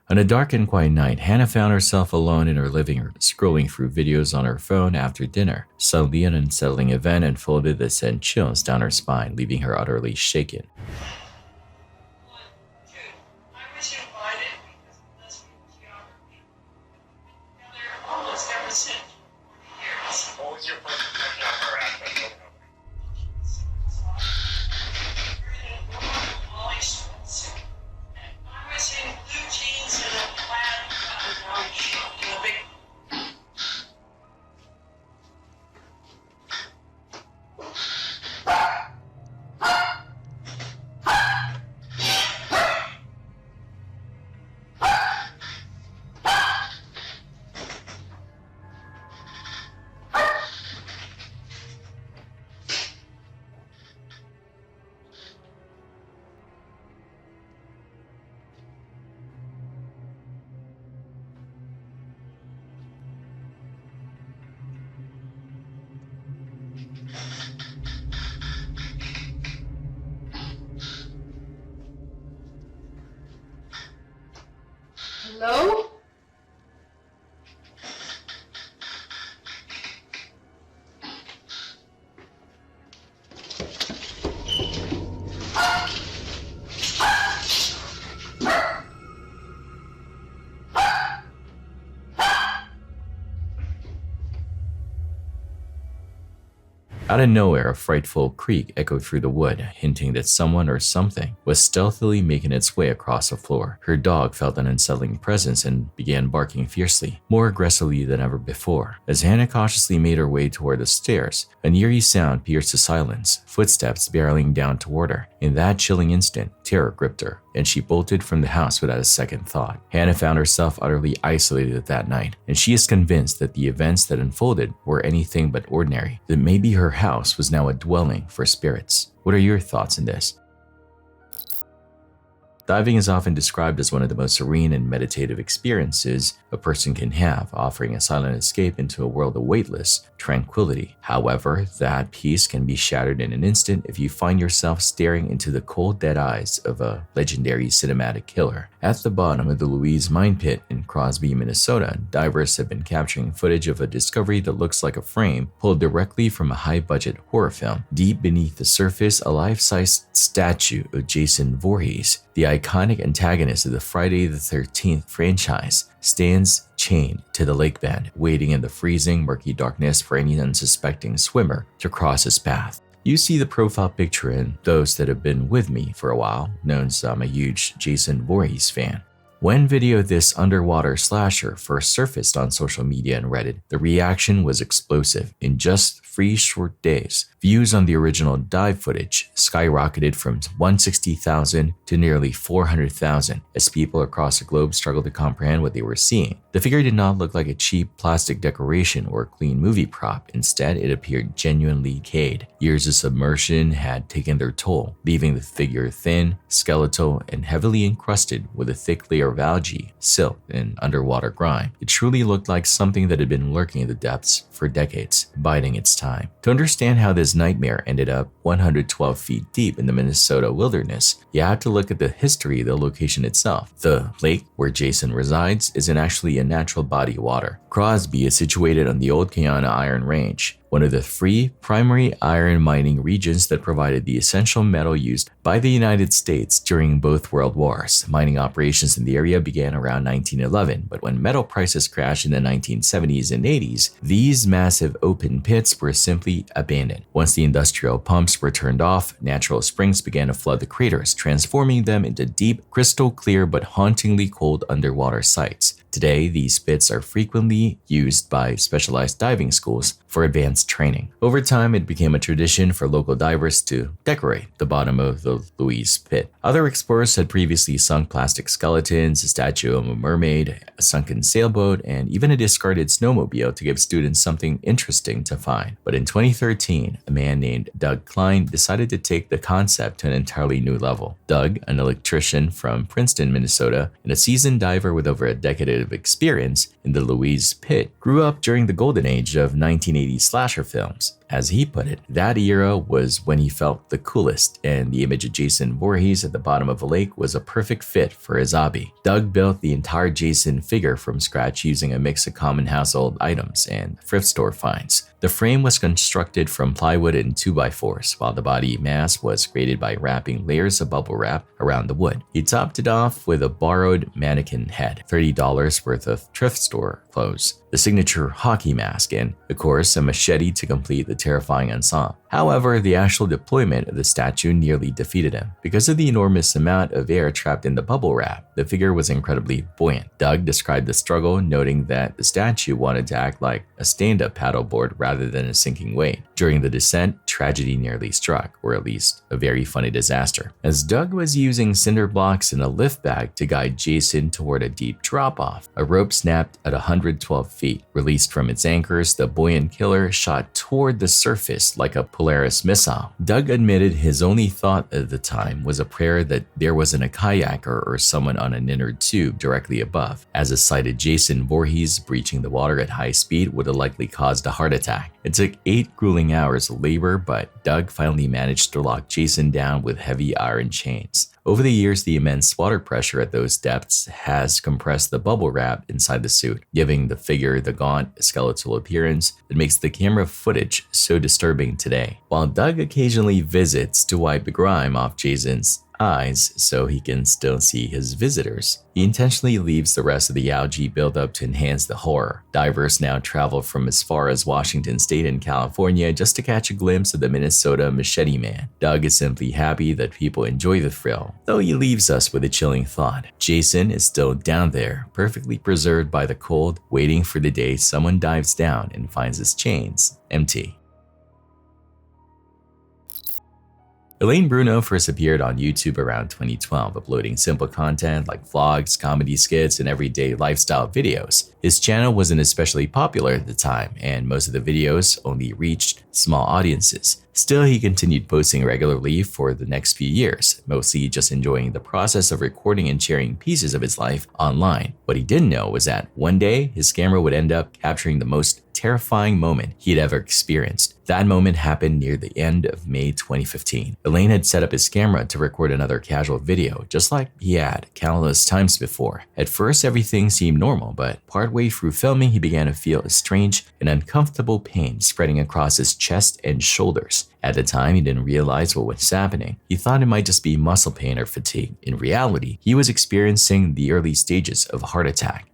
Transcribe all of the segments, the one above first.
On a dark and quiet night, Hannah found herself alone in her living room, scrolling through videos on her phone after dinner. Suddenly, an unsettling event unfolded that sent chills down her spine, leaving her utterly shaken. Hello? Out of nowhere, a frightful creak echoed through the wood, hinting that someone or something was stealthily making its way across the floor. Her dog felt an unsettling presence and began barking fiercely, more aggressively than ever before. As Hannah cautiously made her way toward the stairs, an eerie sound pierced the silence, footsteps barreling down toward her. In that chilling instant, terror gripped her, and she bolted from the house without a second thought. Hannah found herself utterly isolated that night, and she is convinced that the events that unfolded were anything but ordinary, that maybe her house was now a dwelling for spirits. What are your thoughts on this? Diving is often described as one of the most serene and meditative experiences a person can have, offering a silent escape into a world of weightless tranquility. However, that peace can be shattered in an instant if you find yourself staring into the cold, dead eyes of a legendary cinematic killer. At the bottom of the Louise mine pit in Crosby, Minnesota, divers have been capturing footage of a discovery that looks like a frame pulled directly from a high-budget horror film. Deep beneath the surface, a life-size statue of Jason Voorhees, the iconic antagonist of the Friday the 13th franchise, stands chained to the lake bed, waiting in the freezing, murky darkness for any unsuspecting swimmer to cross his path. You see the profile picture in those that have been with me for a while, knows I'm a huge Jason Voorhees fan. When video of this underwater slasher first surfaced on social media and Reddit, the reaction was explosive. In just 3 short days, views on the original dive footage skyrocketed from 160,000 to nearly 400,000 as people across the globe struggled to comprehend what they were seeing. The figure did not look like a cheap plastic decoration or a clean movie prop. Instead, it appeared genuinely decayed. Years of submersion had taken their toll, leaving the figure thin, skeletal, and heavily encrusted with a thick layer of algae, silt, and underwater grime. It truly looked like something that had been lurking in the depths for decades, biding its time. To understand how this nightmare ended up 112 feet deep in the Minnesota wilderness, you have to look at the history of the location itself. The lake where Jason resides isn't actually a natural body of water. Crosby is situated on the old Kayana Iron Range, one of the 3 primary iron mining regions that provided the essential metal used by the United States during both World Wars. Mining operations in the area began around 1911, but when metal prices crashed in the 1970s and 80s, these massive open pits were simply abandoned. Once the industrial pumps were turned off, natural springs began to flood the craters, transforming them into deep, crystal clear but hauntingly cold underwater sites. Today, these pits are frequently used by specialized diving schools for advanced training. Over time, it became a tradition for local divers to decorate the bottom of the Louise pit. Other explorers had previously sunk plastic skeletons, a statue of a mermaid, a sunken sailboat, and even a discarded snowmobile to give students something interesting to find. But in 2013, a man named Doug Klein decided to take the concept to an entirely new level. Doug, an electrician from Princeton, Minnesota, and a seasoned diver with over a decade of experience in the Louise pit, grew up during the golden age of 1980s slasher films. As he put it, that era was when he felt the coolest, and the image of Jason Voorhees at the bottom of a lake was a perfect fit for his hobby. Doug built the entire Jason figure from scratch using a mix of common household items and thrift store finds. The frame was constructed from plywood and 2x4s, while the body mass was created by wrapping layers of bubble wrap around the wood. He topped it off with a borrowed mannequin head, $30 worth of thrift store clothes, the signature hockey mask, and, of course, a machete to complete the terrifying ensemble. However, the actual deployment of the statue nearly defeated him. Because of the enormous amount of air trapped in the bubble wrap, the figure was incredibly buoyant. Doug described the struggle, noting that the statue wanted to act like a stand-up paddleboard rather than a sinking wave. During the descent, tragedy nearly struck, or at least a very funny disaster, as Doug was using cinder blocks and a lift bag to guide Jason toward a deep drop-off. A rope snapped at 112 feet. Released from its anchors, the buoyant killer shot toward the surface like a Polaris missile. Doug admitted his only thought at the time was a prayer that there wasn't a kayaker or someone on an inner tube directly above, as a sighted Jason Voorhees breaching the water at high speed would have likely caused a heart attack. It took 8 grueling hours of labor, but Doug finally managed to lock Jason down with heavy iron chains. Over the years, the immense water pressure at those depths has compressed the bubble wrap inside the suit, giving the figure the gaunt, skeletal appearance that makes the camera footage so disturbing today. While Doug occasionally visits to wipe the grime off Jason's eyes so he can still see his visitors, he intentionally leaves the rest of the algae buildup to enhance the horror. Divers now travel from as far as Washington State and California just to catch a glimpse of the Minnesota Machete Man. Doug is simply happy that people enjoy the thrill, though he leaves us with a chilling thought. Jason is still down there, perfectly preserved by the cold, waiting for the day someone dives down and finds his chains empty. Elaine Bruno first appeared on YouTube around 2012, uploading simple content like vlogs, comedy skits, and everyday lifestyle videos. His channel wasn't especially popular at the time, and most of the videos only reached small audiences. Still, he continued posting regularly for the next few years, mostly just enjoying the process of recording and sharing pieces of his life online. What he didn't know was that one day, his camera would end up capturing the most terrifying moment he'd ever experienced. That moment happened near the end of May 2015. Elaine had set up his camera to record another casual video, just like he had countless times before. At first, everything seemed normal, but partway through filming, he began to feel a strange and uncomfortable pain spreading across his chest and shoulders. At the time, he didn't realize what was happening. He thought it might just be muscle pain or fatigue. In reality, he was experiencing the early stages of a heart attack.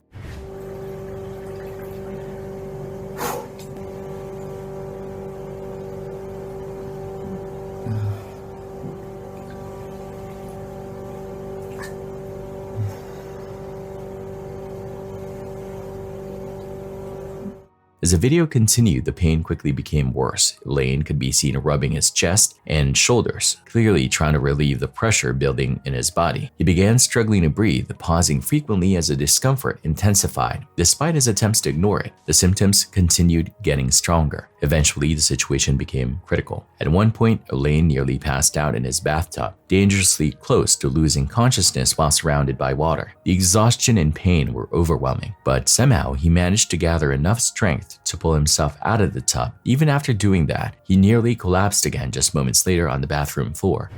As the video continued, the pain quickly became worse. Elaine could be seen rubbing his chest and shoulders, clearly trying to relieve the pressure building in his body. He began struggling to breathe, pausing frequently as the discomfort intensified. Despite his attempts to ignore it, the symptoms continued getting stronger. Eventually, the situation became critical. At one point, Elaine nearly passed out in his bathtub, dangerously close to losing consciousness while surrounded by water. The exhaustion and pain were overwhelming, but somehow he managed to gather enough strength to pull himself out of the tub. Even after doing that, he nearly collapsed again just moments later on the bathroom floor.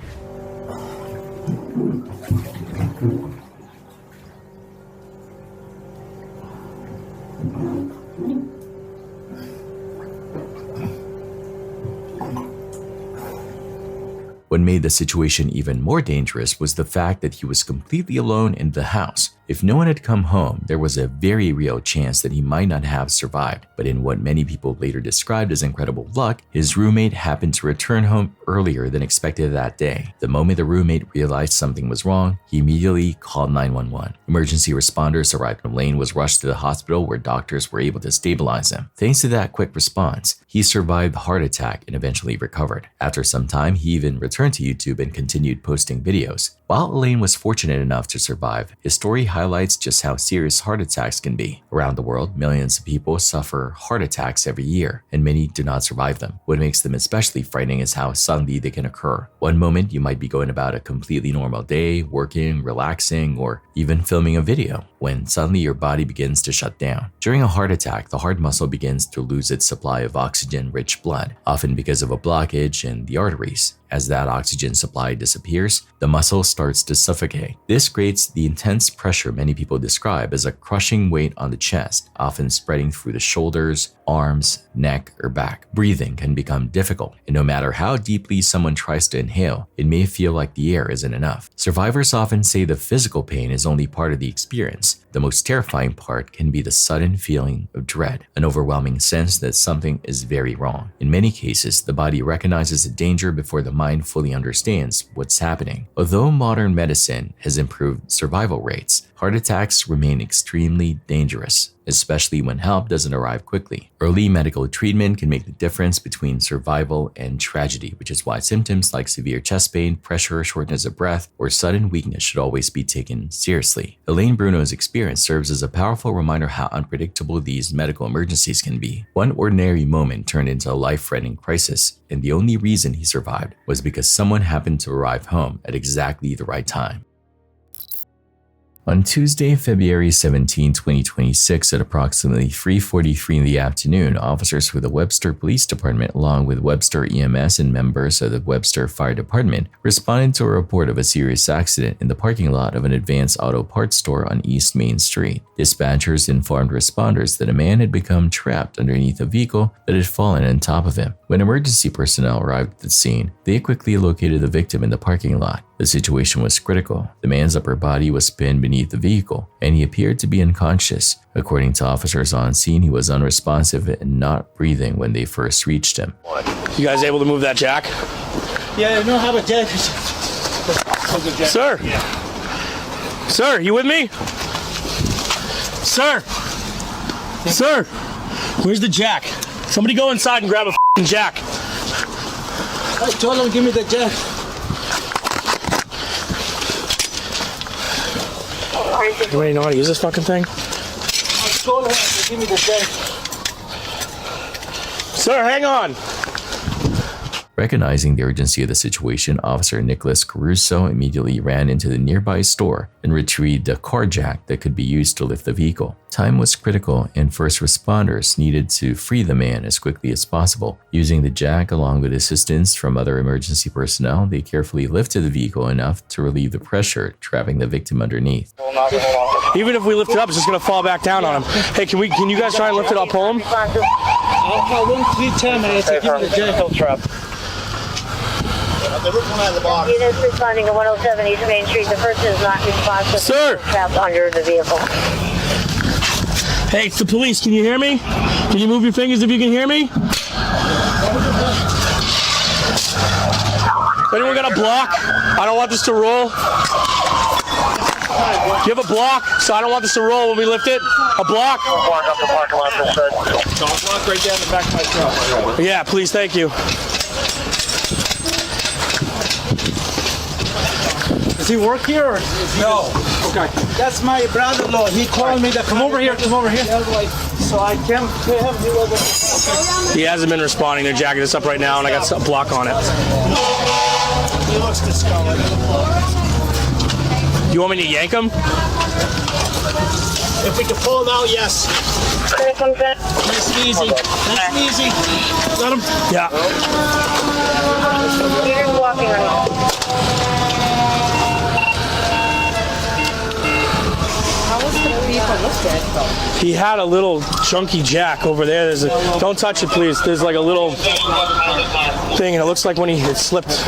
What made the situation even more dangerous was the fact that he was completely alone in the house. If no one had come home, there was a very real chance that he might not have survived. But in what many people later described as incredible luck, his roommate happened to return home earlier than expected that day. The moment the roommate realized something was wrong, he immediately called 911. Emergency responders arrived and Elaine was rushed to the hospital where doctors were able to stabilize him. Thanks to that quick response, he survived the heart attack and eventually recovered. After some time, he even returned returned to YouTube and continued posting videos. While Elaine was fortunate enough to survive, his story highlights just how serious heart attacks can be. Around the world, millions of people suffer heart attacks every year, and many do not survive them. What makes them especially frightening is how suddenly they can occur. One moment, you might be going about a completely normal day, working, relaxing, or even filming a video, when suddenly your body begins to shut down. During a heart attack, the heart muscle begins to lose its supply of oxygen-rich blood, often because of a blockage in the arteries. As that oxygen supply disappears, the muscle starts to suffocate. This creates the intense pressure many people describe as a crushing weight on the chest, often spreading through the shoulders, arms, neck, or back. Breathing can become difficult, and no matter how deeply someone tries to inhale, it may feel like the air isn't enough. Survivors often say the physical pain is only part of the experience. The most terrifying part can be the sudden feeling of dread, an overwhelming sense that something is very wrong. In many cases, the body recognizes the danger before the mind fully understands what's happening. Although modern medicine has improved survival rates, heart attacks remain extremely dangerous, especially when help doesn't arrive quickly. Early medical treatment can make the difference between survival and tragedy, which is why symptoms like severe chest pain, pressure, shortness of breath, or sudden weakness should always be taken seriously. Elaine Bruno's experience serves as a powerful reminder how unpredictable these medical emergencies can be. One ordinary moment turned into a life-threatening crisis, and the only reason he survived was because someone happened to arrive home at exactly the right time. On Tuesday, February 17, 2026, at approximately 3:43 in the afternoon, officers with the Webster Police Department, along with Webster EMS and members of the Webster Fire Department, responded to a report of a serious accident in the parking lot of an Advanced Auto Parts store on East Main Street. Dispatchers informed responders that a man had become trapped underneath a vehicle that had fallen on top of him. When emergency personnel arrived at the scene, they quickly located the victim in the parking lot. The situation was critical. The man's upper body was pinned beneath the vehicle, and he appeared to be unconscious. According to officers on scene, he was unresponsive and not breathing when they first reached him. You guys able to move that jack? Yeah, I don't have a jack. Sir? Yeah. Sir, you with me? Sir? Sir? Where's the jack? Somebody go inside and grab a f***ing jack. I told him give me the jack. You ain't know how to use this fucking thing? I told him to give me the jack. Sir, hang on. Recognizing the urgency of the situation, Officer Nicholas Caruso immediately ran into the nearby store and retrieved a car jack that could be used to lift the vehicle. Time was critical, and first responders needed to free the man as quickly as possible. Using the jack along with assistance from other emergency personnel, they carefully lifted the vehicle enough to relieve the pressure, trapping the victim underneath. Even if we lift it up, it's just gonna fall back down on him. Hey, can you guys try and lift it up, pull him? I'll call 1-310 and I give me the jack. Units responding to 107 East Main Street. The person is not responsive. Sir! Trapped under the vehicle. Hey, it's the police. Can you hear me? Can you move your fingers if you can hear me? Anyone got a block? I don't want this to roll. Do you have a block? So I don't want this to roll when we lift it. A block? Block up the parking lot this side. Block right down the back of my truck. Yeah, please, thank you. Does he work here or? No. Okay. That's my brother-in-law. He called me to come over here. Come over here. So I can't pay him. He hasn't been responding. They're jacking this up right now, and I got a block on it. He looks discolored. You want me to yank him? If we can pull him out, yes. Nice and easy. Nice and easy. Let him. Yeah. You're walking around. He had a little chunky jack over there. There's a, don't touch it, please. There's like a little thing, and it looks like when it slipped.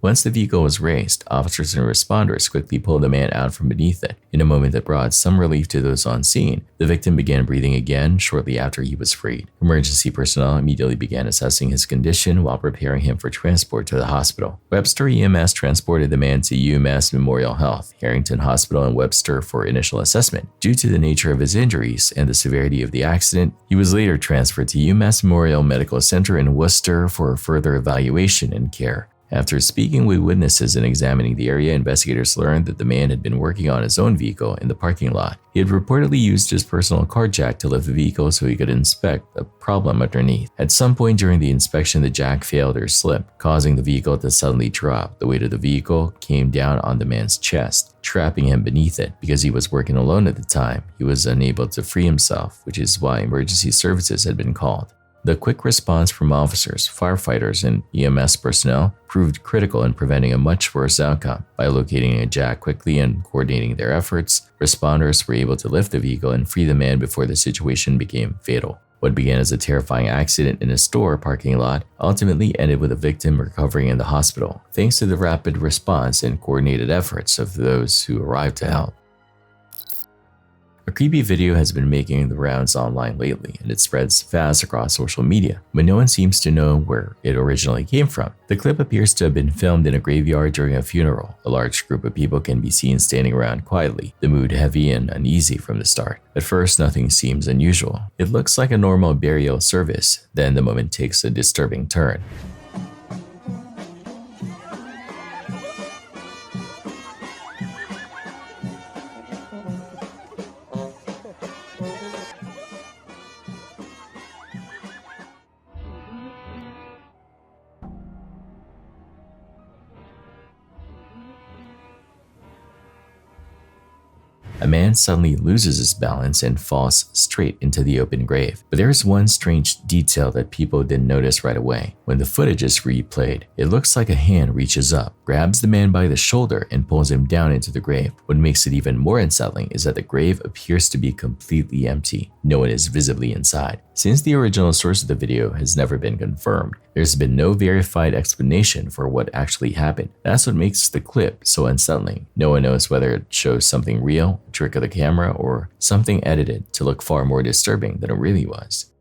Once the vehicle was raised, officers and responders quickly pulled the man out from beneath it. In a moment that brought some relief to those on scene, the victim began breathing again shortly after he was freed. Emergency personnel immediately began assessing his condition while preparing him for transport to the hospital. Webster EMS transported the man to UMass Memorial Health, Harrington Hospital in Webster for initial assessment. Due to the nature of his injuries and the severity of the accident, he was later transferred to UMass Memorial Medical Center in Worcester for further evaluation and care. After speaking with witnesses and examining the area, investigators learned that the man had been working on his own vehicle in the parking lot. He had reportedly used his personal car jack to lift the vehicle so he could inspect the problem underneath. At some point during the inspection, the jack failed or slipped, causing the vehicle to suddenly drop. The weight of the vehicle came down on the man's chest, trapping him beneath it. Because he was working alone at the time, he was unable to free himself, which is why emergency services had been called. The quick response from officers, firefighters, and EMS personnel proved critical in preventing a much worse outcome. By locating a jack quickly and coordinating their efforts, responders were able to lift the vehicle and free the man before the situation became fatal. What began as a terrifying accident in a store parking lot ultimately ended with the victim recovering in the hospital, thanks to the rapid response and coordinated efforts of those who arrived to help. A creepy video has been making the rounds online lately, and it spreads fast across social media, but no one seems to know where it originally came from. The clip appears to have been filmed in a graveyard during a funeral. A large group of people can be seen standing around quietly, the mood heavy and uneasy from the start. At first, nothing seems unusual. It looks like a normal burial service, then the moment takes a disturbing turn. A man suddenly loses his balance and falls straight into the open grave. But there is one strange detail that people didn't notice right away. When the footage is replayed, it looks like a hand reaches up, grabs the man by the shoulder, and pulls him down into the grave. What makes it even more unsettling is that the grave appears to be completely empty. No one is visibly inside. Since the original source of the video has never been confirmed, there's been no verified explanation for what actually happened. That's what makes the clip so unsettling. No one knows whether it shows something real, a trick of the camera, or something edited to look far more disturbing than it really was.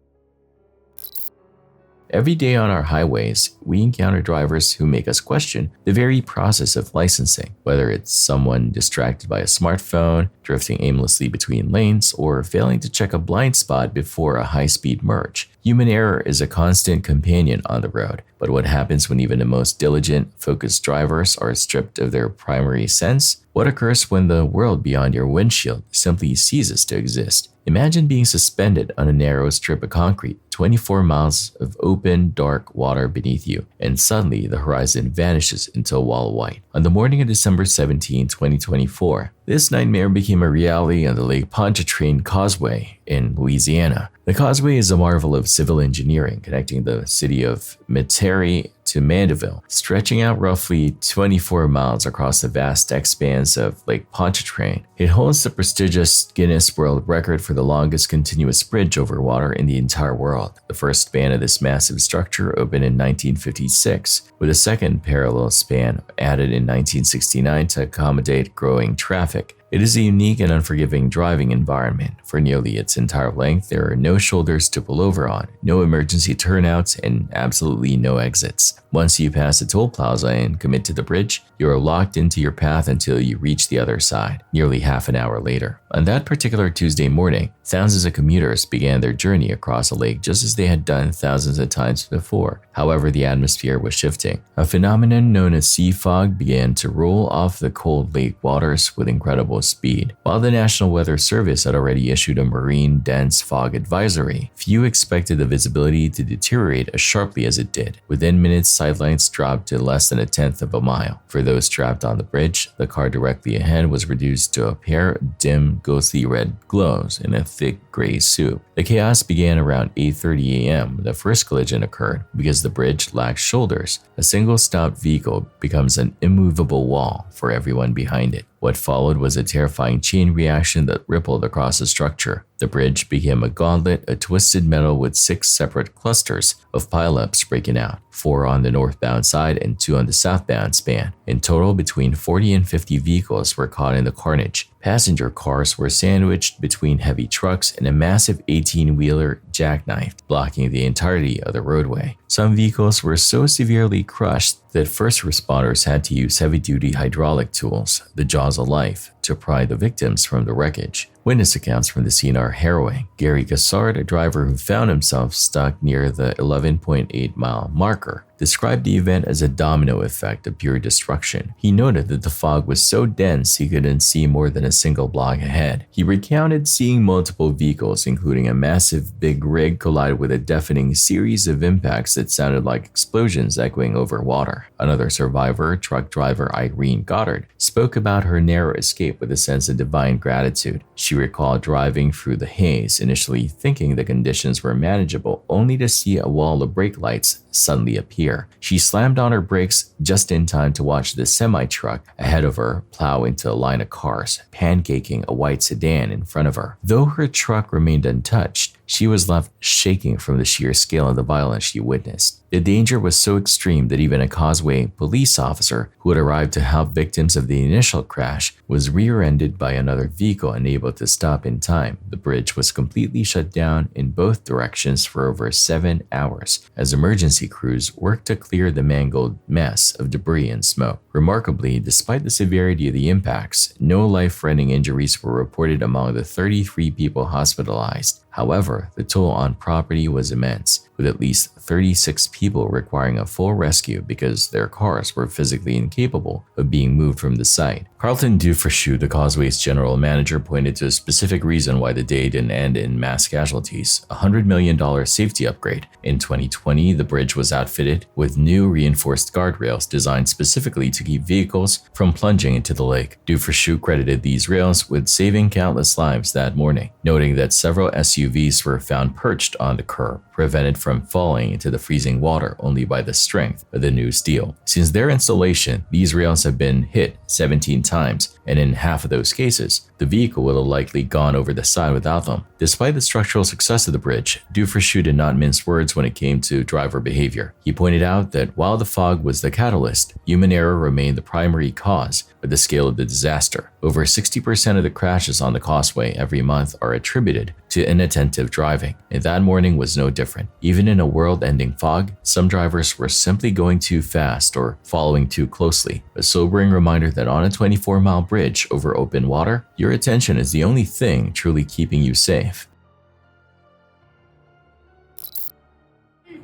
Every day on our highways, we encounter drivers who make us question the very process of licensing, whether it's someone distracted by a smartphone, drifting aimlessly between lanes, or failing to check a blind spot before a high-speed merge. Human error is a constant companion on the road, but what happens when even the most diligent, focused drivers are stripped of their primary sense? What occurs when the world beyond your windshield simply ceases to exist? Imagine being suspended on a narrow strip of concrete, 24 miles of open, dark water beneath you, and suddenly the horizon vanishes into a wall of white. On the morning of December 17, 2024, this nightmare became a reality on the Lake Pontchartrain Causeway in Louisiana. The causeway is a marvel of civil engineering connecting the city of Metairie to Mandeville, stretching out roughly 24 miles across the vast expanse of Lake Pontchartrain. It holds the prestigious Guinness World Record for the longest continuous bridge over water in the entire world. The first span of this massive structure opened in 1956, with a second parallel span added in 1969 to accommodate growing traffic. It is a unique and unforgiving driving environment. For nearly its entire length, there are no shoulders to pull over on, no emergency turnouts, and absolutely no exits. Once you pass the toll plaza and commit to the bridge, you are locked into your path until you reach the other side, nearly half an hour later. On that particular Tuesday morning, thousands of commuters began their journey across the lake just as they had done thousands of times before. However, the atmosphere was shifting. A phenomenon known as sea fog began to roll off the cold lake waters with incredible speed. While the National Weather Service had already issued a marine dense fog advisory, few expected the visibility to deteriorate as sharply as it did. Within minutes, sightlines dropped to less than a tenth of a mile. For those trapped on the bridge, the car directly ahead was reduced to a pair of dim, ghostly red glows in a thick gray soup. The chaos began around 8:30 a.m. when the first collision occurred. Because the bridge lacks shoulders, a single stopped vehicle becomes an immovable wall for everyone behind it. What followed was a terrifying chain reaction that rippled across the structure. The bridge became a gauntlet, a twisted metal with 6 separate clusters of pileups breaking out, 4 on the northbound side and 2 on the southbound span. In total, between 40 and 50 vehicles were caught in the carnage. Passenger cars were sandwiched between heavy trucks and a massive 18-wheeler jackknifed, blocking the entirety of the roadway. Some vehicles were so severely crushed that first responders had to use heavy-duty hydraulic tools, the jaws of life, to pry the victims from the wreckage. Witness accounts from the scene are harrowing. Gary Gassard, a driver who found himself stuck near the 11.8-mile marker, described the event as a domino effect of pure destruction. He noted that the fog was so dense he couldn't see more than a single block ahead. He recounted seeing multiple vehicles, including a massive big rig, collide with a deafening series of impacts that sounded like explosions echoing over water. Another survivor, truck driver Irene Goddard, spoke about her narrow escape with a sense of divine gratitude. She recalled driving through the haze, initially thinking the conditions were manageable, only to see a wall of brake lights suddenly appear. She slammed on her brakes just in time to watch the semi-truck ahead of her plow into a line of cars, pancaking a white sedan in front of her. Though her truck remained untouched, she was left shaking from the sheer scale of the violence she witnessed. The danger was so extreme that even a Causeway police officer who had arrived to help victims of the initial crash was rear-ended by another vehicle unable to stop in time. The bridge was completely shut down in both directions for over 7 hours as emergency crews worked to clear the mangled mess of debris and smoke. Remarkably, despite the severity of the impacts, no life-threatening injuries were reported among the 33 people hospitalized. However, the toll on property was immense, with at least 36 people requiring a full rescue because their cars were physically incapable of being moved from the site. Carlton Dufresnoy, the Causeway's general manager, pointed to a specific reason why the day didn't end in mass casualties: a $100 million safety upgrade. In 2020, the bridge was outfitted with new reinforced guardrails designed specifically to keep vehicles from plunging into the lake. Dufresnoy credited these rails with saving countless lives that morning, noting that several SUVs were found perched on the curb, prevented from falling into the freezing water only by the strength of the new steel. Since their installation, these rails have been hit 17 times, and in half of those cases, the vehicle would have likely gone over the side without them. Despite the structural success of the bridge, Dufresnoy did not mince words when it came to driver behavior. He pointed out that while the fog was the catalyst, human error remained the primary cause of the scale of the disaster. Over 60% of the crashes on the Causeway every month are attributed to inattentive driving, and that morning was no different. Even in a world-ending fog, some drivers were simply going too fast or following too closely, a sobering reminder that on a 24-mile bridge over open water, your attention is the only thing truly keeping you safe.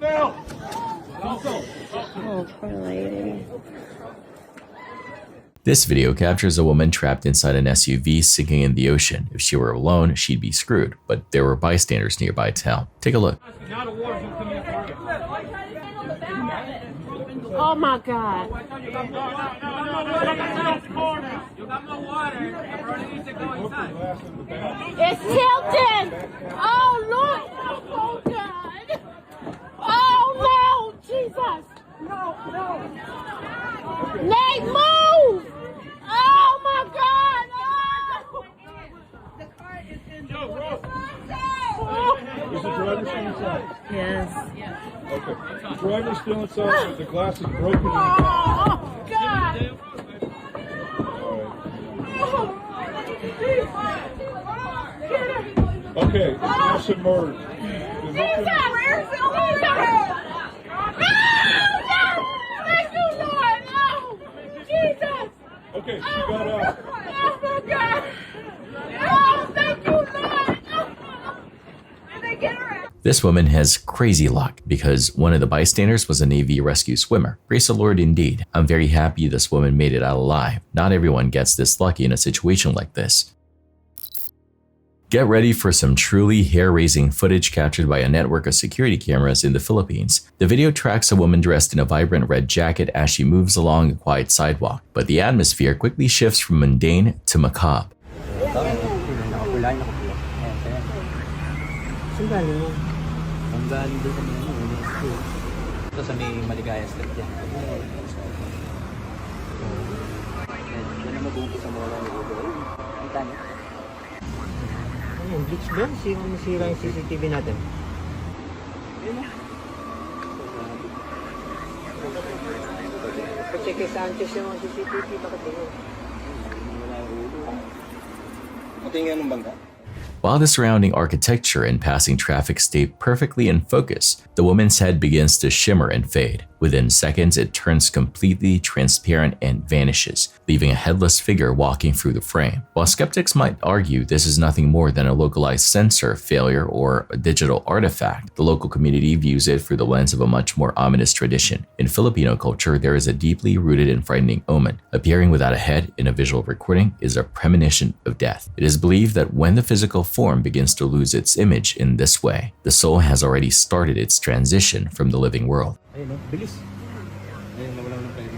Oh, poor lady. This video captures a woman trapped inside an SUV sinking in the ocean. If she were alone, she'd be screwed, but there were bystanders nearby to help. Take a look. Oh my God. It's tilted. Oh Lord. Oh God. Oh no, Jesus. No. Nate, move. Oh my God. Oh. The car is in the water. Is the driver still inside? Yes. Okay. The driver's still inside, but the glass is broken. Oh God. Okay, it's now submerged. Okay, she got out. Oh my God. Oh, thank you, Lord. Did they get her out? This woman has crazy luck because one of the bystanders was a Navy rescue swimmer. Praise the Lord indeed. I'm very happy this woman made it out alive. Not everyone gets this lucky in a situation like this. Get ready for some truly hair-raising footage captured by a network of security cameras in the Philippines. The video tracks a woman dressed in a vibrant red jacket as she moves along a quiet sidewalk, but the atmosphere quickly shifts from mundane to macabre. Ang galing doon kami ito sa may Maligaya Street yan. Yan ang mabuti sa mga lang ito. Ang tanya. Ayun, glitch ba? Masira yung CCTV natin. Kasi kay Sanchez yung CCTV, bakit yun? Wala yung ulo. Pati nga nung bangka? While the surrounding architecture and passing traffic stay perfectly in focus, the woman's head begins to shimmer and fade. Within seconds, it turns completely transparent and vanishes, leaving a headless figure walking through the frame. While skeptics might argue this is nothing more than a localized sensor failure or a digital artifact, the local community views it through the lens of a much more ominous tradition. In Filipino culture, there is a deeply rooted and frightening omen. Appearing without a head in a visual recording is a premonition of death. It is believed that when the physical form begins to lose its image in this way, the soul has already started its transition from the living world. Ayun, no? Bilis. Ayun, nawala ng pwede.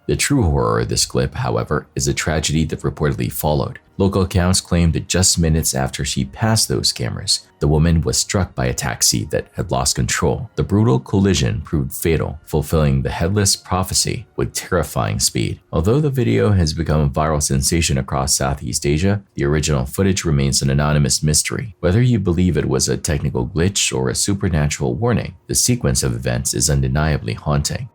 The true horror of this clip, however, is the tragedy that reportedly followed. Local accounts claim that just minutes after she passed those cameras, the woman was struck by a taxi that had lost control. The brutal collision proved fatal, fulfilling the headless prophecy with terrifying speed. Although the video has become a viral sensation across Southeast Asia, the original footage remains an anonymous mystery. Whether you believe it was a technical glitch or a supernatural warning, the sequence of events is undeniably haunting.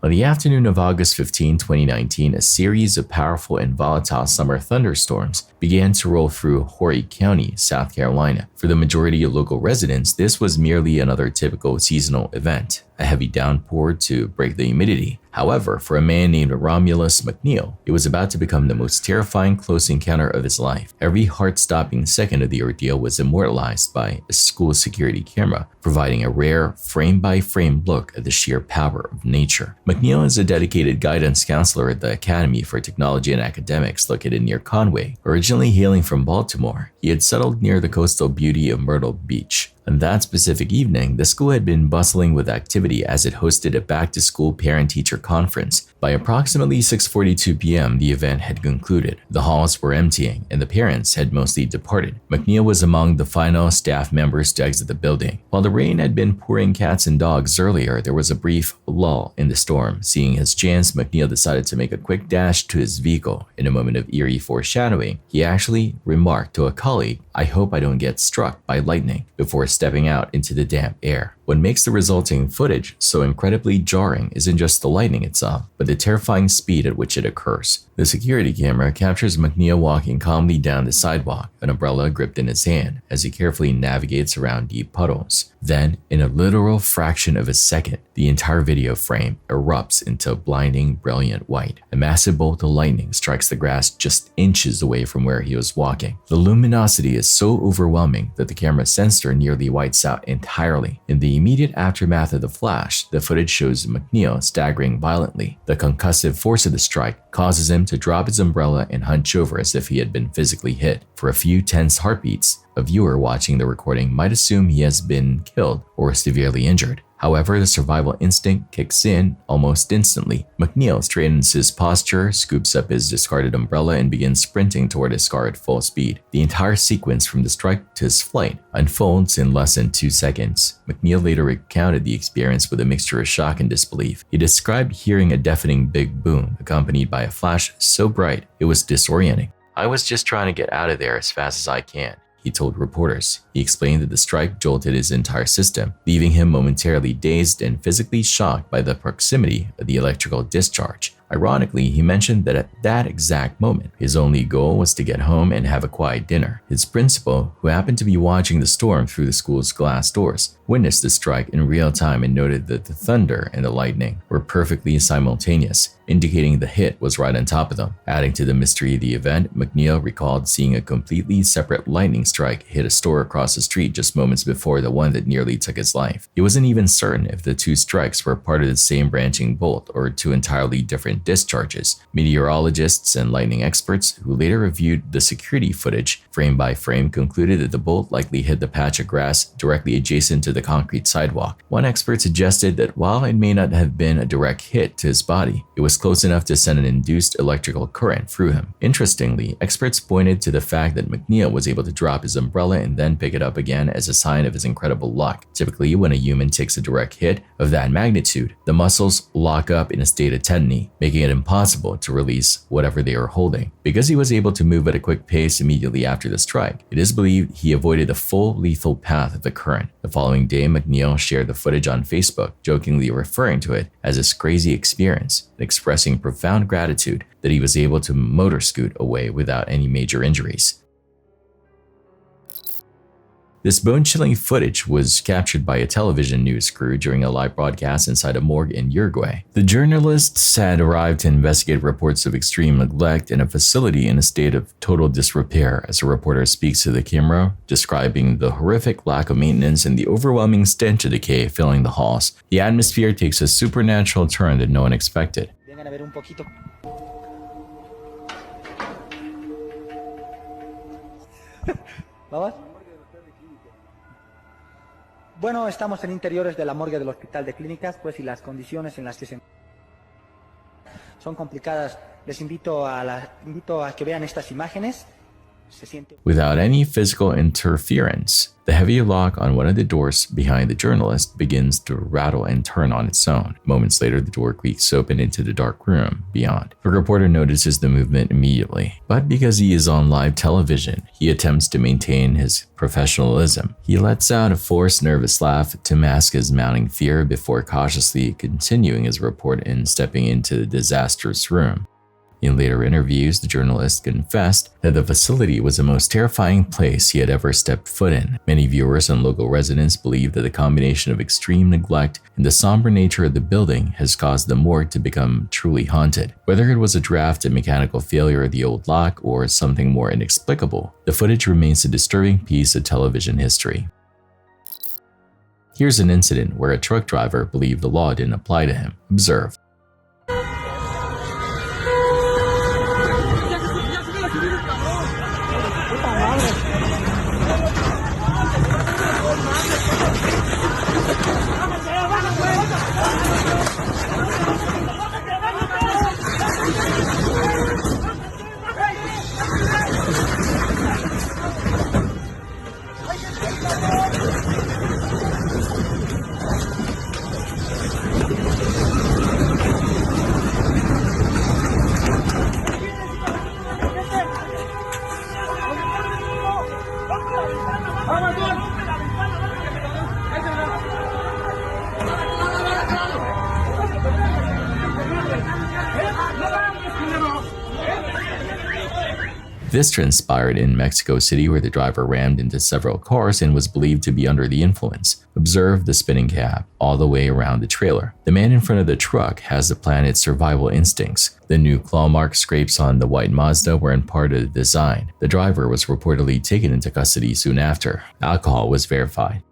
On the afternoon of August 15, 2019, a series of powerful and volatile summer thunderstorms began to roll through Horry County, South Carolina. For the majority of local residents, this was merely another typical seasonal event, a heavy downpour to break the humidity. However, for a man named Romulus McNeil, it was about to become the most terrifying close encounter of his life. Every heart-stopping second of the ordeal was immortalized by a school security camera, providing a rare, frame-by-frame look at the sheer power of nature. McNeil is a dedicated guidance counselor at the Academy for Technology and Academics located near Conway. Originally hailing from Baltimore, he had settled near the coastal beauty of Myrtle Beach. On that specific evening, the school had been bustling with activity as it hosted a back-to-school parent-teacher conference. By approximately 6:42 p.m., the event had concluded. The halls were emptying, and the parents had mostly departed. McNeil was among the final staff members to exit the building. While the rain had been pouring cats and dogs earlier, there was a brief lull in the storm. Seeing his chance, McNeil decided to make a quick dash to his vehicle. In a moment of eerie foreshadowing, he actually remarked to a colleague, "I hope I don't get struck by lightning," before stepping out into the damp air. What makes the resulting footage so incredibly jarring isn't just the lightning itself, but the terrifying speed at which it occurs. The security camera captures McNeil walking calmly down the sidewalk, an umbrella gripped in his hand, as he carefully navigates around deep puddles. Then, in a literal fraction of a second, the entire video frame erupts into blinding, brilliant white. A massive bolt of lightning strikes the grass just inches away from where he was walking. The luminosity is so overwhelming that the camera sensor nearly whites out entirely. In the immediate aftermath of the flash, the footage shows McNeil staggering violently. The concussive force of the strike causes him to drop his umbrella and hunch over as if he had been physically hit. For a few tense heartbeats, a viewer watching the recording might assume he has been killed or severely injured. However, the survival instinct kicks in almost instantly. McNeil straightens his posture, scoops up his discarded umbrella, and begins sprinting toward his car at full speed. The entire sequence from the strike to his flight unfolds in less than 2 seconds. McNeil later recounted the experience with a mixture of shock and disbelief. He described hearing a deafening big boom accompanied by a flash so bright it was disorienting. "I was just trying to get out of there as fast as I can," he told reporters. He explained that the strike jolted his entire system, leaving him momentarily dazed and physically shocked by the proximity of the electrical discharge. Ironically, he mentioned that at that exact moment, his only goal was to get home and have a quiet dinner. His principal, who happened to be watching the storm through the school's glass doors, witnessed the strike in real time and noted that the thunder and the lightning were perfectly simultaneous, indicating the hit was right on top of them. Adding to the mystery of the event, McNeil recalled seeing a completely separate lightning strike hit a store across the street just moments before the one that nearly took his life. He wasn't even certain if the two strikes were part of the same branching bolt or two entirely different discharges. Meteorologists and lightning experts who later reviewed the security footage frame by frame concluded that the bolt likely hit the patch of grass directly adjacent to the concrete sidewalk. One expert suggested that while it may not have been a direct hit to his body, it was close enough to send an induced electrical current through him. Interestingly, experts pointed to the fact that McNeil was able to drop his umbrella and then pick it up again as a sign of his incredible luck. Typically, when a human takes a direct hit of that magnitude, the muscles lock up in a state of tetany, making it impossible to release whatever they were holding. Because he was able to move at a quick pace immediately after the strike, it is believed he avoided the full lethal path of the current. The following day, McNeil shared the footage on Facebook, jokingly referring to it as his crazy experience and expressing profound gratitude that he was able to motor scoot away without any major injuries. This bone-chilling footage was captured by a television news crew during a live broadcast inside a morgue in Uruguay. The journalists had arrived to investigate reports of extreme neglect in a facility in a state of total disrepair as a reporter speaks to the camera, describing the horrific lack of maintenance and the overwhelming stench of decay filling the halls. The atmosphere takes a supernatural turn that no one expected. Vengan a ver un poquito. ¿Vamos? Bueno, estamos en interiores de la morgue del Hospital de Clínicas, pues y las condiciones en las que se son complicadas. Les invito a que vean estas imágenes. Without any physical interference, the heavy lock on one of the doors behind the journalist begins to rattle and turn on its own. Moments later, the door creaks open into the dark room beyond. The reporter notices the movement immediately, but because he is on live television, he attempts to maintain his professionalism. He lets out a forced nervous laugh to mask his mounting fear before cautiously continuing his report and stepping into the disastrous room. In later interviews, the journalist confessed that the facility was the most terrifying place he had ever stepped foot in. Many viewers and local residents believe that the combination of extreme neglect and the somber nature of the building has caused the morgue to become truly haunted. Whether it was a draft and mechanical failure of the old lock or something more inexplicable, the footage remains a disturbing piece of television history. Here's an incident where a truck driver believed the law didn't apply to him. Observe. This transpired in Mexico City, where the driver rammed into several cars and was believed to be under the influence. Observe the spinning cab all the way around the trailer. The man in front of the truck has the planet's survival instincts. The new claw mark scrapes on the white Mazda weren't part of the design. The driver was reportedly taken into custody soon after. Alcohol was verified.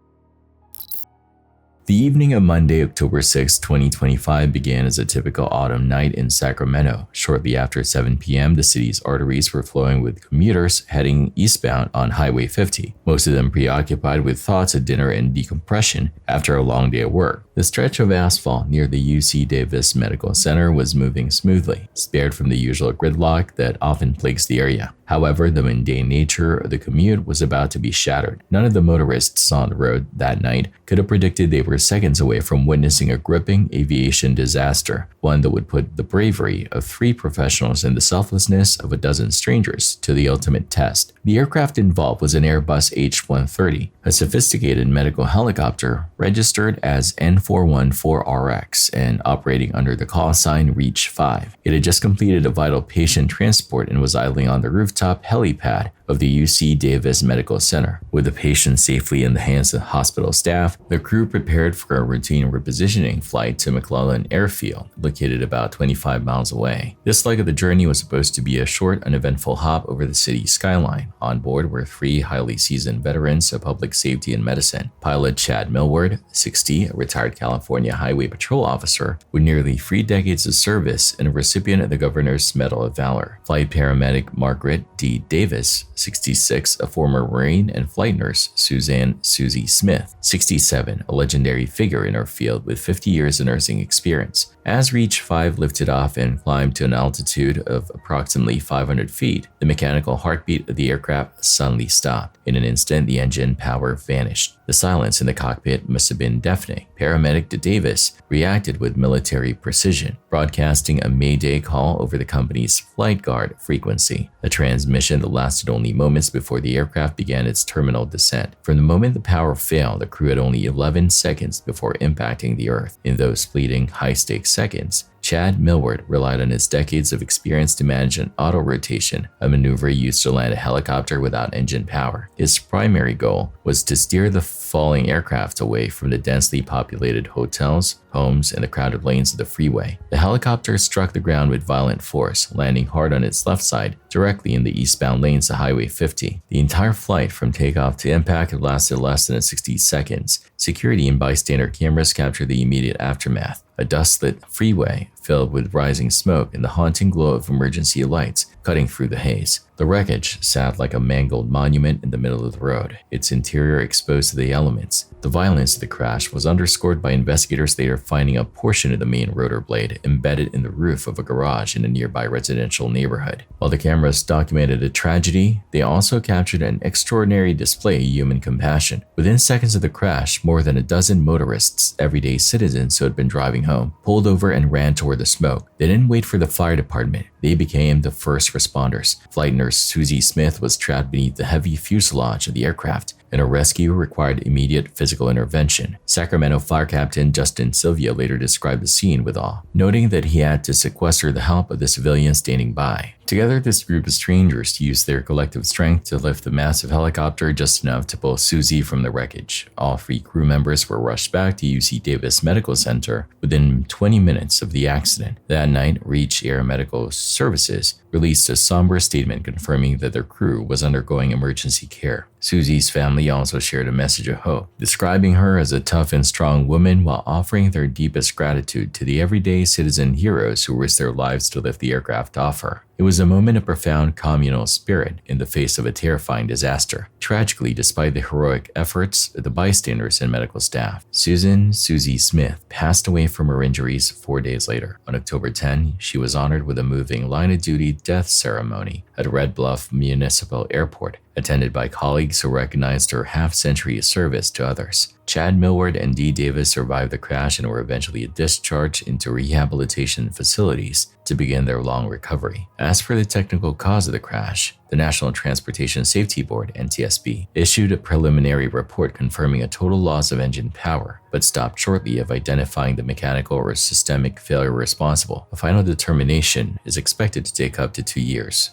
The evening of Monday, October 6, 2025 began as a typical autumn night in Sacramento. Shortly after 7 p.m., the city's arteries were flowing with commuters heading eastbound on Highway 50, most of them preoccupied with thoughts of dinner and decompression after a long day at work. The stretch of asphalt near the UC Davis Medical Center was moving smoothly, spared from the usual gridlock that often plagues the area. However, the mundane nature of the commute was about to be shattered. None of the motorists on the road that night could have predicted they were seconds away from witnessing a gripping aviation disaster, one that would put the bravery of 3 professionals and the selflessness of a dozen strangers to the ultimate test. The aircraft involved was an Airbus H-130, a sophisticated medical helicopter registered as N414RX and operating under the call sign Reach 5. It had just completed a vital patient transport and was idling on the rooftop helipad of the UC Davis Medical Center. With the patient safely in the hands of hospital staff, the crew prepared for a routine repositioning flight to McClellan Airfield, located about 25 miles away. This leg of the journey was supposed to be a short, uneventful hop over the city skyline. On board were 3 highly seasoned veterans of public safety and medicine. Pilot Chad Millward, 60, a retired California Highway Patrol officer with nearly 3 decades of service and a recipient of the Governor's Medal of Valor. Flight paramedic Margaret D. Davis, 66, a former Marine, and flight nurse Suzanne Susie Smith, 67, a legendary figure in our field with 50 years of nursing experience. As Reach 5 lifted off and climbed to an altitude of approximately 500 feet, the mechanical heartbeat of the aircraft suddenly stopped. In an instant, the engine power vanished. The silence in the cockpit must have been deafening. Paramedic Davis reacted with military precision, broadcasting a mayday call over the company's flight guard frequency, a transmission that lasted only moments before the aircraft began its terminal descent. From the moment the power failed, the crew had only 11 seconds before impacting the Earth. In those fleeting, high-stakes seconds, Chad Millward relied on his decades of experience to manage an auto-rotation, a maneuver used to land a helicopter without engine power. His primary goal was to steer the falling aircraft away from the densely populated hotels, homes, and the crowded lanes of the freeway. The helicopter struck the ground with violent force, landing hard on its left side, directly in the eastbound lanes of Highway 50. The entire flight from takeoff to impact had lasted less than 60 seconds. Security and bystander cameras captured the immediate aftermath. A dust-lit freeway filled with rising smoke and the haunting glow of emergency lights cutting through the haze. The wreckage sat like a mangled monument in the middle of the road, its interior exposed to the elements. The violence of the crash was underscored by investigators later finding a portion of the main rotor blade embedded in the roof of a garage in a nearby residential neighborhood. While the cameras documented a tragedy, they also captured an extraordinary display of human compassion. Within seconds of the crash, more than a dozen motorists, everyday citizens who had been driving home, pulled over and ran toward the smoke. They didn't wait for the fire department. They became the first responders. Flight nurse Susie Smith was trapped beneath the heavy fuselage of the aircraft, and a rescue required immediate physical intervention. Sacramento Fire Captain Justin Sylvia later described the scene with awe, noting that he had to sequester the help of the civilians standing by. Together, this group of strangers used their collective strength to lift the massive helicopter just enough to pull Susie from the wreckage. All 3 crew members were rushed back to UC Davis Medical Center within 20 minutes of the accident. That night, Reach Air Medical Services released a somber statement confirming that their crew was undergoing emergency care. Susie's family also shared a message of hope, describing her as a tough and strong woman while offering their deepest gratitude to the everyday citizen heroes who risked their lives to lift the aircraft off her. It was a moment of profound communal spirit in the face of a terrifying disaster. Tragically, despite the heroic efforts of the bystanders and medical staff, Susie Smith passed away from her injuries 4 days later. On October 10, she was honored with a moving line-of-duty death ceremony at Red Bluff Municipal Airport, attended by colleagues who recognized her half-century of service to others. Chad Millward and Dee Davis survived the crash and were eventually discharged into rehabilitation facilities to begin their long recovery. As for the technical cause of the crash, the National Transportation Safety Board, NTSB, issued a preliminary report confirming a total loss of engine power, but stopped shortly of identifying the mechanical or systemic failure responsible. A final determination is expected to take up to 2 years.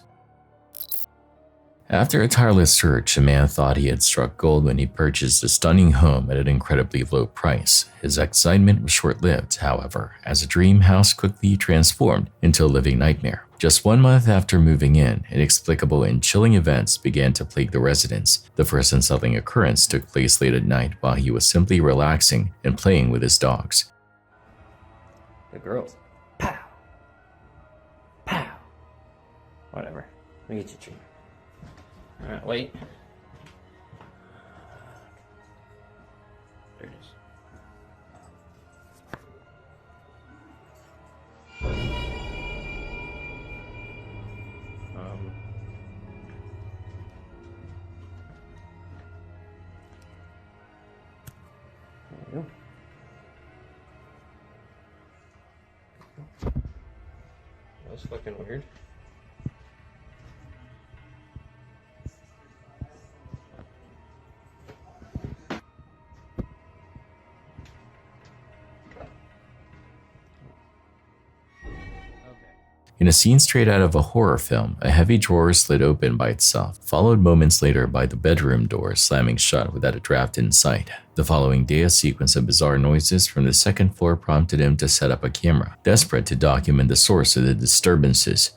After a tireless search, a man thought he had struck gold when he purchased a stunning home at an incredibly low price. His excitement was short-lived, however, as a dream house quickly transformed into a living nightmare. Just 1 month after moving in, inexplicable and chilling events began to plague the residence. The first unsettling occurrence took place late at night while he was simply relaxing and playing with his dogs. The girls. Pow! Pow! Whatever. Let me get you a treat. Alright, wait. There it is. There you go. That was fucking weird. In a scene straight out of a horror film, a heavy drawer slid open by itself, followed moments later by the bedroom door slamming shut without a draft in sight. The following day, a sequence of bizarre noises from the second floor prompted him to set up a camera, desperate to document the source of the disturbances.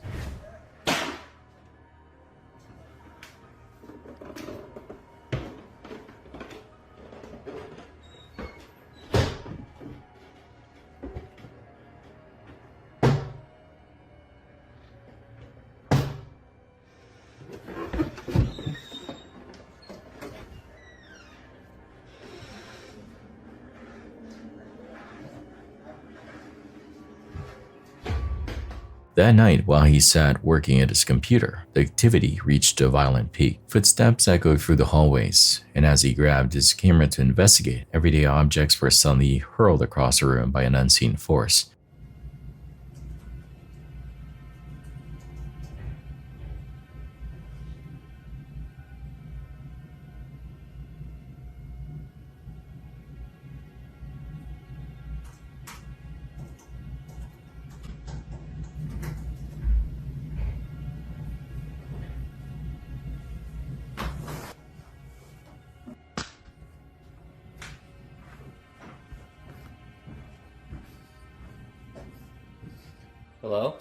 That night, while he sat working at his computer, the activity reached a violent peak. Footsteps echoed through the hallways, and as he grabbed his camera to investigate, everyday objects were suddenly hurled across the room by an unseen force. Hello?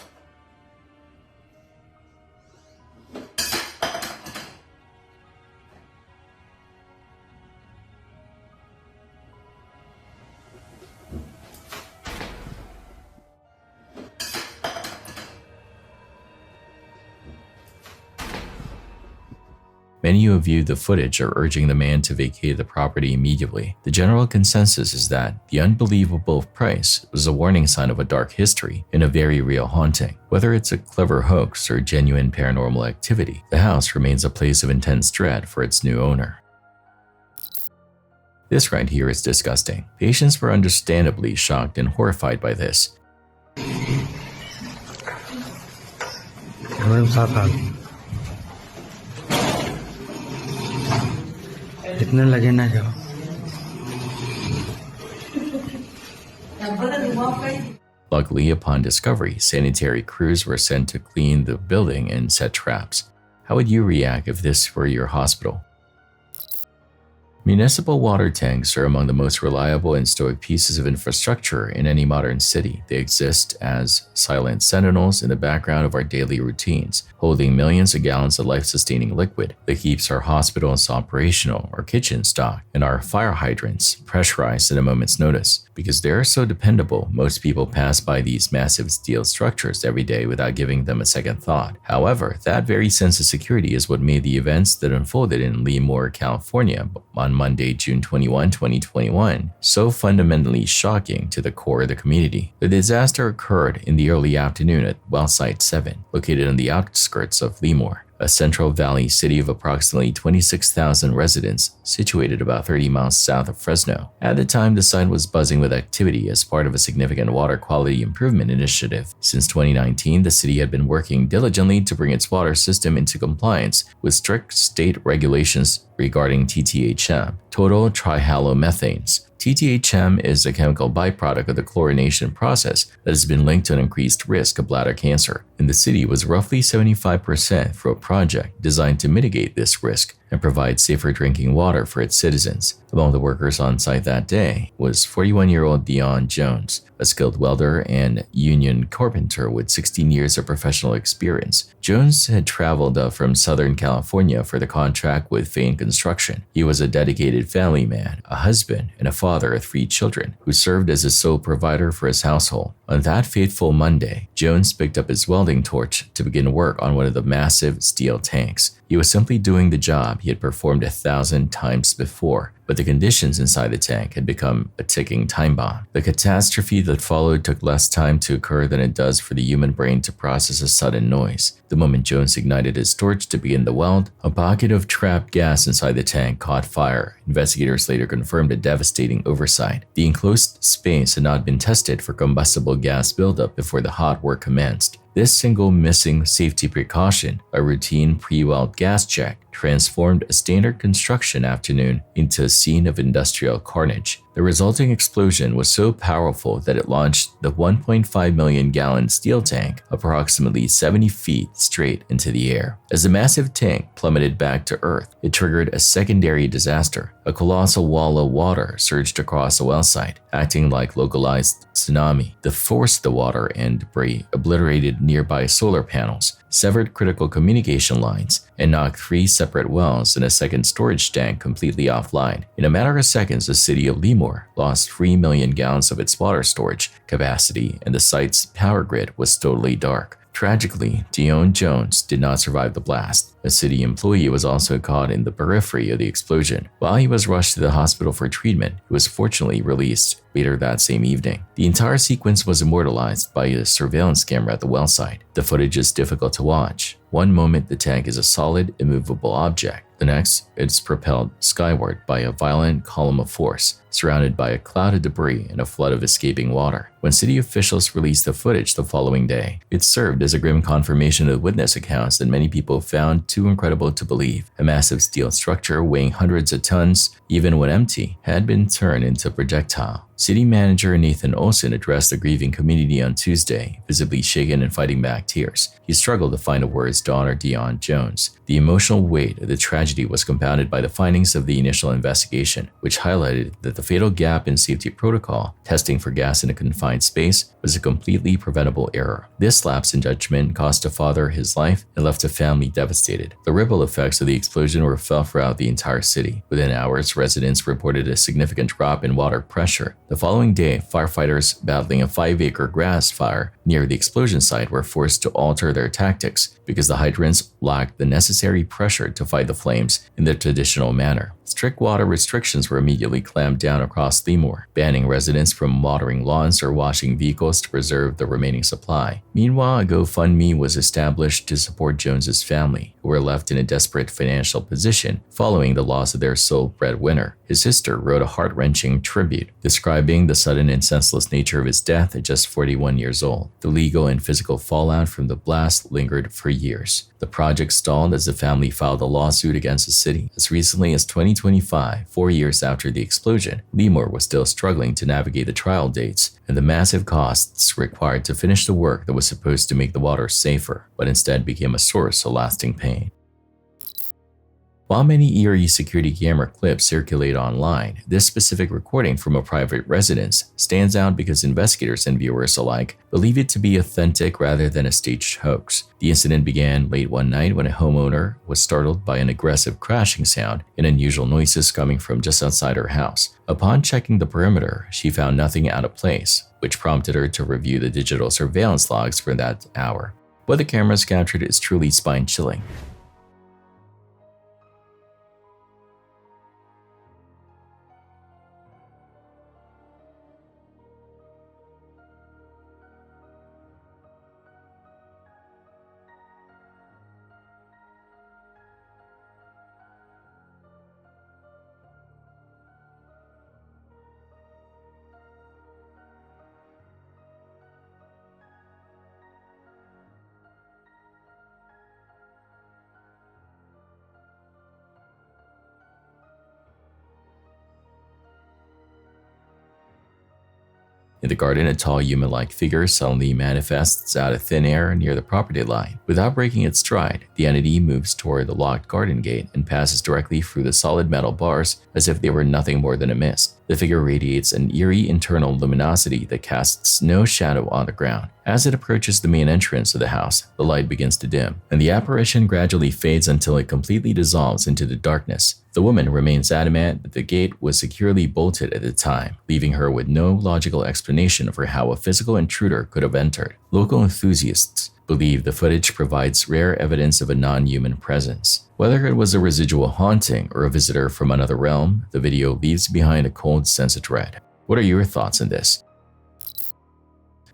Many who viewed the footage are urging the man to vacate the property immediately. The general consensus is that the unbelievable price was a warning sign of a dark history and a very real haunting. Whether it's a clever hoax or genuine paranormal activity, the house remains a place of intense dread for its new owner. This right here is disgusting. Patients were understandably shocked and horrified by this. कितने लगे ना जाओ Luckily, upon discovery, sanitary crews were sent to clean the building and set traps. How would you react if this were your hospital? Municipal water tanks are among the most reliable and stoic pieces of infrastructure in any modern city. They exist as silent sentinels in the background of our daily routines, holding millions of gallons of life-sustaining liquid that keeps our hospitals operational, our kitchens stocked, and our fire hydrants pressurized at a moment's notice. Because they are so dependable, most people pass by these massive steel structures every day without giving them a second thought. However, that very sense of security is what made the events that unfolded in Lemoore, California on Monday, June 21, 2021, so fundamentally shocking to the core of the community. The disaster occurred in the early afternoon at Well Site 7, located on the outskirts of Lemoore, a Central Valley city of approximately 26,000 residents situated about 30 miles south of Fresno. At the time, the site was buzzing with activity as part of a significant water quality improvement initiative. Since 2019, the city had been working diligently to bring its water system into compliance with strict state regulations regarding TTHM, total trihalomethanes. TTHM is a chemical byproduct of the chlorination process that has been linked to an increased risk of bladder cancer, and the city was roughly 75% for a project designed to mitigate this risk and provide safer drinking water for its citizens. Among the workers on site that day was 41-year-old Dion Jones, a skilled welder and union carpenter with 16 years of professional experience. Jones had traveled from Southern California for the contract with Fane Construction. He was a dedicated family man, a husband, and a father of 3 children who served as a sole provider for his household. On that fateful Monday, Jones picked up his welding torch to begin work on one of the massive steel tanks. He was simply doing the job he had performed 1,000 times before, but the conditions inside the tank had become a ticking time bomb. The catastrophe that followed took less time to occur than it does for the human brain to process a sudden noise. The moment Jones ignited his torch to begin the weld, a pocket of trapped gas inside the tank caught fire. Investigators later confirmed a devastating oversight. The enclosed space had not been tested for combustible gas buildup before the hot work commenced. This single missing safety precaution, a routine pre-weld gas check, transformed a standard construction afternoon into a scene of industrial carnage. The resulting explosion was so powerful that it launched the 1.5 million gallon steel tank approximately 70 feet straight into the air. As the massive tank plummeted back to earth, it triggered a secondary disaster. A colossal wall of water surged across the well site, acting like localized tsunami. The force of the water and debris obliterated nearby solar panels, severed critical communication lines, and knocked 3 separate wells and a second storage tank completely offline. In a matter of seconds, the city of Lemoore lost 3 million gallons of its water storage capacity, and the site's power grid was totally dark. Tragically, Dion Jones did not survive the blast. A city employee was also caught in the periphery of the explosion. While he was rushed to the hospital for treatment, he was fortunately released later that same evening. The entire sequence was immortalized by a surveillance camera at the well site. The footage is difficult to watch. One moment the tank is a solid, immovable object. The next, it's propelled skyward by a violent column of force, surrounded by a cloud of debris and a flood of escaping water. When city officials released the footage the following day, it served as a grim confirmation of witness accounts that many people found too incredible to believe. A massive steel structure weighing hundreds of tons, even when empty, had been turned into a projectile. City manager Nathan Olson addressed the grieving community on Tuesday, visibly shaken and fighting back tears. He struggled to find the words to honor Dion Jones. The emotional weight of the tragedy was compounded by the findings of the initial investigation, which highlighted that the fatal gap in safety protocol, testing for gas in a confined space, was a completely preventable error. This lapse in judgment cost a father his life and left a family devastated. The ripple effects of the explosion were felt throughout the entire city. Within hours, residents reported a significant drop in water pressure. The following day, firefighters battling a 5-acre grass fire near the explosion site were forced to alter their tactics because the hydrants lacked the necessary pressure to fight the flames in the traditional manner. Strict water restrictions were immediately clamped down across Timor, banning residents from watering lawns or washing vehicles to preserve the remaining supply. Meanwhile, a GoFundMe was established to support Jones's family, who were left in a desperate financial position following the loss of their sole breadwinner. His sister wrote a heart-wrenching tribute, describing the sudden and senseless nature of his death at just 41 years old. The legal and physical fallout from the blast lingered for years. The project stalled as the family filed a lawsuit against the city. As recently as 2025, 4 years after the explosion, Timor was still struggling to navigate the trial dates and the massive costs required to finish the work that was supposed to make the water safer, but instead became a source of lasting pain. While many eerie security camera clips circulate online, this specific recording from a private residence stands out because investigators and viewers alike believe it to be authentic rather than a staged hoax. The incident began late one night when a homeowner was startled by an aggressive crashing sound and unusual noises coming from just outside her house. Upon checking the perimeter, she found nothing out of place, which prompted her to review the digital surveillance logs for that hour. What the cameras captured is truly spine-chilling. In the garden, a tall human-like figure suddenly manifests out of thin air near the property line. Without breaking its stride, the entity moves toward the locked garden gate and passes directly through the solid metal bars as if they were nothing more than a mist. The figure radiates an eerie internal luminosity that casts no shadow on the ground. As it approaches the main entrance of the house, the light begins to dim, and the apparition gradually fades until it completely dissolves into the darkness. The woman remains adamant that the gate was securely bolted at the time, leaving her with no logical explanation for how a physical intruder could have entered. Local enthusiasts believe the footage provides rare evidence of a non-human presence. Whether it was a residual haunting or a visitor from another realm, the video leaves behind a cold sense of dread. What are your thoughts on this?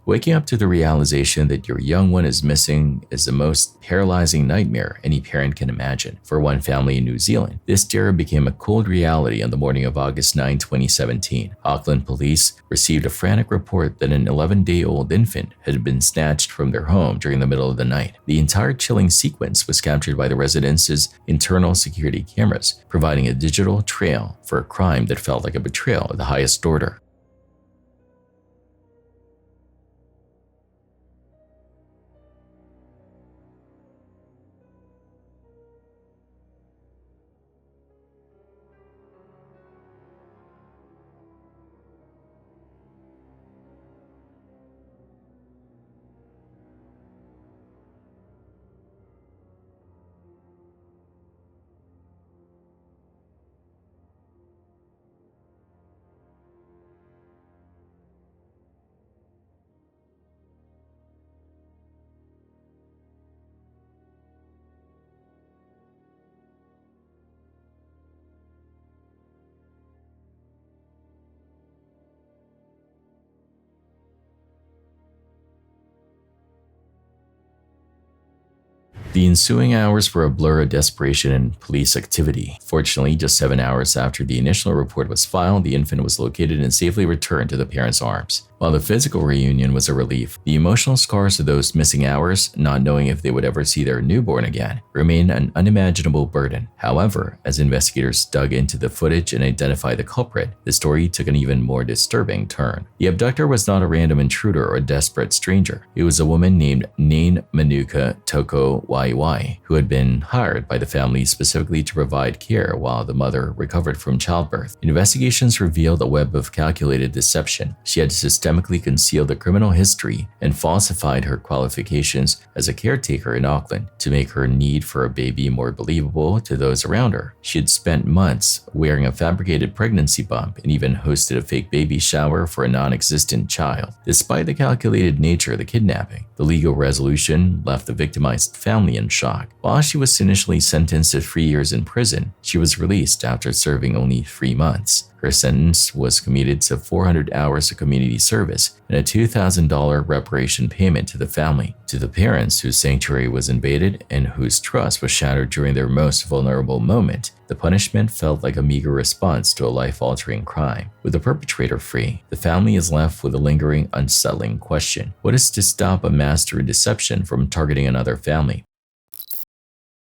Waking up to the realization that your young one is missing is the most paralyzing nightmare any parent can imagine. For one family in New Zealand, this terror became a cold reality on the morning of August 9, 2017. Auckland police received a frantic report that an 11-day-old infant had been snatched from their home during the middle of the night. The entire chilling sequence was captured by the residence's internal security cameras, providing a digital trail for a crime that felt like a betrayal of the highest order. The ensuing hours were a blur of desperation and police activity. Fortunately, just 7 hours after the initial report was filed, the infant was located and safely returned to the parents' arms. While the physical reunion was a relief, the emotional scars of those missing hours, not knowing if they would ever see their newborn again, remained an unimaginable burden. However, as investigators dug into the footage and identified the culprit, the story took an even more disturbing turn. The abductor was not a random intruder or a desperate stranger. It was a woman named Nain Manuka Toko Waiwai, who had been hired by the family specifically to provide care while the mother recovered from childbirth. Investigations revealed a web of calculated deception. She had systemically concealed a criminal history and falsified her qualifications as a caretaker in Auckland to make her need for a baby more believable to those around her. She had spent months wearing a fabricated pregnancy bump and even hosted a fake baby shower for a non-existent child. Despite the calculated nature of the kidnapping, the legal resolution left the victimized family in shock. While she was initially sentenced to 3 years in prison, she was released after serving only 3 months. Her sentence was commuted to 400 hours of community service and a $2,000 reparation payment to the family. To the parents whose sanctuary was invaded and whose trust was shattered during their most vulnerable moment, the punishment felt like a meager response to a life-altering crime. With the perpetrator free, the family is left with a lingering, unsettling question. What is to stop a master of deception from targeting another family?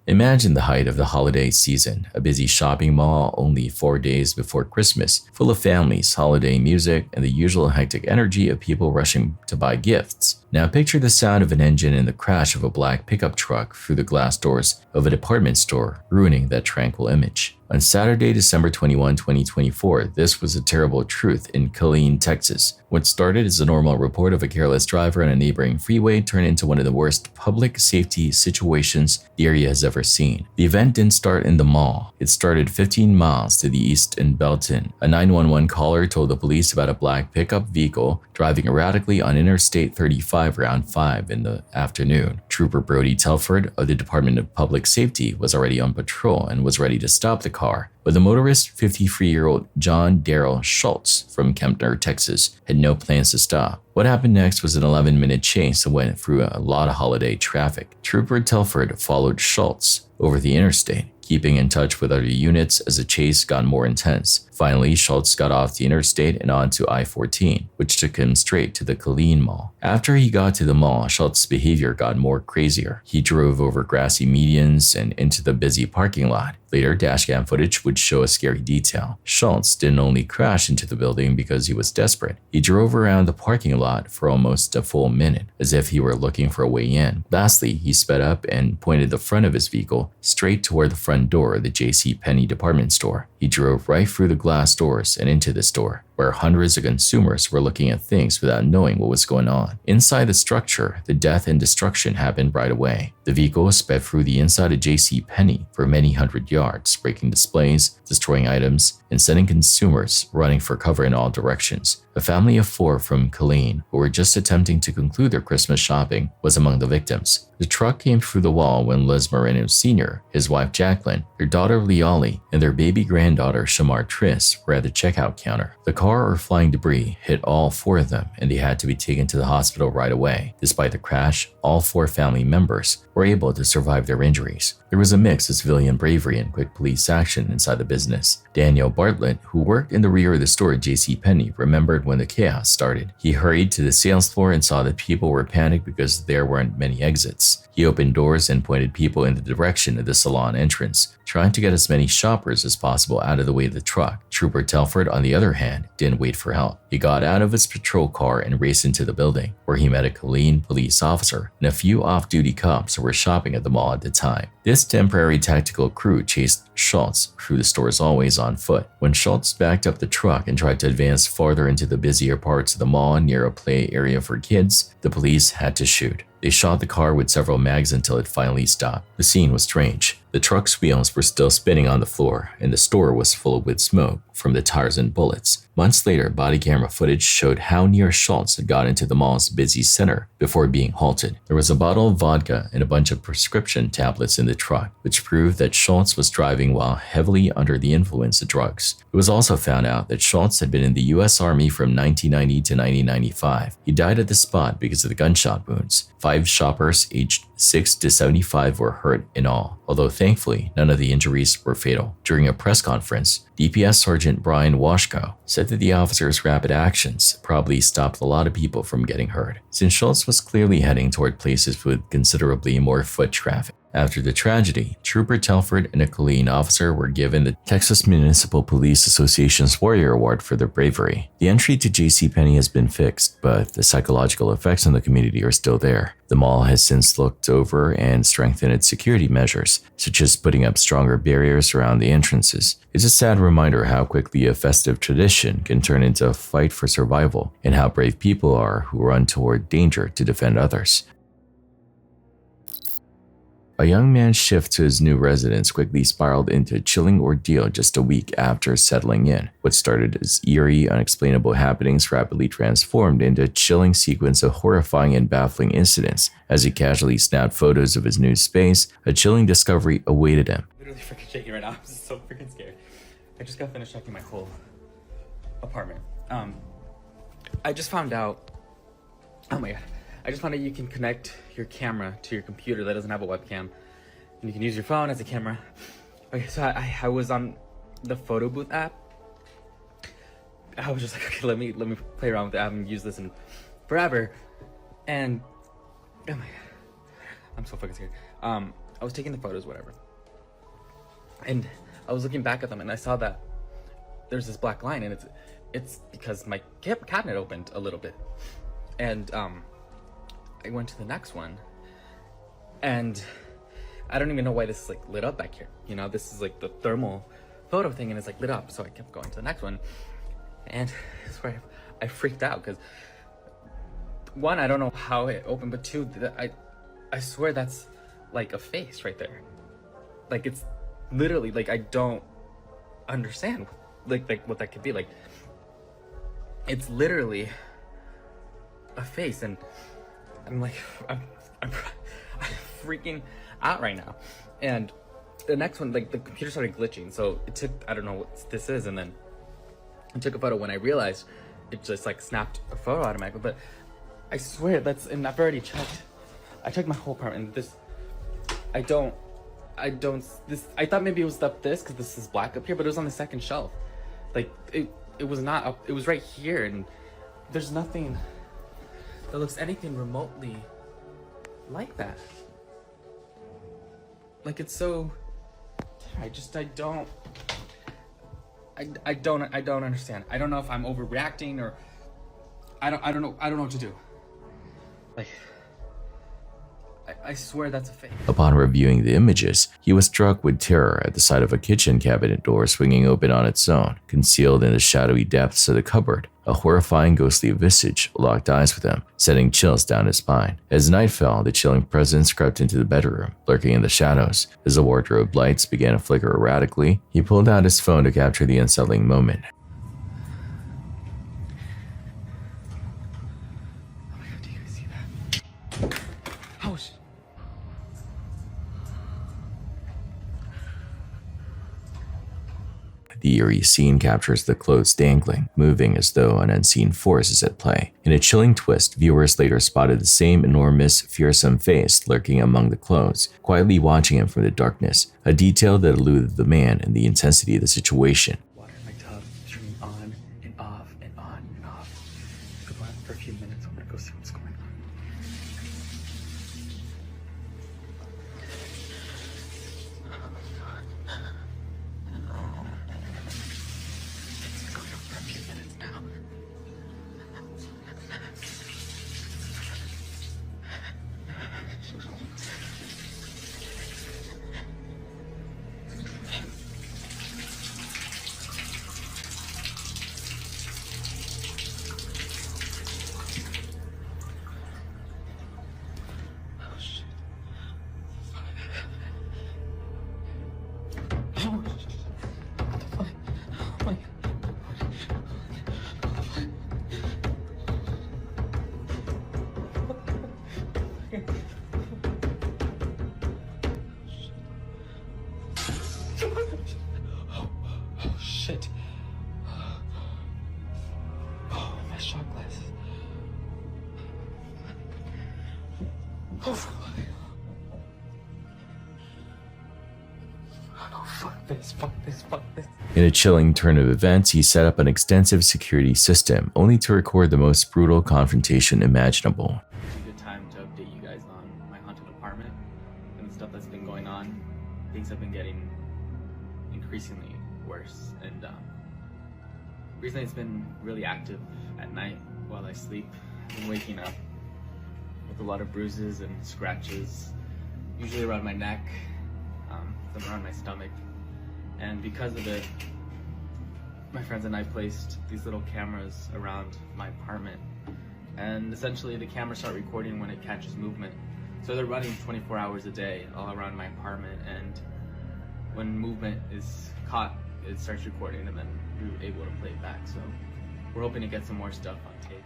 Imagine the height of the holiday season, a busy shopping mall only 4 days before Christmas, full of families, holiday music, and the usual hectic energy of people rushing to buy gifts. Now picture the sound of an engine and the crash of a black pickup truck through the glass doors of a department store, ruining that tranquil image. On Saturday, December 21, 2024, this was a terrible truth in Killeen, Texas. What started as a normal report of a careless driver on a neighboring freeway turned into one of the worst public safety situations the area has ever seen. The event didn't start in the mall. It started 15 miles to the east in Belton. A 911 caller told the police about a black pickup vehicle driving erratically on Interstate 35 around 5 in the afternoon. Trooper Brody Telford of the Department of Public Safety was already on patrol and was ready to stop the car. But the motorist, 53-year-old John Darrell Schultz from Kempner, Texas, had no plans to stop. What happened next was an 11-minute chase that went through a lot of holiday traffic. Trooper Telford followed Schultz over the interstate, keeping in touch with other units as the chase got more intense. Finally, Schultz got off the interstate and onto I-14, which took him straight to the Killeen Mall. After he got to the mall, Schultz's behavior got more crazier. He drove over grassy medians and into the busy parking lot. Later, dashcam footage would show a scary detail. Schultz didn't only crash into the building because he was desperate. He drove around the parking lot for almost a full minute, as if he were looking for a way in. Lastly, he sped up and pointed the front of his vehicle straight toward the front door of the JCPenney department store. He drove right through the glass doors and into the store, where hundreds of consumers were looking at things without knowing what was going on. Inside the structure, the death and destruction happened right away. The vehicle sped through the inside of JCPenney for many hundred yards, breaking displays, destroying items, and sending consumers running for cover in all directions. A family of 4 from Killeen, who were just attempting to conclude their Christmas shopping, was among the victims. The truck came through the wall when Les Moreno Sr., his wife Jacqueline, their daughter Leoli, and their baby granddaughter Shamar Triss were at the checkout counter. The car or flying debris hit all 4 of them, and they had to be taken to the hospital right away. Despite the crash, all 4 family members were able to survive their injuries. There was a mix of civilian bravery and quick police action inside the business. Daniel Bartlett, who worked in the rear of the store at JCPenney, remembered when the chaos started. He hurried to the sales floor and saw that people were panicked because there weren't many exits. He opened doors and pointed people in the direction of the salon entrance, trying to get as many shoppers as possible out of the way of the truck. Trooper Telford, on the other hand, didn't wait for help. He got out of his patrol car and raced into the building, where he met a Killeen police officer and a few off-duty cops who were shopping at the mall at the time. This temporary tactical crew chased Schultz through the stores always on foot. When Schultz backed up the truck and tried to advance farther into the busier parts of the mall near a play area for kids, the police had to shoot. They shot the car with several mags until it finally stopped. The scene was strange. The truck's wheels were still spinning on the floor, and the store was full with smoke from the tires and bullets. Months later, body camera footage showed how near Schultz had got into the mall's busy center before being halted. There was a bottle of vodka and a bunch of prescription tablets in the truck, which proved that Schultz was driving while heavily under the influence of drugs. It was also found out that Schultz had been in the U.S. Army from 1990 to 1995. He died at the spot because of the gunshot wounds. 5 shoppers aged 6 to 75 were hurt in all, although thankfully none of the injuries were fatal. During a press conference, DPS Sergeant Brian Washko said that the officer's rapid actions probably stopped a lot of people from getting hurt, since Schultz was clearly heading toward places with considerably more foot traffic. After the tragedy, Trooper Telford and a Colleen officer were given the Texas Municipal Police Association's Warrior Award for their bravery. The entry to JCPenney has been fixed, but the psychological effects on the community are still there. The mall has since looked over and strengthened its security measures, such as putting up stronger barriers around the entrances. It's a sad reminder how quickly a festive tradition can turn into a fight for survival, and how brave people are who run toward danger to defend others. A young man's shift to his new residence quickly spiraled into a chilling ordeal just a week after settling in. What started as eerie, unexplainable happenings rapidly transformed into a chilling sequence of horrifying and baffling incidents. As he casually snapped photos of his new space, a chilling discovery awaited him. I'm literally freaking shaking right now. I'm just so freaking scared. I just got finished checking my whole apartment. I just found out, oh my god. I just found out you can connect your camera to your computer that doesn't have a webcam, and you can use your phone as a camera. Okay, so I was on the photo booth app. I was just like, okay, let me play around with it. I haven't used this in forever, and oh my god, I'm so fucking scared. I was taking the photos, whatever, and I was looking back at them, and I saw that there's this black line, and it's because my cabinet opened a little bit, and I went to the next one, and I don't even know why this is like lit up back here. You know, this is like the thermal photo thing, and it's like lit up. So I kept going to the next one, and I swear I freaked out because one, I don't know how it opened, but two, I swear that's like a face right there. Like it's literally like I don't understand like what that could be. Like it's literally a face, and I'm like, I'm freaking out right now. And the next one, like the computer started glitching, so it took, I don't know what this is, and then I took a photo. When I realized, it just like snapped a photo automatically. But I swear that's, and I've already checked. I checked my whole apartment, and this, I thought maybe it was up this, because this is black up here, but it was on the second shelf. Like it was not up, it was right here, and there's nothing that looks anything remotely like that. Like it's so, I don't understand. I don't know if I'm overreacting or I don't know what to do. Like I swear that's a fake. Upon reviewing the images, he was struck with terror at the sight of a kitchen cabinet door swinging open on its own. Concealed in the shadowy depths of the cupboard, a horrifying ghostly visage locked eyes with him, sending chills down his spine. As night fell, the chilling presence crept into the bedroom, lurking in the shadows. As the wardrobe lights began to flicker erratically, he pulled out his phone to capture the unsettling moment. Oh my god, do you guys see that? Oh shit. The eerie scene captures the clothes dangling, moving as though an unseen force is at play. In a chilling twist, viewers later spotted the same enormous, fearsome face lurking among the clothes, quietly watching him from the darkness, a detail that eluded the man and the intensity of the situation. Water in my tub, turning on and off and on and off. Go on for a few minutes. I'm gonna go see what's going on. Oh shit. Oh, my shot glasses. Oh. In a chilling turn of events, he set up an extensive security system, only to record the most brutal confrontation imaginable. It's a good time to update you guys on my haunted apartment and the stuff that's been going on. Things have been getting increasingly worse, and recently it's been really active at night while I sleep. I've been waking up with a lot of bruises and scratches, usually around my neck, some around my stomach. And because of it, my friends and I placed these little cameras around my apartment. And essentially the cameras start recording when it catches movement. So they're running 24 hours a day all around my apartment, and when movement is caught, it starts recording, and then we're able to play it back. So we're hoping to get some more stuff on tape.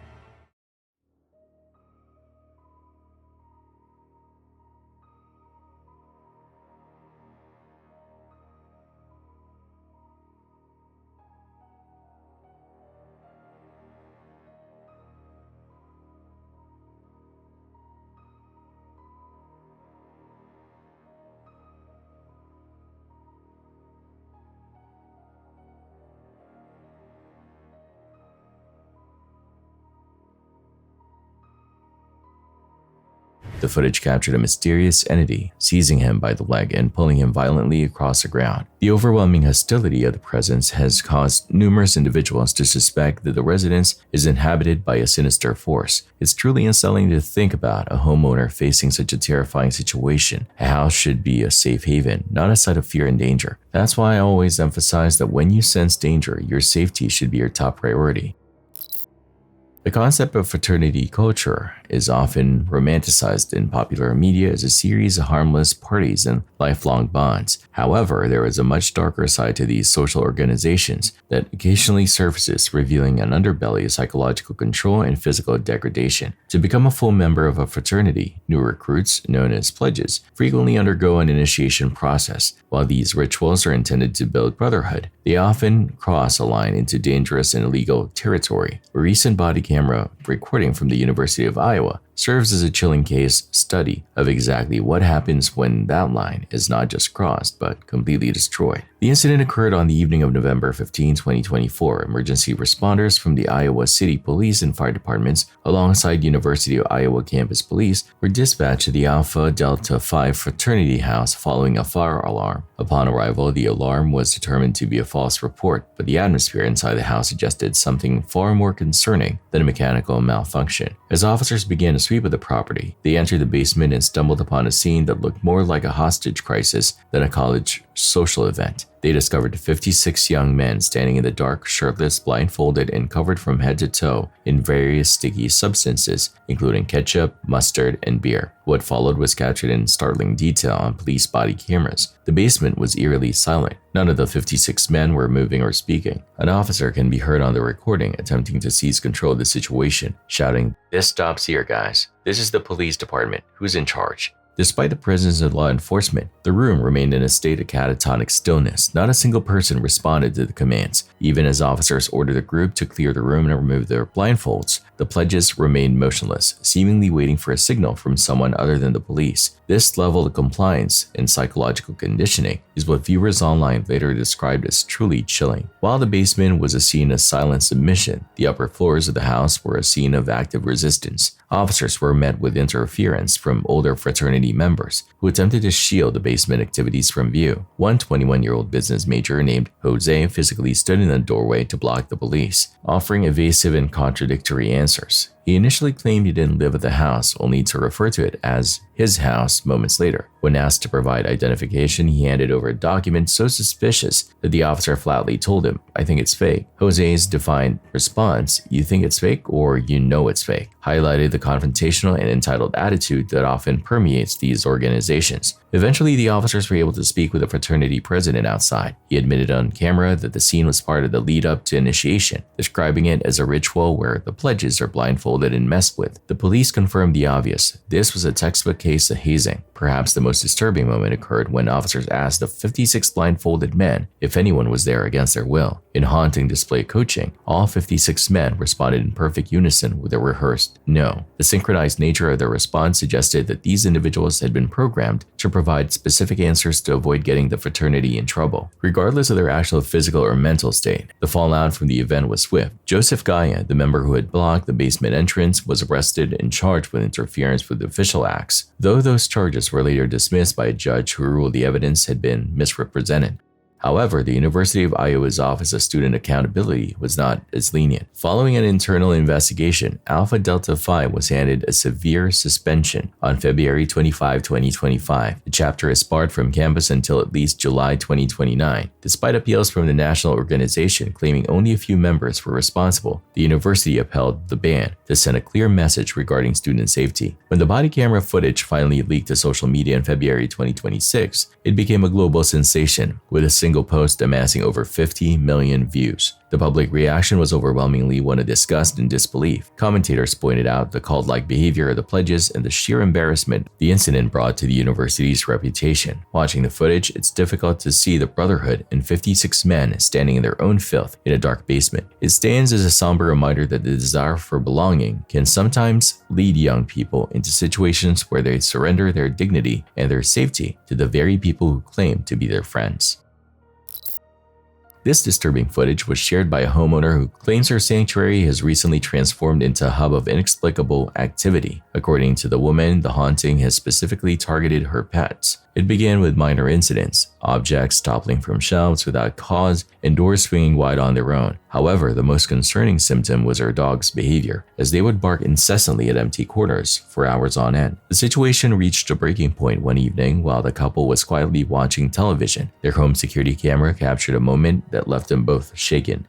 The footage captured a mysterious entity, seizing him by the leg and pulling him violently across the ground. The overwhelming hostility of the presence has caused numerous individuals to suspect that the residence is inhabited by a sinister force. It's truly unsettling to think about a homeowner facing such a terrifying situation. A house should be a safe haven, not a site of fear and danger. That's why I always emphasize that when you sense danger, your safety should be your top priority. The concept of fraternity culture is often romanticized in popular media as a series of harmless parties and lifelong bonds. However, there is a much darker side to these social organizations that occasionally surfaces, revealing an underbelly of psychological control and physical degradation. To become a full member of a fraternity, new recruits, known as pledges, frequently undergo an initiation process. While these rituals are intended to build brotherhood, they often cross a line into dangerous and illegal territory. A recent body camera recording from the University of Iowa serves as a chilling case study of exactly what happens when that line is not just crossed but completely destroyed. The incident occurred on the evening of November 15, 2024. Emergency responders from the Iowa City Police and Fire Departments, alongside University of Iowa campus police, were dispatched to the Alpha Delta Phi fraternity house following a fire alarm. Upon arrival, the alarm was determined to be a false report, but the atmosphere inside the house suggested something far more concerning than a mechanical malfunction. As officers began to sweep of the property, they entered the basement and stumbled upon a scene that looked more like a hostage crisis than a college social event. They discovered 56 young men standing in the dark, shirtless, blindfolded, and covered from head to toe in various sticky substances, including ketchup, mustard, and beer. What followed was captured in startling detail on police body cameras. The basement was eerily silent. None of the 56 men were moving or speaking. An officer can be heard on the recording attempting to seize control of the situation, shouting, "This stops here, guys. This is the police department. Who's in charge?" Despite the presence of law enforcement, the room remained in a state of catatonic stillness. Not a single person responded to the commands. Even as officers ordered the group to clear the room and remove their blindfolds, the pledges remained motionless, seemingly waiting for a signal from someone other than the police. This level of compliance and psychological conditioning is what viewers online later described as truly chilling. While the basement was a scene of silent submission, the upper floors of the house were a scene of active resistance. Officers were met with interference from older fraternity members who attempted to shield the basement activities from view. One 21-year-old business major named Jose physically stood in the doorway to block the police, offering evasive and contradictory answers. He initially claimed he didn't live at the house, only to refer to it as his house moments later. When asked to provide identification, he handed over a document so suspicious that the officer flatly told him, "I think it's fake." Jose's defined response, "You think it's fake or you know it's fake?" highlighted the confrontational and entitled attitude that often permeates these organizations. Eventually, the officers were able to speak with the fraternity president outside. He admitted on camera that the scene was part of the lead-up to initiation, describing it as a ritual where the pledges are blindfolded and messed with. The police confirmed the obvious. This was a textbook case of hazing. Perhaps the most disturbing moment occurred when officers asked the 56 blindfolded men if anyone was there against their will. In haunting display coaching, all 56 men responded in perfect unison with a rehearsed no. The synchronized nature of their response suggested that these individuals had been programmed to provide provide specific answers to avoid getting the fraternity in trouble, regardless of their actual physical or mental state. The fallout from the event was swift. Joseph Gaia, the member who had blocked the basement entrance, was arrested and charged with interference with official acts, though those charges were later dismissed by a judge who ruled the evidence had been misrepresented. However, the University of Iowa's Office of Student Accountability was not as lenient. Following an internal investigation, Alpha Delta Phi was handed a severe suspension on February 25, 2025. The chapter is barred from campus until at least July 2029. Despite appeals from the national organization claiming only a few members were responsible, the university upheld the ban to send a clear message regarding student safety. When the body camera footage finally leaked to social media in February 2026, it became a global sensation, with a single post amassing over 50 million views. The public reaction was overwhelmingly one of disgust and disbelief. Commentators pointed out the cult-like behavior of the pledges and the sheer embarrassment the incident brought to the university's reputation. Watching the footage, it's difficult to see the brotherhood and 56 men standing in their own filth in a dark basement. It stands as a somber reminder that the desire for belonging can sometimes lead young people into situations where they surrender their dignity and their safety to the very people who claim to be their friends. This disturbing footage was shared by a homeowner who claims her sanctuary has recently transformed into a hub of inexplicable activity. According to the woman, the haunting has specifically targeted her pets. It began with minor incidents, objects toppling from shelves without cause and doors swinging wide on their own. However, the most concerning symptom was her dog's behavior, as they would bark incessantly at empty corners for hours on end. The situation reached a breaking point one evening while the couple was quietly watching television. Their home security camera captured a moment that left them both shaken.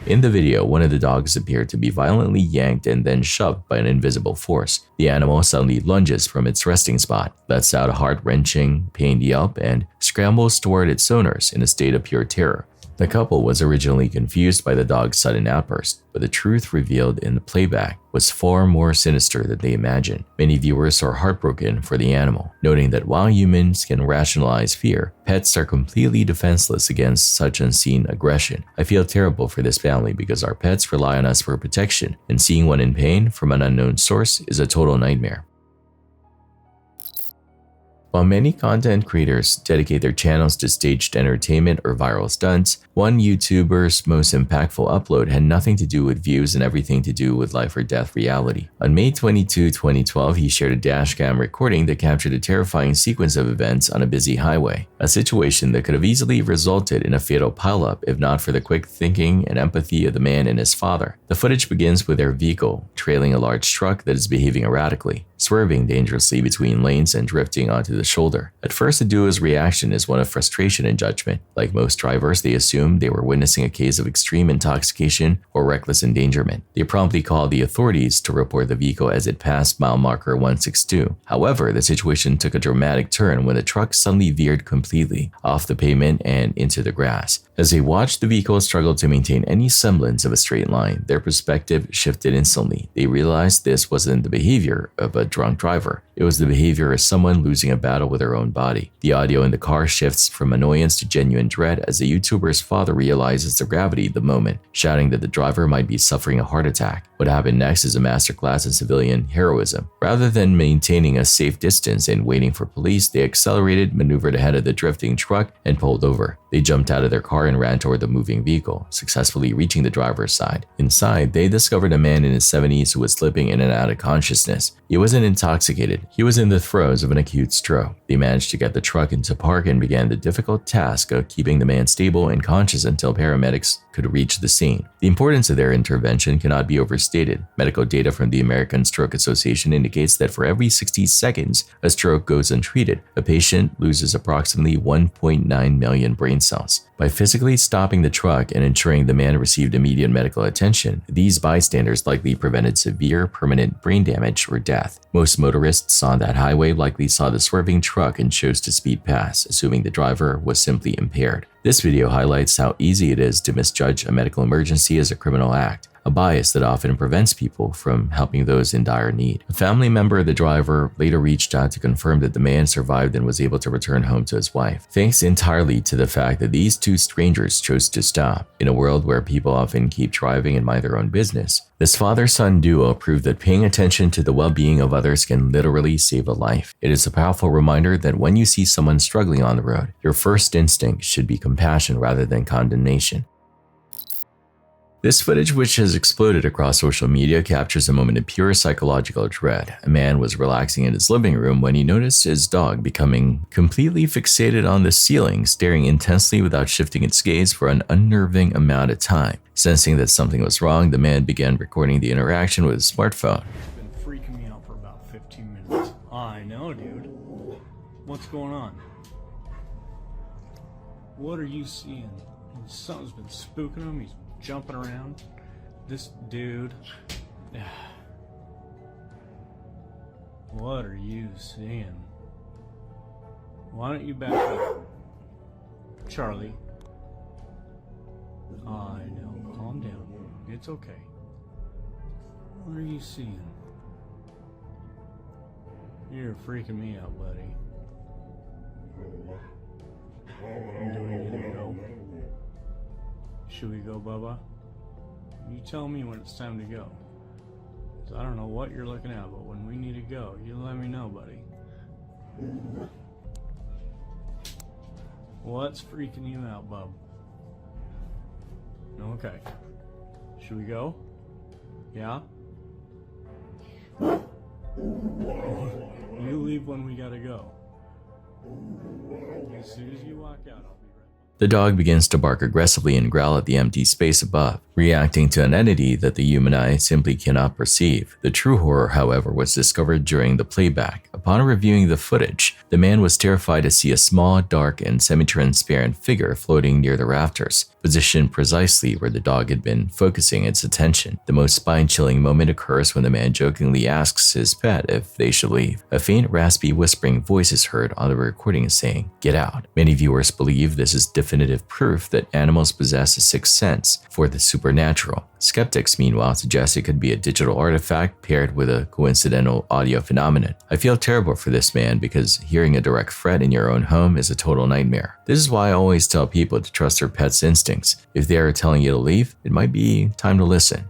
In the video, one of the dogs appeared to be violently yanked and then shoved by an invisible force. The animal suddenly lunges from its resting spot, lets out a heart-wrenching, pained yelp, and scrambles toward its owners in a state of pure terror. The couple was originally confused by the dog's sudden outburst, but the truth revealed in the playback was far more sinister than they imagined. Many viewers are heartbroken for the animal, noting that while humans can rationalize fear, pets are completely defenseless against such unseen aggression. I feel terrible for this family because our pets rely on us for protection, and seeing one in pain from an unknown source is a total nightmare. While many content creators dedicate their channels to staged entertainment or viral stunts, one YouTuber's most impactful upload had nothing to do with views and everything to do with life or death reality. On May 22, 2012, he shared a dashcam recording that captured a terrifying sequence of events on a busy highway, a situation that could have easily resulted in a fatal pileup if not for the quick thinking and empathy of the man and his father. The footage begins with their vehicle trailing a large truck that is behaving erratically, swerving dangerously between lanes and drifting onto the shoulder. At first, the duo's reaction is one of frustration and judgment. Like most drivers, they assumed they were witnessing a case of extreme intoxication or reckless endangerment. They promptly called the authorities to report the vehicle as it passed mile marker 162. However, the situation took a dramatic turn when the truck suddenly veered completely off the pavement and into the grass. As they watched the vehicle struggle to maintain any semblance of a straight line, their perspective shifted instantly. They realized this wasn't the behavior of a drunk driver. It was the behavior of someone losing a battle with their own body. The audio in the car shifts from annoyance to genuine dread as the YouTuber's father realizes the gravity of the moment, shouting that the driver might be suffering a heart attack. What happened next is a masterclass in civilian heroism. Rather than maintaining a safe distance and waiting for police, they accelerated, maneuvered ahead of the drifting truck, and pulled over. They jumped out of their car and ran toward the moving vehicle, successfully reaching the driver's side. Inside, they discovered a man in his 70s who was slipping in and out of consciousness. He wasn't intoxicated. He was in the throes of an acute stroke. They managed to get the truck into park and began the difficult task of keeping the man stable and conscious until paramedics could reach the scene. The importance of their intervention cannot be overstated. Medical data from the American Stroke Association indicates that for every 60 seconds a stroke goes untreated, a patient loses approximately 1.9 million brain cells. By physically stopping the truck and ensuring the man received immediate medical attention, these bystanders likely prevented severe, permanent brain damage or death. Most motorists on that highway likely saw the swerving truck and chose to speed past, assuming the driver was simply impaired. This video highlights how easy it is to misjudge a medical emergency as a criminal act, a bias that often prevents people from helping those in dire need. A family member of the driver later reached out to confirm that the man survived and was able to return home to his wife, thanks entirely to the fact that these two strangers chose to stop. In a world where people often keep driving and mind their own business, this father-son duo proved that paying attention to the well-being of others can literally save a life. It is a powerful reminder that when you see someone struggling on the road, your first instinct should be compassion rather than condemnation. This footage, which has exploded across social media, captures a moment of pure psychological dread. A man was relaxing in his living room when he noticed his dog becoming completely fixated on the ceiling, staring intensely without shifting its gaze for an unnerving amount of time. Sensing that something was wrong, the man began recording the interaction with his smartphone. It's been freaking me out for about 15 minutes. I know, dude. What's going on? What are you seeing? Something's been spooking him. He's jumping around. This dude. What are you seeing? Why don't you back up? Charlie. I know. Calm down. It's okay. What are you seeing? You're freaking me out, buddy. Do we need to go? Should we go, Bubba? You tell me when it's time to go. 'Cause I don't know what you're looking at, but when we need to go, you let me know, buddy. What's freaking you out, bub? Okay. Should we go? Yeah? You leave when we gotta go. As soon as you walk out, I'll be right back. The dog begins to bark aggressively and growl at the empty space above, reacting to an entity that the human eye simply cannot perceive. The true horror, however, was discovered during the playback. Upon reviewing the footage, the man was terrified to see a small, dark, and semi-transparent figure floating near the rafters, positioned precisely where the dog had been focusing its attention. The most spine-chilling moment occurs when the man jokingly asks his pet if they should leave. A faint, raspy, whispering voice is heard on the recording saying, "Get out." Many viewers believe this is definitive proof that animals possess a sixth sense for the supernatural. Skeptics, meanwhile, suggest it could be a digital artifact paired with a coincidental audio phenomenon. I feel terrible for this man because hearing a direct threat in your own home is a total nightmare. This is why I always tell people to trust their pet's instincts. If they are telling you to leave, it might be time to listen.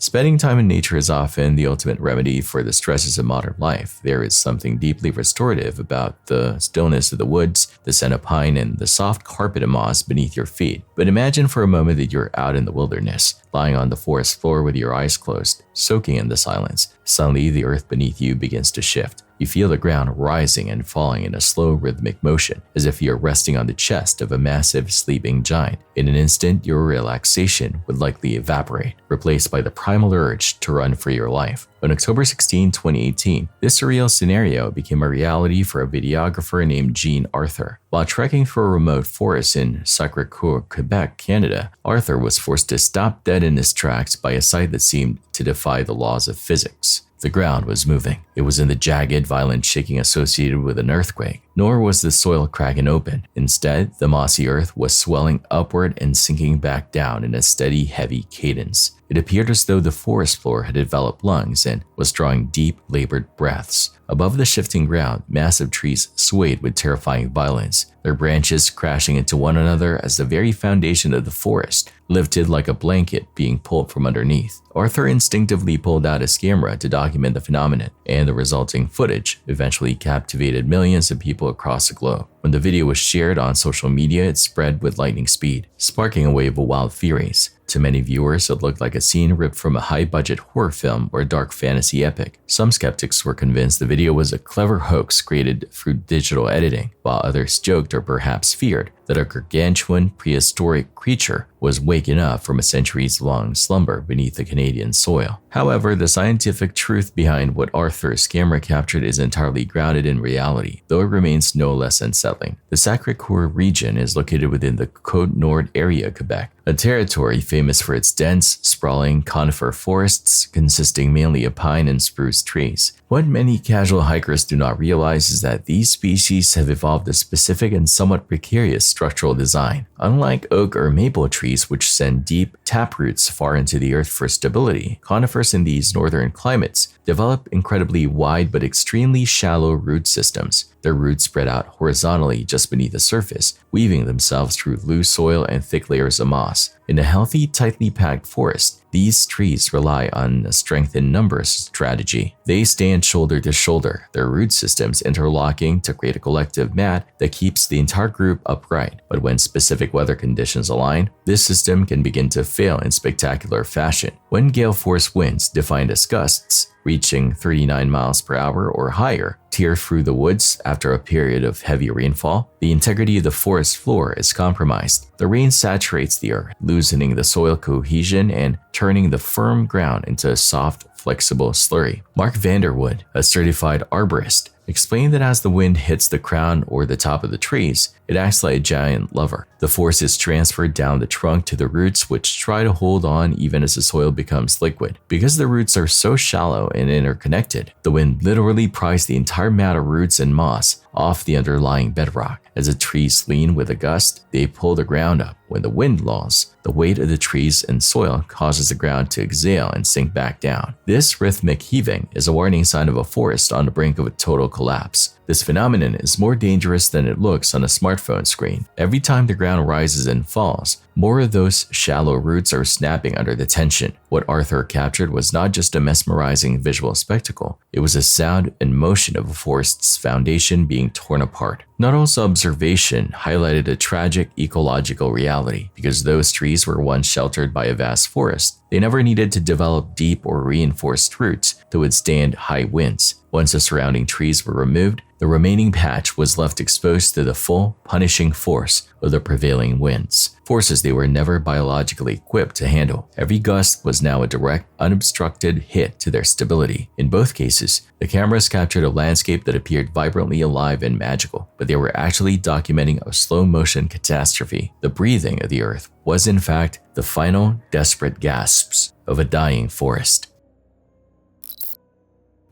Spending time in nature is often the ultimate remedy for the stresses of modern life. There is something deeply restorative about the stillness of the woods, the scent of pine, and the soft carpet of moss beneath your feet. But imagine for a moment that you're out in the wilderness, lying on the forest floor with your eyes closed, soaking in the silence. Suddenly, the earth beneath you begins to shift. You feel the ground rising and falling in a slow rhythmic motion, as if you're resting on the chest of a massive sleeping giant. In an instant, your relaxation would likely evaporate, replaced by the primal urge to run for your life. On October 16, 2018, this surreal scenario became a reality for a videographer named Jean Arthur. While trekking through a remote forest in Sacré-Cœur, Quebec, Canada, Arthur was forced to stop dead in his tracks by a sight that seemed to defy the laws of physics. The ground was moving. It wasn't the jagged, violent shaking associated with an earthquake, nor was the soil cracking open. Instead, the mossy earth was swelling upward and sinking back down in a steady, heavy cadence. It appeared as though the forest floor had developed lungs and was drawing deep, labored breaths. Above the shifting ground, massive trees swayed with terrifying violence, their branches crashing into one another as the very foundation of the forest lifted like a blanket being pulled from underneath. Arthur instinctively pulled out his camera to document the phenomenon, and the resulting footage eventually captivated millions of people across the globe. When the video was shared on social media, it spread with lightning speed, sparking a wave of wild theories. To many viewers, it looked like a scene ripped from a high-budget horror film or dark fantasy epic. Some skeptics were convinced the video was a clever hoax created through digital editing, while others joked or perhaps feared that a gargantuan prehistoric creature was waking up from a centuries-long slumber beneath the Canadian soil. However, the scientific truth behind what Arthur's camera captured is entirely grounded in reality, though it remains no less unsettling. The Sacré-Cœur region is located within the Côte-Nord area of Quebec, a territory famous for its dense, sprawling conifer forests consisting mainly of pine and spruce trees. What many casual hikers do not realize is that these species have evolved a specific and somewhat precarious structural design. Unlike oak or maple trees, which send deep taproots far into the earth for stability, conifers in these northern climates develop incredibly wide but extremely shallow root systems. Their roots spread out horizontally just beneath the surface, weaving themselves through loose soil and thick layers of moss. In a healthy, tightly packed forest, these trees rely on a strength in numbers strategy. They stand shoulder to shoulder, their root systems interlocking to create a collective mat that keeps the entire group upright. But when specific weather conditions align, this system can begin to fail in spectacular fashion. When gale force winds, defined as gusts, reaching 39 miles per hour or higher, tear through the woods after a period of heavy rainfall, the integrity of the forest floor is compromised. The rain saturates the earth, loosening the soil cohesion and turning the firm ground into a soft, flexible slurry. Mark Vanderwood, a certified arborist, explained that as the wind hits the crown or the top of the trees, it acts like a giant lever. The force is transferred down the trunk to the roots, which try to hold on even as the soil becomes liquid. Because the roots are so shallow and interconnected, the wind literally pries the entire mat of roots and moss off the underlying bedrock. As the trees lean with a gust, they pull the ground up. When the wind lulls, the weight of the trees and soil causes the ground to exhale and sink back down. This rhythmic heaving is a warning sign of a forest on the brink of a total collapse. This phenomenon is more dangerous than it looks on a smartphone screen. Every time the ground rises and falls, more of those shallow roots are snapping under the tension. What Arthur captured was not just a mesmerizing visual spectacle, it was a sound and motion of a forest's foundation being torn apart. Nuttall's observation highlighted a tragic ecological reality. Because those trees were once sheltered by a vast forest, they never needed to develop deep or reinforced roots to withstand high winds. Once the surrounding trees were removed, the remaining patch was left exposed to the full, punishing force of the prevailing winds, forces they were never biologically equipped to handle. Every gust was now a direct, unobstructed hit to their stability. In both cases, the cameras captured a landscape that appeared vibrantly alive and magical, but they were actually documenting a slow-motion catastrophe. The breathing of the earth was in fact the final, desperate gasps of a dying forest.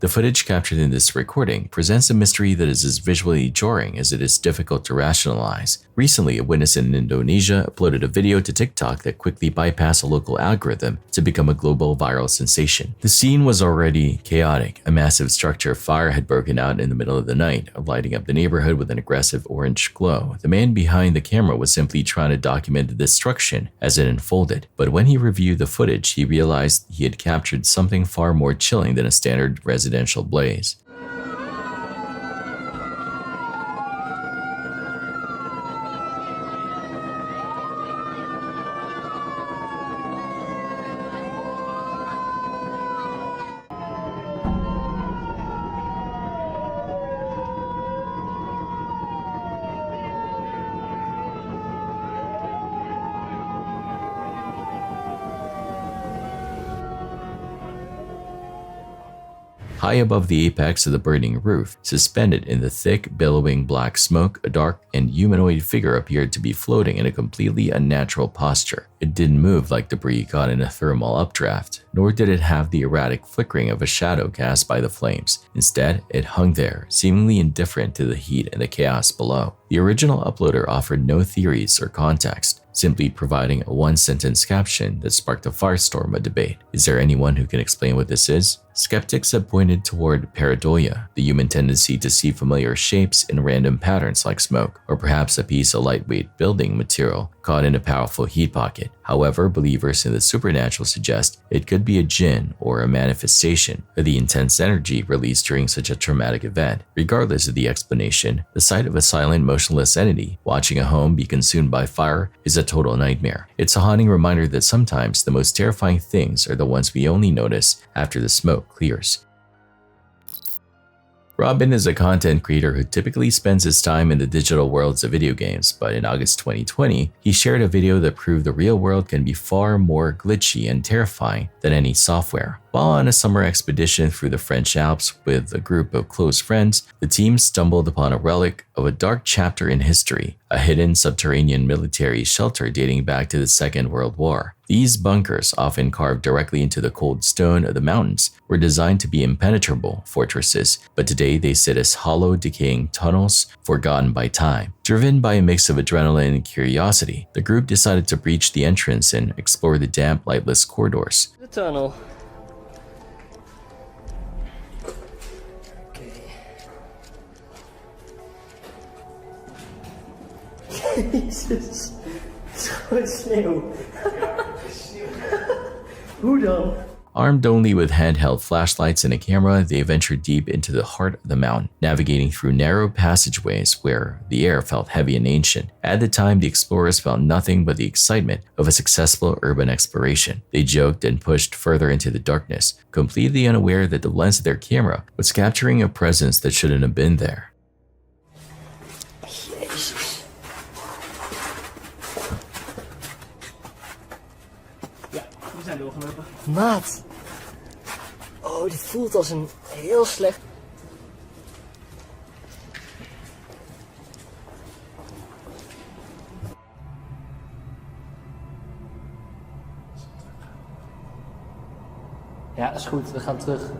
The footage captured in this recording presents a mystery that is as visually jarring as it is difficult to rationalize. Recently, a witness in Indonesia uploaded a video to TikTok that quickly bypassed a local algorithm to become a global viral sensation. The scene was already chaotic. A massive structure of fire had broken out in the middle of the night, lighting up the neighborhood with an aggressive orange glow. The man behind the camera was simply trying to document the destruction as it unfolded, but when he reviewed the footage, he realized he had captured something far more chilling than a standard residential blaze. High above the apex of the burning roof, suspended in the thick, billowing black smoke, a dark and humanoid figure appeared to be floating in a completely unnatural posture. It didn't move like debris caught in a thermal updraft, nor did it have the erratic flickering of a shadow cast by the flames. Instead, it hung there, seemingly indifferent to the heat and the chaos below. The original uploader offered no theories or context, simply providing a one-sentence caption that sparked a firestorm of debate. Is there anyone who can explain what this is? Skeptics have pointed toward pareidolia, the human tendency to see familiar shapes in random patterns like smoke, or perhaps a piece of lightweight building material caught in a powerful heat pocket. However, believers in the supernatural suggest it could be a jinn or a manifestation of the intense energy released during such a traumatic event. Regardless of the explanation, the sight of a silent, motionless entity watching a home be consumed by fire is a total nightmare. It's a haunting reminder that sometimes the most terrifying things are the ones we only notice after the smoke clears. Robin is a content creator who typically spends his time in the digital worlds of video games, but in August 2020, he shared a video that proved the real world can be far more glitchy and terrifying than any software. While on a summer expedition through the French Alps with a group of close friends, the team stumbled upon a relic of a dark chapter in history, a hidden subterranean military shelter dating back to the Second World War. These bunkers, often carved directly into the cold stone of the mountains, were designed to be impenetrable fortresses, but today they sit as hollow, decaying tunnels forgotten by time. Driven by a mix of adrenaline and curiosity, the group decided to breach the entrance and explore the damp, lightless corridors. The tunnel. Jezus, het is gewoon sneeuw. Hoe dan? Armed only with handheld flashlights and a camera, they ventured deep into the heart of the mountain, navigating through narrow passageways where the air felt heavy and ancient. At the time, the explorers felt nothing but the excitement of a successful urban exploration. They joked and pushed further into the darkness, completely unaware that the lens of their camera was capturing a presence that shouldn't have been there. Maat. Oh, dit voelt als een heel slecht... Ja, is goed. We gaan terug.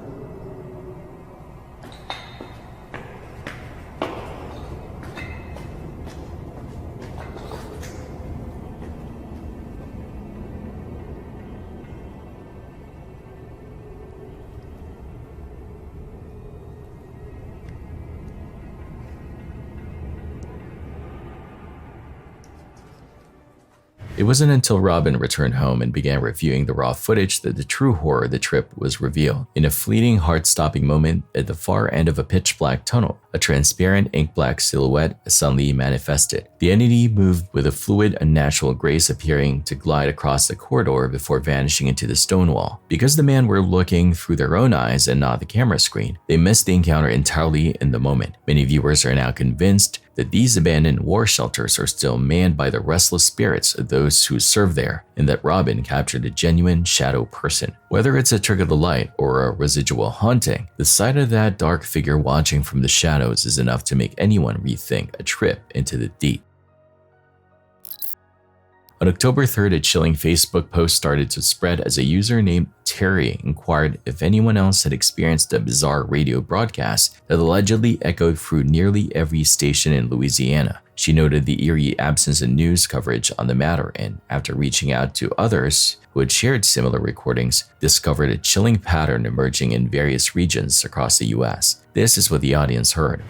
It wasn't until Robin returned home and began reviewing the raw footage that the true horror of the trip was revealed. In a fleeting, heart-stopping moment at the far end of a pitch-black tunnel, a transparent ink-black silhouette suddenly manifested. The entity moved with a fluid, unnatural grace, appearing to glide across the corridor before vanishing into the stone wall. Because the men were looking through their own eyes and not the camera screen, they missed the encounter entirely in the moment. Many viewers are now convinced that these abandoned war shelters are still manned by the restless spirits of those who serve there, and that Robin captured a genuine shadow person. Whether it's a trick of the light or a residual haunting, the sight of that dark figure watching from the shadows is enough to make anyone rethink a trip into the deep. On October 3rd, a chilling Facebook post started to spread as a user named Terry inquired if anyone else had experienced a bizarre radio broadcast that allegedly echoed through nearly every station in Louisiana. She noted the eerie absence of news coverage on the matter and, after reaching out to others who had shared similar recordings, discovered a chilling pattern emerging in various regions across the US. This is what the audience heard.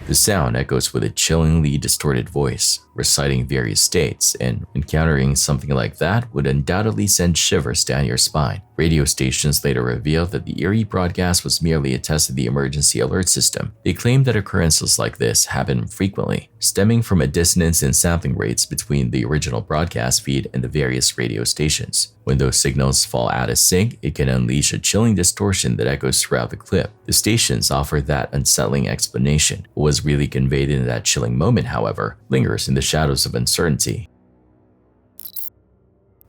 The sound echoes with a chillingly distorted voice, reciting various states, and encountering something like that would undoubtedly send shivers down your spine. Radio stations later revealed that the eerie broadcast was merely a test of the emergency alert system. They claimed that occurrences like this happen frequently, stemming from a dissonance in sampling rates between the original broadcast feed and the various radio stations. When those signals fall out of sync, it can unleash a chilling distortion that echoes throughout the clip. The stations offer that unsettling explanation. What was really conveyed in that chilling moment, however, lingers in the shadows of uncertainty.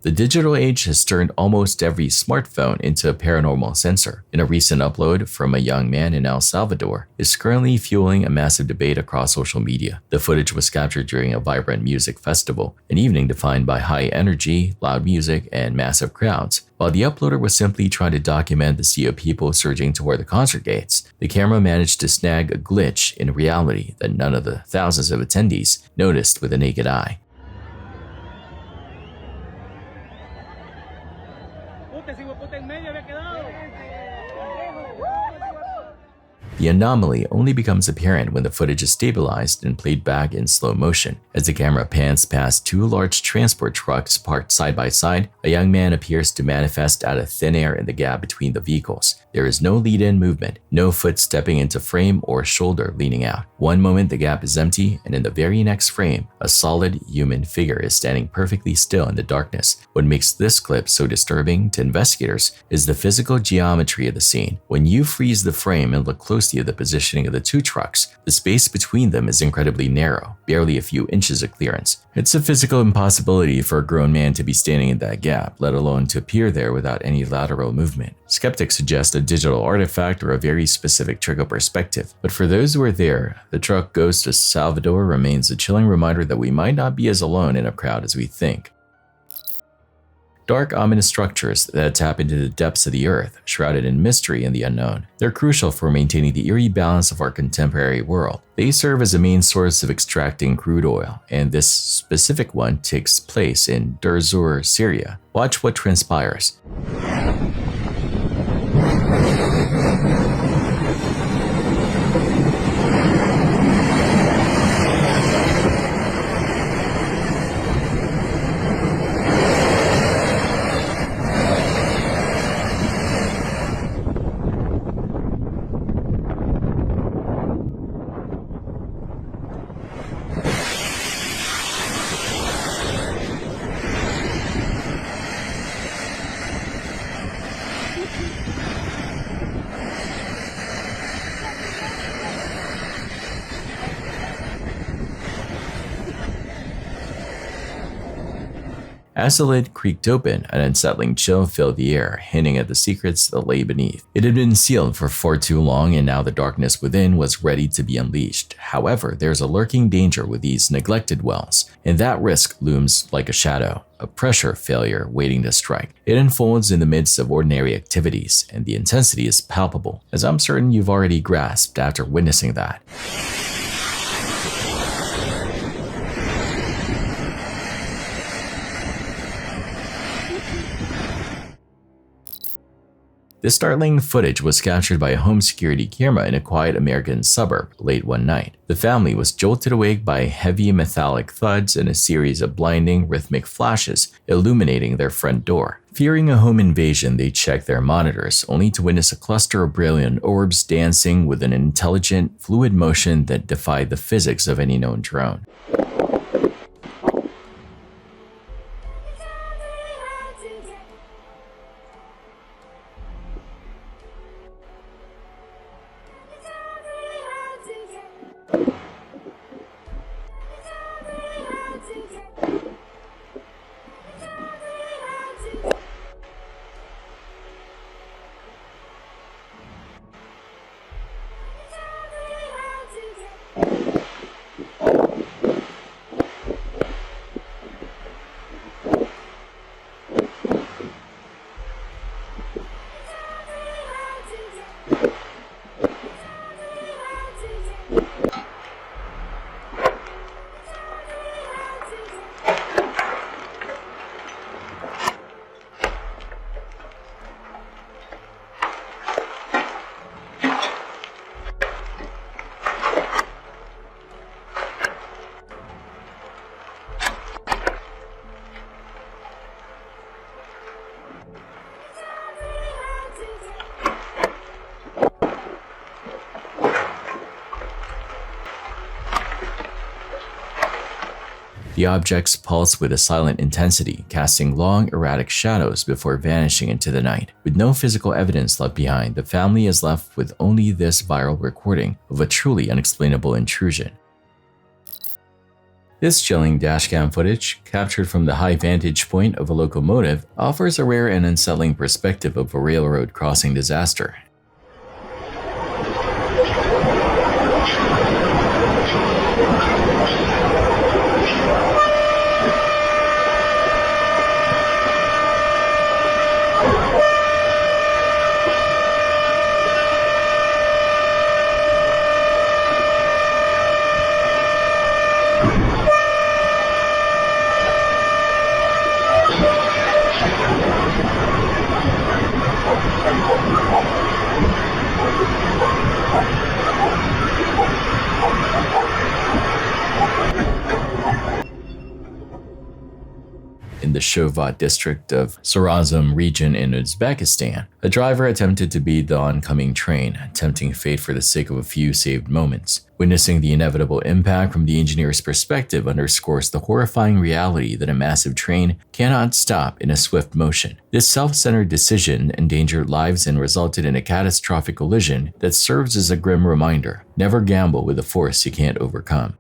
The digital age has turned almost every smartphone into a paranormal sensor. In a recent upload from a young man in El Salvador, is currently fueling a massive debate across social media. The footage was captured during a vibrant music festival, an evening defined by high energy, loud music, and massive crowds. While the uploader was simply trying to document the sea of people surging toward the concert gates, the camera managed to snag a glitch in reality that none of the thousands of attendees noticed with the naked eye. The anomaly only becomes apparent when the footage is stabilized and played back in slow motion. As the camera pans past two large transport trucks parked side by side, a young man appears to manifest out of thin air in the gap between the vehicles. There is no lead-in movement, no foot stepping into frame or shoulder leaning out. One moment the gap is empty, and in the very next frame, a solid human figure is standing perfectly still in the darkness. What makes this clip so disturbing to investigators is the physical geometry of the scene. When you freeze the frame and look closely at the positioning of the two trucks, the space between them is incredibly narrow, barely a few inches of clearance. It's a physical impossibility for a grown man to be standing in that gap, let alone to appear there without any lateral movement. Skeptics suggest a digital artifact or a very specific trick of perspective, but for those who are there, the truck Ghost of Salvador remains a chilling reminder that we might not be as alone in a crowd as we think. Dark, ominous structures that tap into the depths of the earth, shrouded in mystery and the unknown. They're crucial for maintaining the eerie balance of our contemporary world. They serve as a main source of extracting crude oil, and this specific one takes place in Deir, Syria. Watch what transpires. As the lid creaked open, an unsettling chill filled the air, hinting at the secrets that lay beneath. It had been sealed for far too long, and now the darkness within was ready to be unleashed. However, there's a lurking danger with these neglected wells, and that risk looms like a shadow, a pressure failure waiting to strike. It unfolds in the midst of ordinary activities, and the intensity is palpable, as I'm certain you've already grasped after witnessing that. This startling footage was captured by a home security camera in a quiet American suburb late one night. The family was jolted awake by heavy metallic thuds and a series of blinding rhythmic flashes illuminating their front door. Fearing a home invasion, they checked their monitors, only to witness a cluster of brilliant orbs dancing with an intelligent, fluid motion that defied the physics of any known drone. The objects pulse with a silent intensity, casting long, erratic shadows before vanishing into the night. With no physical evidence left behind, the family is left with only this viral recording of a truly unexplainable intrusion. This chilling dashcam footage, captured from the high vantage point of a locomotive, offers a rare and unsettling perspective of a railroad crossing disaster. in the SHOUTOUT district of Sarazm region in Uzbekistan. A driver attempted to beat the oncoming train, tempting fate for the sake of a few saved moments. Witnessing the inevitable impact from the engineer's perspective underscores the horrifying reality that a massive train cannot stop in a swift motion. This self-centered decision endangered lives and resulted in a catastrophic collision that serves as a grim reminder: never gamble with a force you can't overcome.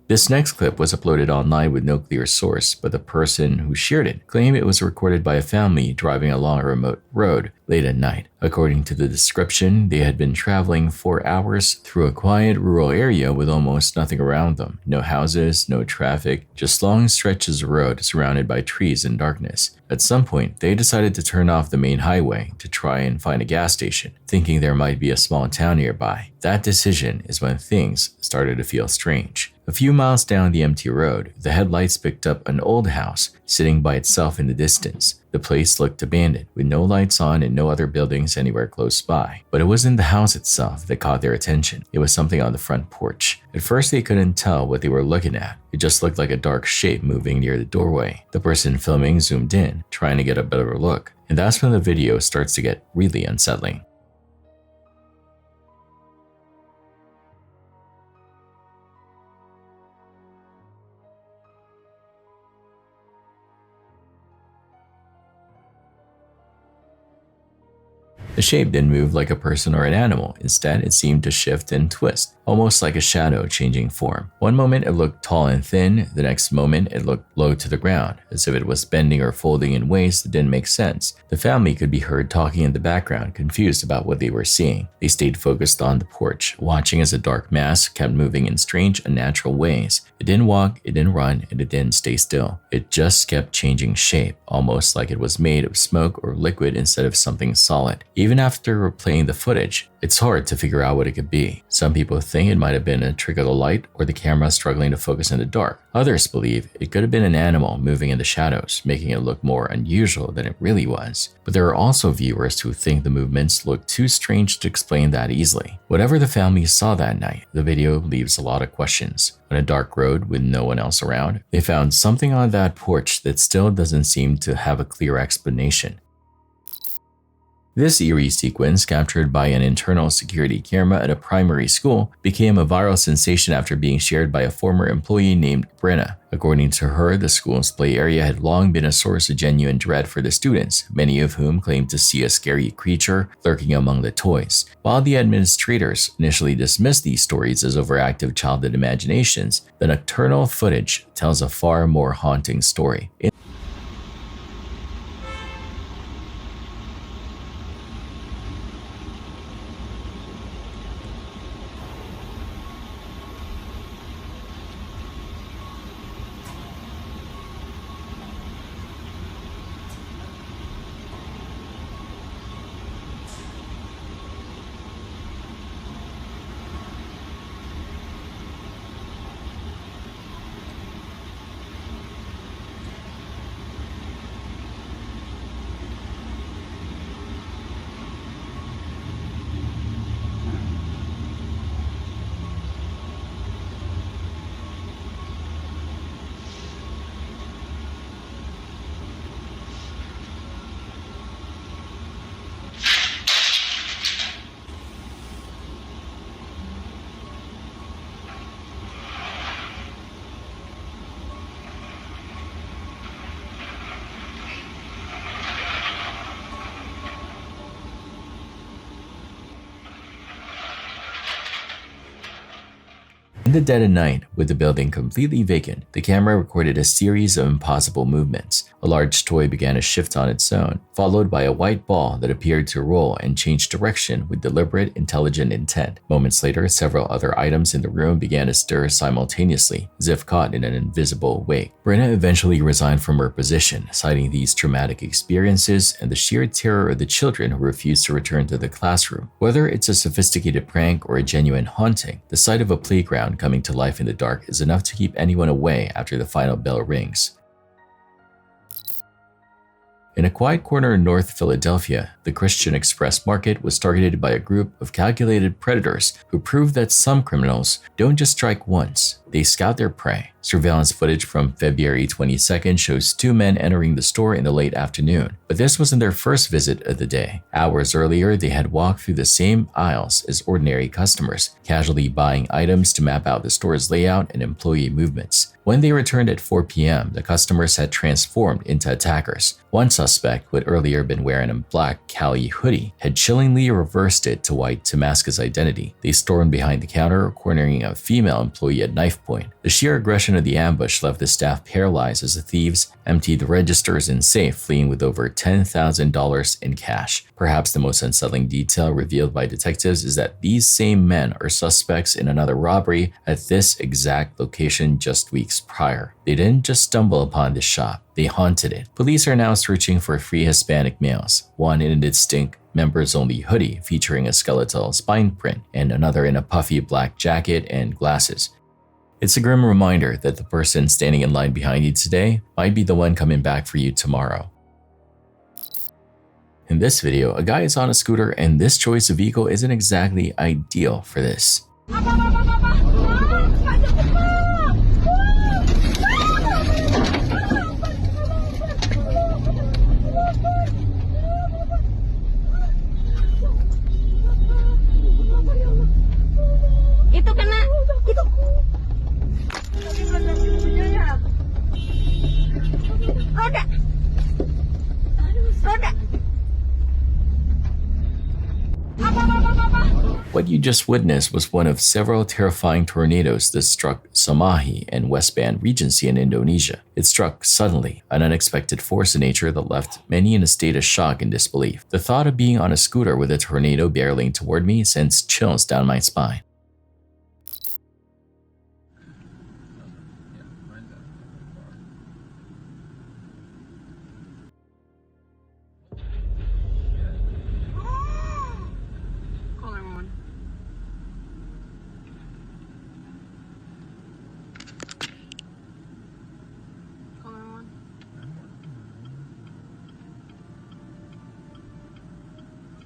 This next clip was uploaded online with no clear source, but the person who shared it claimed it was recorded by a family driving along a remote road late at night. According to the description, they had been traveling 4 hours through a quiet rural area with almost nothing around them. No houses, no traffic, just long stretches of road surrounded by trees and darkness. At some point, they decided to turn off the main highway to try and find a gas station, thinking there might be a small town nearby. That decision is when things started to feel strange. A few miles down the empty road, the headlights picked up an old house sitting by itself in the distance. The place looked abandoned, with no lights on and no other buildings anywhere close by. But it wasn't the house itself that caught their attention. It was something on the front porch. At first, they couldn't tell what they were looking at. It just looked like a dark shape moving near the doorway. The person filming zoomed in, trying to get a better look. And that's when the video starts to get really unsettling. The shape didn't move like a person or an animal. Instead, it seemed to shift and twist, almost like a shadow changing form. One moment it looked tall and thin, the next moment it looked low to the ground, as if it was bending or folding in ways that didn't make sense. The family could be heard talking in the background, confused about what they were seeing. They stayed focused on the porch, watching as a dark mass kept moving in strange, unnatural ways. It didn't walk, it didn't run, and it didn't stay still. It just kept changing shape, almost like it was made of smoke or liquid instead of something solid. Even after replaying the footage, it's hard to figure out what it could be. Some people think it might have been a trick of the light or the camera struggling to focus in the dark. Others believe it could have been an animal moving in the shadows, making it look more unusual than it really was. But there are also viewers who think the movements look too strange to explain that easily. Whatever the family saw that night, the video leaves a lot of questions. On a dark road with no one else around, they found something on that porch that still doesn't seem to have a clear explanation. This eerie sequence, captured by an internal security camera at a primary school, became a viral sensation after being shared by a former employee named Brenna. According to her, the school's play area had long been a source of genuine dread for the students, many of whom claimed to see a scary creature lurking among the toys. While the administrators initially dismissed these stories as overactive childhood imaginations, the nocturnal footage tells a far more haunting story. In the dead of night, with the building completely vacant, the camera recorded a series of impossible movements. A large toy began to shift on its own, followed by a white ball that appeared to roll and change direction with deliberate, intelligent intent. Moments later, several other items in the room began to stir simultaneously, as if caught in an invisible wake. Brenna eventually resigned from her position, citing these traumatic experiences and the sheer terror of the children who refused to return to the classroom. Whether it's a sophisticated prank or a genuine haunting, the sight of a playground coming to life in the dark is enough to keep anyone away after the final bell rings. In a quiet corner in North Philadelphia, the Christian Express Market was targeted by a group of calculated predators who proved that some criminals don't just strike once, They scout their prey. Surveillance footage from February 22nd shows 2 men entering the store in the late afternoon, but this wasn't their first visit of the day. Hours earlier, they had walked through the same aisles as ordinary customers, casually buying items to map out the store's layout and employee movements. When they returned at 4 p.m., the customers had transformed into attackers. One suspect, who had earlier been wearing a black Cali hoodie, had chillingly reversed it to white to mask his identity. They stormed behind the counter, cornering a female employee at knife point. The sheer aggression of the ambush left the staff paralyzed as the thieves emptied the registers and safe, fleeing with over $10,000 in cash. Perhaps the most unsettling detail revealed by detectives is that these same men are suspects in another robbery at this exact location just weeks prior. They didn't just stumble upon this shop, they haunted it. Police are now searching for 3 Hispanic males, one in a distinct members-only hoodie featuring a skeletal spine print, and another in a puffy black jacket and glasses. It's a grim reminder that the person standing in line behind you today might be the one coming back for you tomorrow. In this video, a guy is on a scooter and this choice of vehicle isn't exactly ideal for this. Itu kena itu. Roda. Roda. What you just witnessed was one of several terrifying tornadoes that struck Samahi and West Band Regency in Indonesia. It struck suddenly, an unexpected force of nature that left many in a state of shock and disbelief. The thought of being on a scooter with a tornado barreling toward me sends chills down my spine.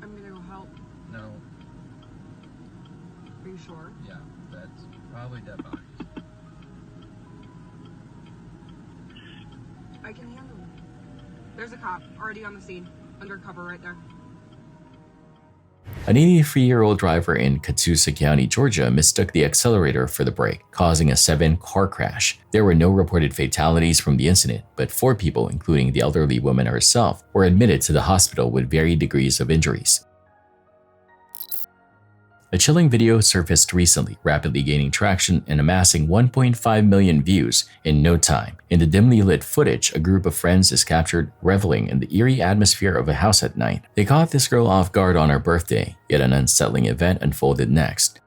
I'm gonna go help. No. Are you sure? Yeah, that's probably dead bodies. I can handle it. There's a cop already on the scene, undercover right there. An 83-year-old driver in Catoosa County, Georgia mistook the accelerator for the brake, causing a 7-car crash. There were no reported fatalities from the incident, but 4 people, including the elderly woman herself, were admitted to the hospital with varying degrees of injuries. A chilling video surfaced recently, rapidly gaining traction and amassing 1.5 million views in no time. In the dimly lit footage, a group of friends is captured reveling in the eerie atmosphere of a house at night. They caught this girl off guard on her birthday, yet an unsettling event unfolded next.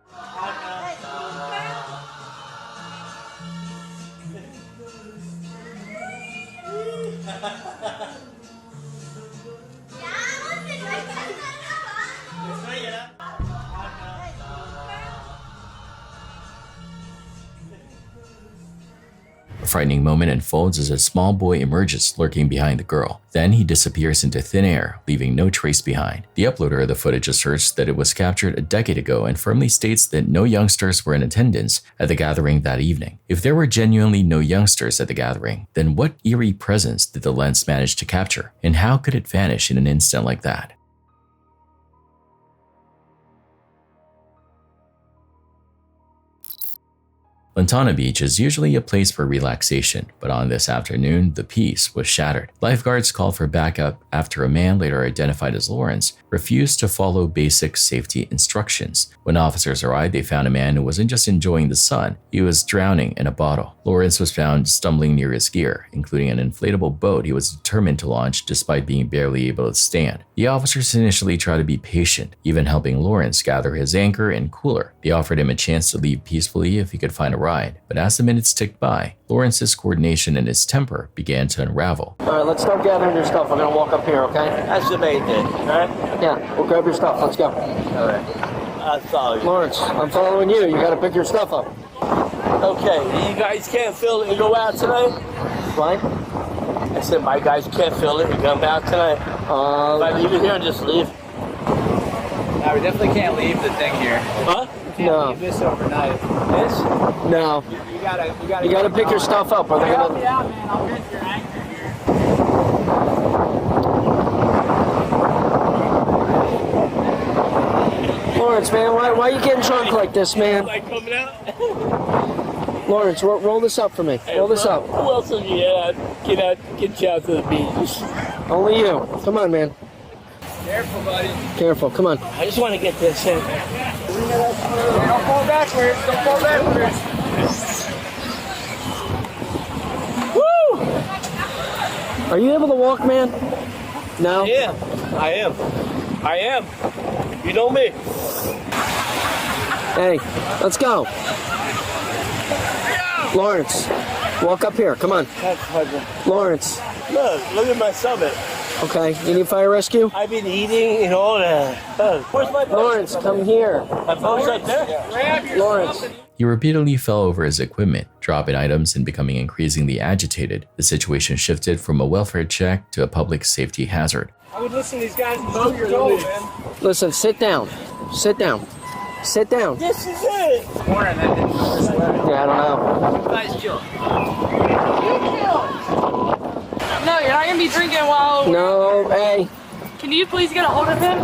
A frightening moment unfolds as a small boy emerges lurking behind the girl. Then he disappears into thin air, leaving no trace behind. The uploader of the footage asserts that it was captured a decade ago and firmly states that no youngsters were in attendance at the gathering that evening. If there were genuinely no youngsters at the gathering, then what eerie presence did the lens manage to capture? And how could it vanish in an instant like that? Lantana Beach is usually a place for relaxation, but on this afternoon, the peace was shattered. Lifeguards called for backup after a man, later identified as Lawrence, refused to follow basic safety instructions. When officers arrived, they found a man who wasn't just enjoying the sun, he was drowning in a bottle. Lawrence was found stumbling near his gear, including an inflatable boat he was determined to launch despite being barely able to stand. The officers initially tried to be patient, even helping Lawrence gather his anchor and cooler. They offered him a chance to leave peacefully if he could find a ride, but as the minutes ticked by, Lawrence's coordination and his temper began to unravel. All right, let's start gathering your stuff. We're gonna walk up here, okay? That's the main thing, all right? Yeah, we'll grab your stuff. Let's go. All right. I follow you. Lawrence, I'm following you. You gotta pick your stuff up. Okay, you guys can't fill it and go out tonight? Fine. I said my guys can't fill it and come out tonight. If I leave it here and just leave. No, we definitely can't leave the thing here. Huh? can't No. leave this overnight. This? No. You gotta. You gotta pick your stuff up. Or they're Help gonna. me out, man. I'll get your anchor here. Lawrence, man, why are you getting drunk like this, man? Like coming out? Lawrence, roll this up for me. Roll this up. Who else will get you out to the beach? Only you. Come on, man. Careful, buddy. Careful. Come on. I just want to get this in. Don't fall backwards. Don't fall backwards. Woo! Are you able to walk, man? No? I am. You know me. Hey, let's go. Lawrence, walk up here. Come on. Lawrence. Look at my stomach. Okay, you need fire rescue? I've been eating and all that. Where's my phone? Lawrence, come here. My phone's right there. Lawrence. He repeatedly fell over his equipment, dropping items and becoming increasingly agitated. The situation shifted from a welfare check to a public safety hazard. I would listen to these guys and know you're old, man. Listen, sit down. Sit down. Sit down. This is it. Warren, that didn't Yeah, I don't know. Guys, chill. No, you're not gonna be drinking while. No, hey. Can you please get a hold of him?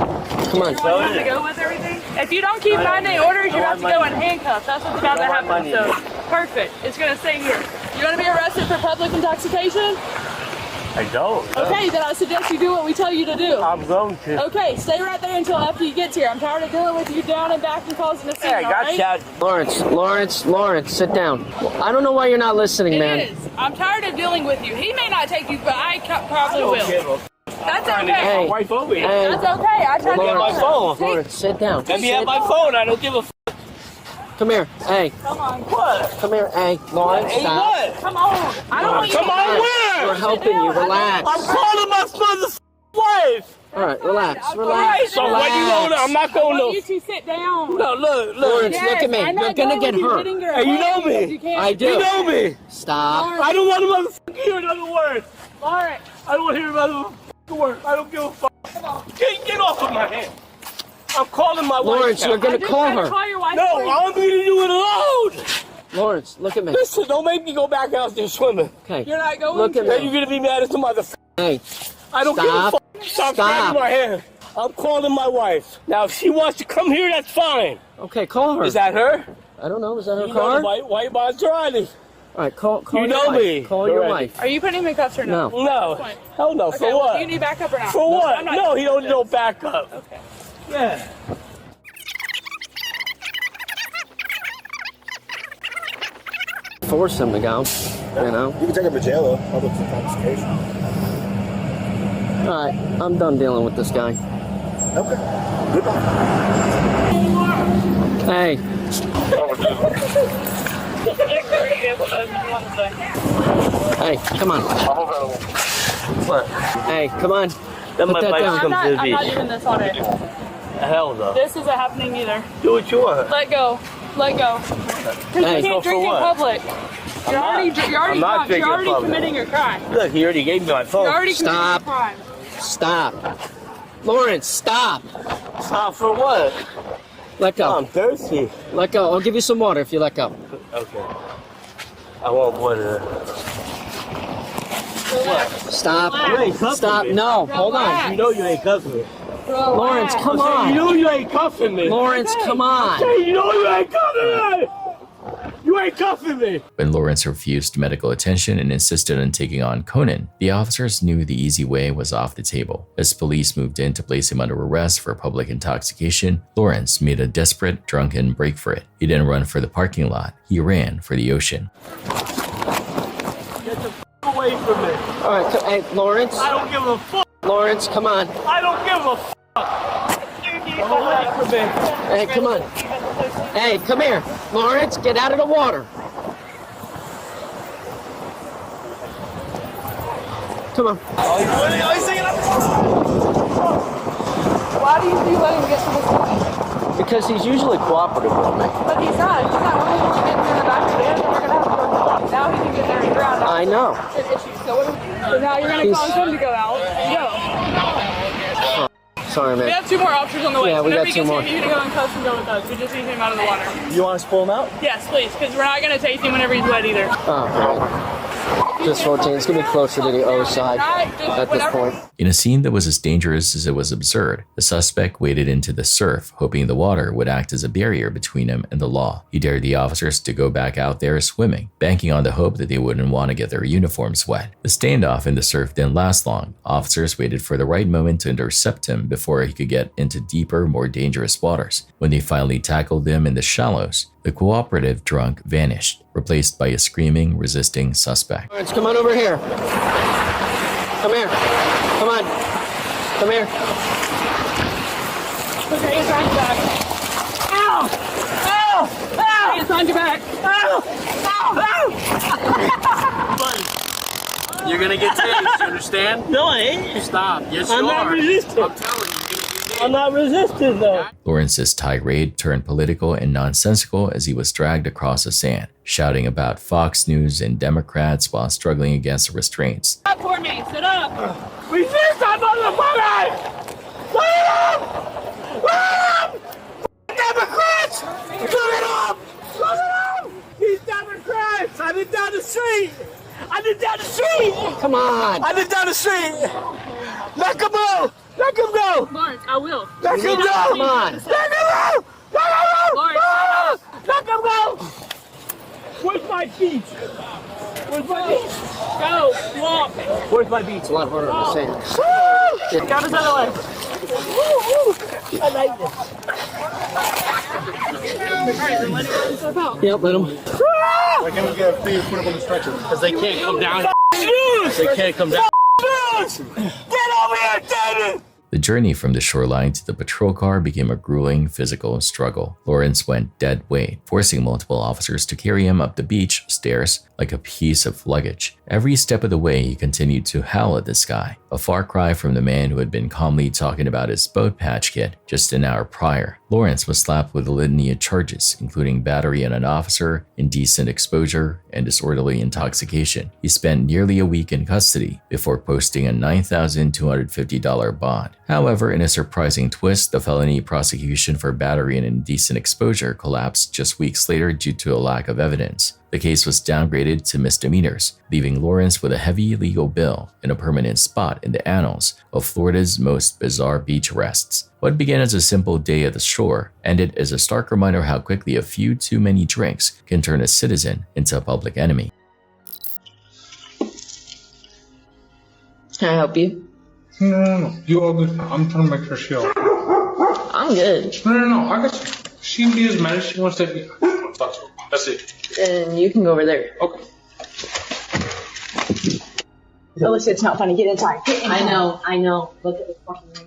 Come on. You have to go with everything? If you don't keep 9-day orders, you have to go in handcuffs. That's what's about to happen. So, perfect. It's gonna stay here. You wanna be arrested for public intoxication? I don't. Okay, then I suggest you do what we tell you to do. I'm going to. Okay, stay right there until after you get here. I'm tired of dealing with you down and back and causing a scene, Hey, I got alright? you. Lawrence, sit down. I don't know why you're not listening, man. It is. I'm tired of dealing with you. He may not take you, but I probably will. That's okay. Hey, My wife over here. hey. That's okay. I tried to get my phone. Lawrence, sit down. Let me have my phone. I don't give a f. Come here. Hey, Come on. What? come here. Hey, Lawrence, Hey, stop. what? Come on. I don't want you Come to on, go. where? We're helping you. Relax. I'm calling my mother's wife. All right, relax. All Relax. right, So why you going? I'm not I going want you to. to sit down. No, look. Lawrence, Yes, look at me. I'm You're not gonna going get with you hurt. hitting your Hey, you head know me. because you can't I do. You know me. Stop. I don't want to motherfucker hear another word. Lawrence, I don't want to hear another word. I don't give a fuck. Get off of my hand. I'm calling my wife. Lawrence, you're I gonna just call tried to her. call your wife No, for you. I want you to do it alone. Lawrence, look at me. Listen, don't make me go back out there swimming. Okay. You're not going Look to. at Then me. you're gonna be mad as a motherfucker. Hey, I don't give a Stop. fuck. Stop Stop. grabbing my hand. I'm calling my wife. Now, if she wants to come here, that's fine. okay, call her. Is that her? I don't know. Is that her You car? know the white Maserati. All right, call You your know wife. me. Call your Already. wife. Are you putting him in cuffs or no? No. No. Fine. Hell no. Okay, For well, what? do you need backup or not? For what? I'm not No, he don't doing know this. backup. Okay. Yeah. Force him to go. You know. You can take him to jail though. Public intoxication. All right, I'm done dealing with this guy. Okay. Goodbye. Hey. Hey, come on. What? Hey, come on. Then Put my that bike down. comes to the I'm not beach. doing this all day. Hell no. This isn't happening either. Do what you want. Let go. Let go. Because Hey. you Go can't for drink in what? public. You're already I'm not drunk. You're drinking in already public. committing a crime. Look, he already gave me my phone. You're already Stop. committing a crime. Stop. Lawrence, stop. Stop for what? Let go. I'm thirsty. Let go. I'll give you some water if you let go. Okay. I want water. Stop. You ain't cuffing Stop. me. No, hold on. You know you ain't cuffing me. Lawrence, come You on. know you ain't cuffing me. Lawrence, come on. Hey, you know you ain't cuffing me. You ain't cuffing me. When Lawrence refused medical attention and insisted on taking on Conan, the officers knew the easy way was off the table. As police moved in to place him under arrest for public intoxication, Lawrence made a desperate, drunken break for it. He didn't run for the parking lot, he ran for the ocean. Get the f away from me. All right, hey, Lawrence. I don't give a fuck. Lawrence, come on. I don't give a fuck. Get away from me. Hey, come on. Hey, come here. Lawrence, get out of the water. Come on. Why do you let him get to this point? Because he's usually cooperative with me. But he's not. He's not willing to get through the back of the end. We're going to have to go. Now he can get there and drown. I know. It's an issue. So now you're going to cause him to go out and go. Sorry, man. We have 2 more officers on the way. Yeah, so we whenever got he 2 gets more. here, you can go in cuffs and go with us. We just need him out of the water. You want us to pull him out? Yes, please, because we're not going to take him whenever he's wet either. Oh, great. Just 14. It's going to be closer to the O side at this point. In a scene that was as dangerous as it was absurd, the suspect waded into the surf, hoping the water would act as a barrier between him and the law. He dared the officers to go back out there swimming, banking on the hope that they wouldn't want to get their uniforms wet. The standoff in the surf didn't last long. Officers waited for the right moment to intercept him before he could get into deeper, more dangerous waters. When they finally tackled him in the shallows, the cooperative drunk vanished, replaced by a screaming, resisting suspect. Lawrence, come on over here. Come here. Come on. Come here. Okay, he's on your back. Ow! Ow! Ow! He's on your back. Ow! Ow! Buddy, you're gonna get tased, you understand? No, I ain't. Stop. Yes, I'm you not are. resisting. I'm telling you, you're gonna be I'm not resisting, though. Lawrence's tirade turned political and nonsensical as he was dragged across the sand, shouting about Fox News and Democrats while struggling against the restraints. Sit up for me. Sit up. Resist that motherfucker! Let him! Let him! Democrats! Let it up! Let it up! These Democrats! I did down the street! I did down the street! Come on! I did down the street! Let him go! Let him go! Lawrence, I will. Let him go! Come on! Let him go! Let him go! Lawrence, Let him go! Where's my beach? Where's my beach? go. Walk. Where's my beach? It's a lot harder on the sand. Got us out of the way. I like this. Alright, then let him step out. Yep, let him. Why can't we get a fee put up on the stretcher? Because they can't come down. They can't come down. Get over here, David! The journey from the shoreline to the patrol car became a grueling physical struggle. Lawrence went dead weight, forcing multiple officers to carry him up the beach stairs like a piece of luggage. Every step of the way, he continued to howl at the sky, a far cry from the man who had been calmly talking about his boat patch kit just an hour prior. Lawrence was slapped with a litany of charges, including battery on an officer, indecent exposure, and disorderly intoxication. He spent nearly a week in custody before posting a $9,250 bond. However, in a surprising twist, the felony prosecution for battery and indecent exposure collapsed just weeks later due to a lack of evidence. The case was downgraded to misdemeanors, leaving Lawrence with a heavy legal bill and a permanent spot in the annals of Florida's most bizarre beach arrests. What began as a simple day at the shore ended as a stark reminder how quickly a few too many drinks can turn a citizen into a public enemy. Can I help you? No. You all good. I'm trying to make her chill. I'm good. No. I guess she can be as mad as she wants to be. That's it. Then you can go over there. Okay. Alicia, it's not funny. Get inside. Get inside. I know. Look at this fucking room.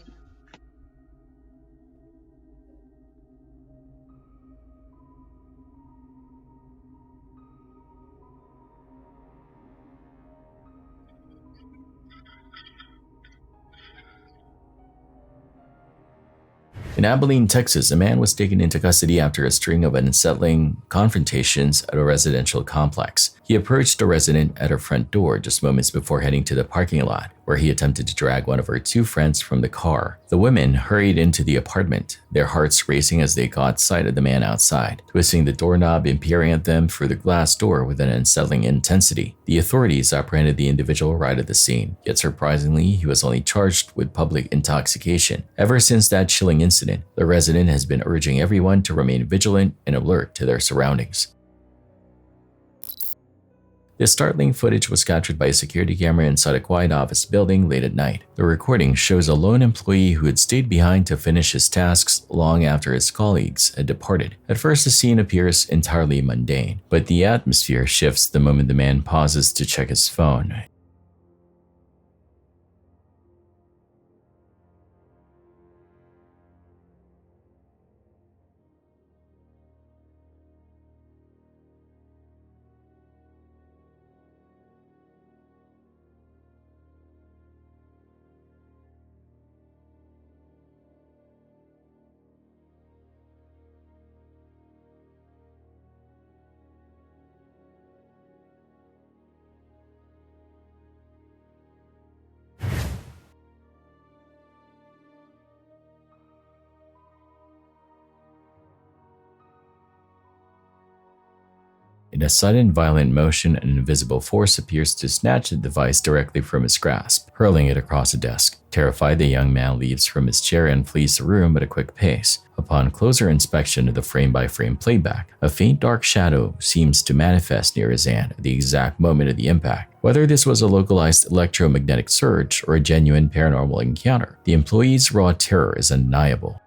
In Abilene, Texas, a man was taken into custody after a string of unsettling confrontations at a residential complex. He approached a resident at her front door just moments before heading to the parking lot, where he attempted to drag one of her 2 friends from the car. The women hurried into the apartment, their hearts racing as they caught sight of the man outside, twisting the doorknob and peering at them through the glass door with an unsettling intensity. The authorities apprehended the individual right at the scene, yet surprisingly, he was only charged with public intoxication. Ever since that chilling incident, the resident has been urging everyone to remain vigilant and alert to their surroundings. This startling footage was captured by a security camera inside a quiet office building late at night. The recording shows a lone employee who had stayed behind to finish his tasks long after his colleagues had departed. At first, the scene appears entirely mundane, but the atmosphere shifts the moment the man pauses to check his phone. In a sudden, violent motion, an invisible force appears to snatch the device directly from his grasp, hurling it across a desk. Terrified, the young man leaps from his chair and flees the room at a quick pace. Upon closer inspection of the frame-by-frame playback, a faint dark shadow seems to manifest near his hand at the exact moment of the impact. Whether this was a localized electromagnetic surge or a genuine paranormal encounter, the employee's raw terror is undeniable.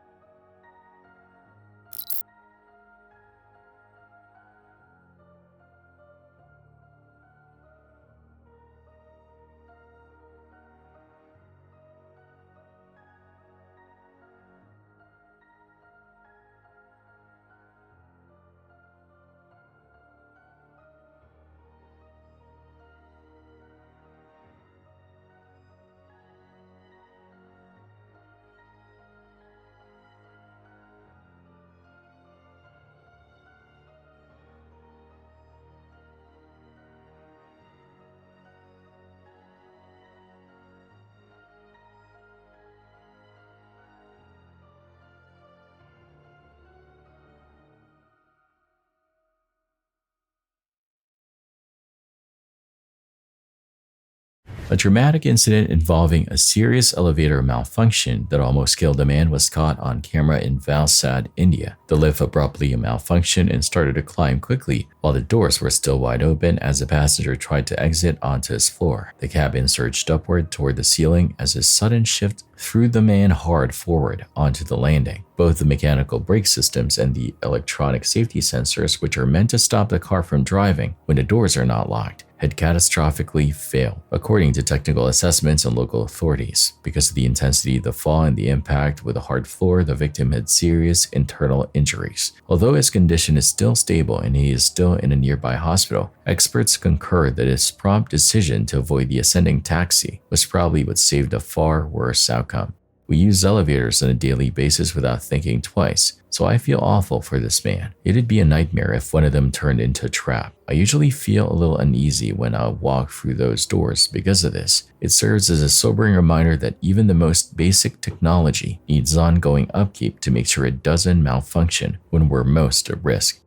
A dramatic incident involving a serious elevator malfunction that almost killed a man was caught on camera in Valsad, India. The lift abruptly malfunctioned and started to climb quickly while the doors were still wide open as the passenger tried to exit onto his floor. The cabin surged upward toward the ceiling as a sudden shift threw the man hard forward onto the landing. Both the mechanical brake systems and the electronic safety sensors, which are meant to stop the car from driving when the doors are not locked, had catastrophically failed, according to technical assessments and local authorities. Because of the intensity of the fall and the impact with a hard floor, the victim had serious internal injuries. Although his condition is still stable and he is still in a nearby hospital, experts concur that his prompt decision to avoid the ascending taxi was probably what saved a far worse outcome. We use elevators on a daily basis without thinking twice, so I feel awful for this man. It'd be a nightmare if one of them turned into a trap. I usually feel a little uneasy when I walk through those doors because of this. It serves as a sobering reminder that even the most basic technology needs ongoing upkeep to make sure it doesn't malfunction when we're most at risk.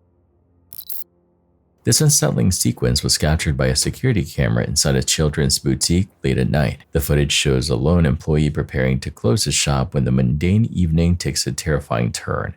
This unsettling sequence was captured by a security camera inside a children's boutique late at night. The footage shows a lone employee preparing to close his shop when the mundane evening takes a terrifying turn.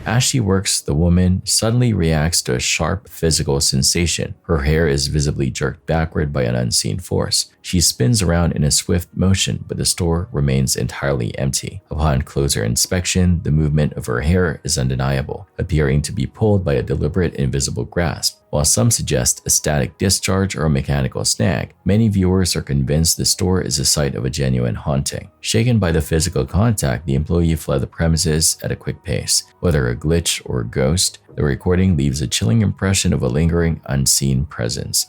As she works, the woman suddenly reacts to a sharp physical sensation. Her hair is visibly jerked backward by an unseen force. She spins around in a swift motion, but the store remains entirely empty. Upon closer inspection, the movement of her hair is undeniable, appearing to be pulled by a deliberate invisible grasp. While some suggest a static discharge or a mechanical snag, many viewers are convinced the store is the site of a genuine haunting. Shaken by the physical contact, the employee fled the premises at a quick pace. Whether a glitch or a ghost, the recording leaves a chilling impression of a lingering, unseen presence.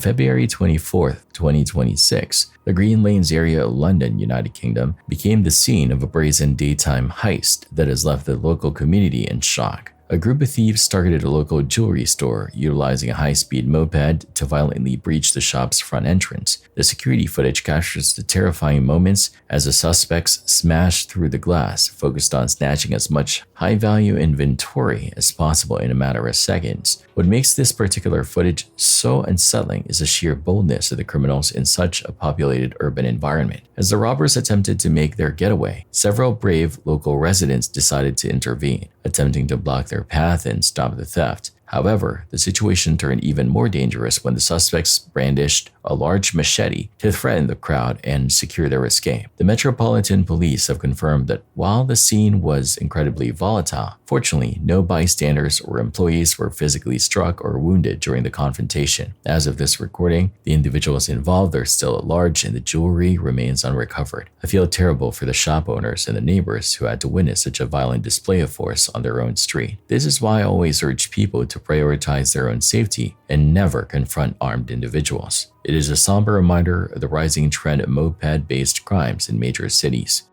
February 24, 2026, the Green Lanes area of London, United Kingdom, became the scene of a brazen daytime heist that has left the local community in shock. A group of thieves targeted a local jewelry store, utilizing a high-speed moped to violently breach the shop's front entrance. The security footage captures the terrifying moments as the suspects smashed through the glass, focused on snatching as much high-value inventory as possible in a matter of seconds. What makes this particular footage so unsettling is the sheer boldness of the criminals in such a populated urban environment. As the robbers attempted to make their getaway, several brave local residents decided to intervene, attempting to block their path and stop the theft. However, the situation turned even more dangerous when the suspects brandished a large machete to threaten the crowd and secure their escape. The Metropolitan Police have confirmed that while the scene was incredibly volatile, fortunately, no bystanders or employees were physically struck or wounded during the confrontation. As of this recording, the individuals involved are still at large and the jewelry remains unrecovered. I feel terrible for the shop owners and the neighbors who had to witness such a violent display of force on their own street. This is why I always urge people to prioritize their own safety and never confront armed individuals. It is a somber reminder of the rising trend of moped-based crimes in major cities.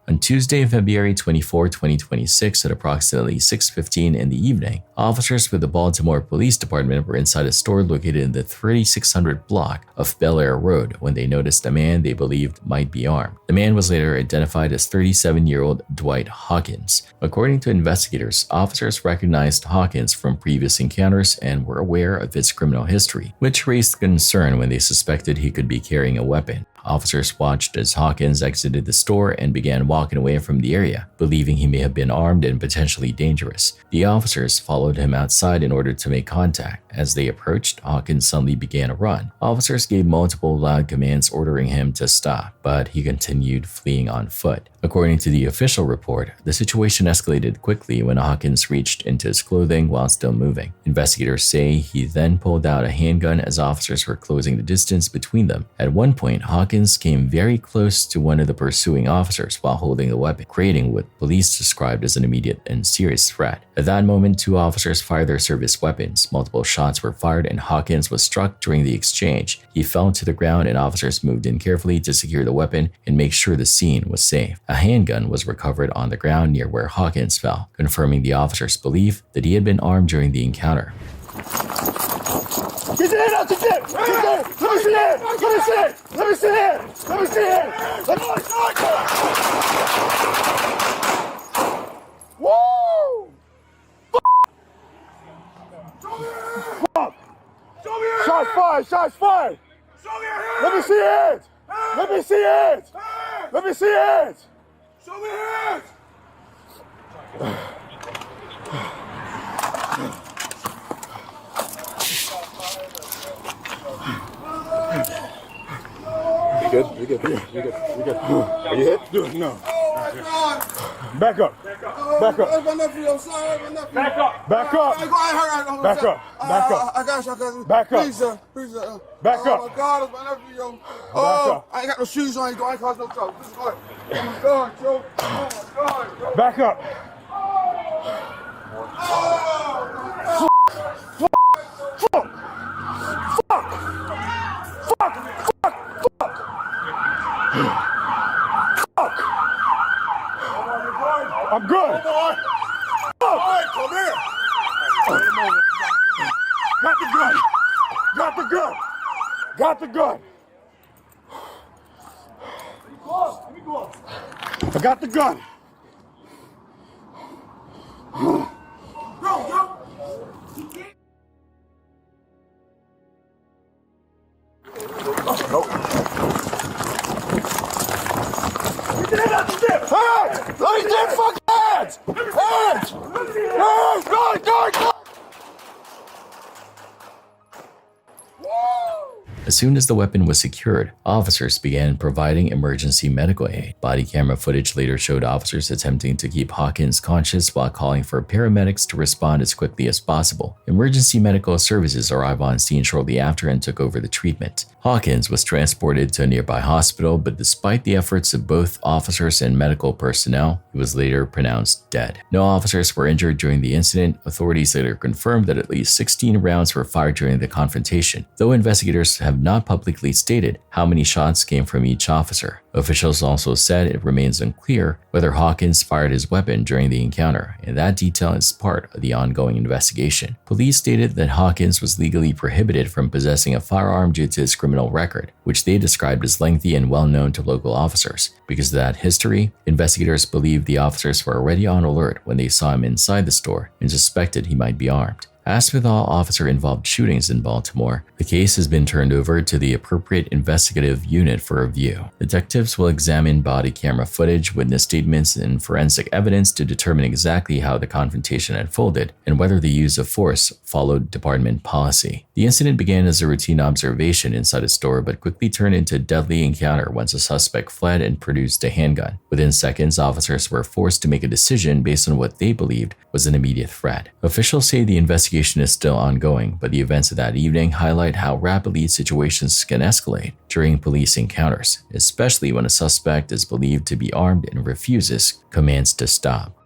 On Tuesday, February 24, 2026, at approximately 6:15 in the evening, officers with the Baltimore Police Department were inside a store located in the 3600 block of Bel Air Road when they noticed a man they believed might be armed. The man was later identified as 37-year-old Dwight Hawkins. According to investigators, officers recognized Hawkins from previous encounters and were aware of his criminal history, which raised concern when they suspected he could be carrying a weapon. Officers watched as Hawkins exited the store and began walking away from the area, believing he may have been armed and potentially dangerous. The officers followed him outside in order to make contact. As they approached, Hawkins suddenly began a run. Officers gave multiple loud commands ordering him to stop, but he continued fleeing on foot. According to the official report, the situation escalated quickly when Hawkins reached into his clothing while still moving. Investigators say he then pulled out a handgun as officers were closing the distance between them. At one point, Hawkins came very close to one of the pursuing officers while holding the weapon, creating what police described as an immediate and serious threat. At that moment, two officers fired their service weapons. Multiple shots were fired and Hawkins was struck during the exchange. He fell to the ground and officers moved in carefully to secure the weapon and make sure the scene was safe. A handgun was recovered on the ground near where Hawkins fell, confirming the officer's belief that he had been armed during the encounter. Get your hand out, get your hand! Let me see it! Let me see it! Let me see it! Let me see it! Let me see it! Woo! Fuck! Shots fired! Shots fired! Let me see it! Let me see it! Let me see it! Show me hands! You good? You good? You good? You good? Are you hit? No. Back up. Back up. That's my nephew. I'm sorry. My nephew. Back up. Back up. Back up. Back up. I got you. I got you. Back up. Please, sir. Please, sir. Back up. Oh my God, that's my nephew, yo. Oh, I ain't got no shoes on. I ain't caused no trouble. This is good. Oh my God, Joe. Oh my God, Joe. Back up. Oh. Fuck. Fuck. Fuck. Fuck. Fuck. Fuck. I'm good. Fuck. All right, come here. Got the gun. Got the gun. Got the gun. I got the gun. Go, go. Hands! Let me get fucking hands! Hands! Hands! Go! A As soon as the weapon was secured, officers began providing emergency medical aid. Body camera footage later showed officers attempting to keep Hawkins conscious while calling for paramedics to respond as quickly as possible. Emergency medical services arrived on scene shortly after and took over the treatment. Hawkins was transported to a nearby hospital, but despite the efforts of both officers and medical personnel, he was later pronounced dead. No officers were injured during the incident. Authorities later confirmed that at least 16 rounds were fired during the confrontation, though investigators have not publicly stated how many shots came from each officer. Officials also said it remains unclear whether Hawkins fired his weapon during the encounter, and that detail is part of the ongoing investigation. Police stated that Hawkins was legally prohibited from possessing a firearm due to his criminal record, which they described as lengthy and well known to local officers. Because of that history, investigators believed the officers were already on alert when they saw him inside the store and suspected he might be armed. As with all officer-involved shootings in Baltimore, the case has been turned over to the appropriate investigative unit for review. Detectives will examine body camera footage, witness statements, and forensic evidence to determine exactly how the confrontation unfolded and whether the use of force followed department policy. The incident began as a routine observation inside a store but quickly turned into a deadly encounter once a suspect fled and produced a handgun. Within seconds, officers were forced to make a decision based on what they believed was an immediate threat. Officials say the investigation is still ongoing, but the events of that evening highlight how rapidly situations can escalate during police encounters, especially when a suspect is believed to be armed and refuses commands to stop.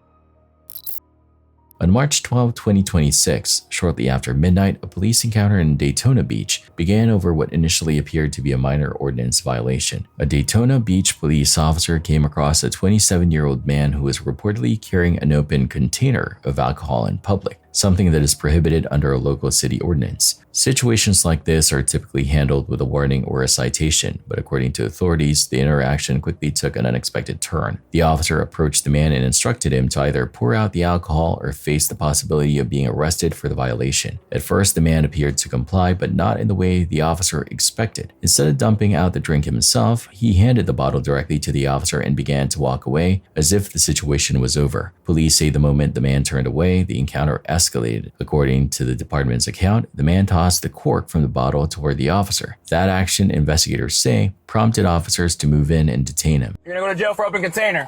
On March 12, 2026, shortly after midnight, a police encounter in Daytona Beach began over what initially appeared to be a minor ordinance violation. A Daytona Beach police officer came across a 27-year-old man who was reportedly carrying an open container of alcohol in public, something that is prohibited under a local city ordinance. Situations like this are typically handled with a warning or a citation, but according to authorities, the interaction quickly took an unexpected turn. The officer approached the man and instructed him to either pour out the alcohol or face the possibility of being arrested for the violation. At first, the man appeared to comply, but not in the way the officer expected. Instead of dumping out the drink himself, he handed the bottle directly to the officer and began to walk away as if the situation was over. Police say the moment the man turned away, the encounter escalated. According to the department's account, the man tossed the cork from the bottle toward the officer. That action, investigators say, prompted officers to move in and detain him. You're gonna go to jail for open container.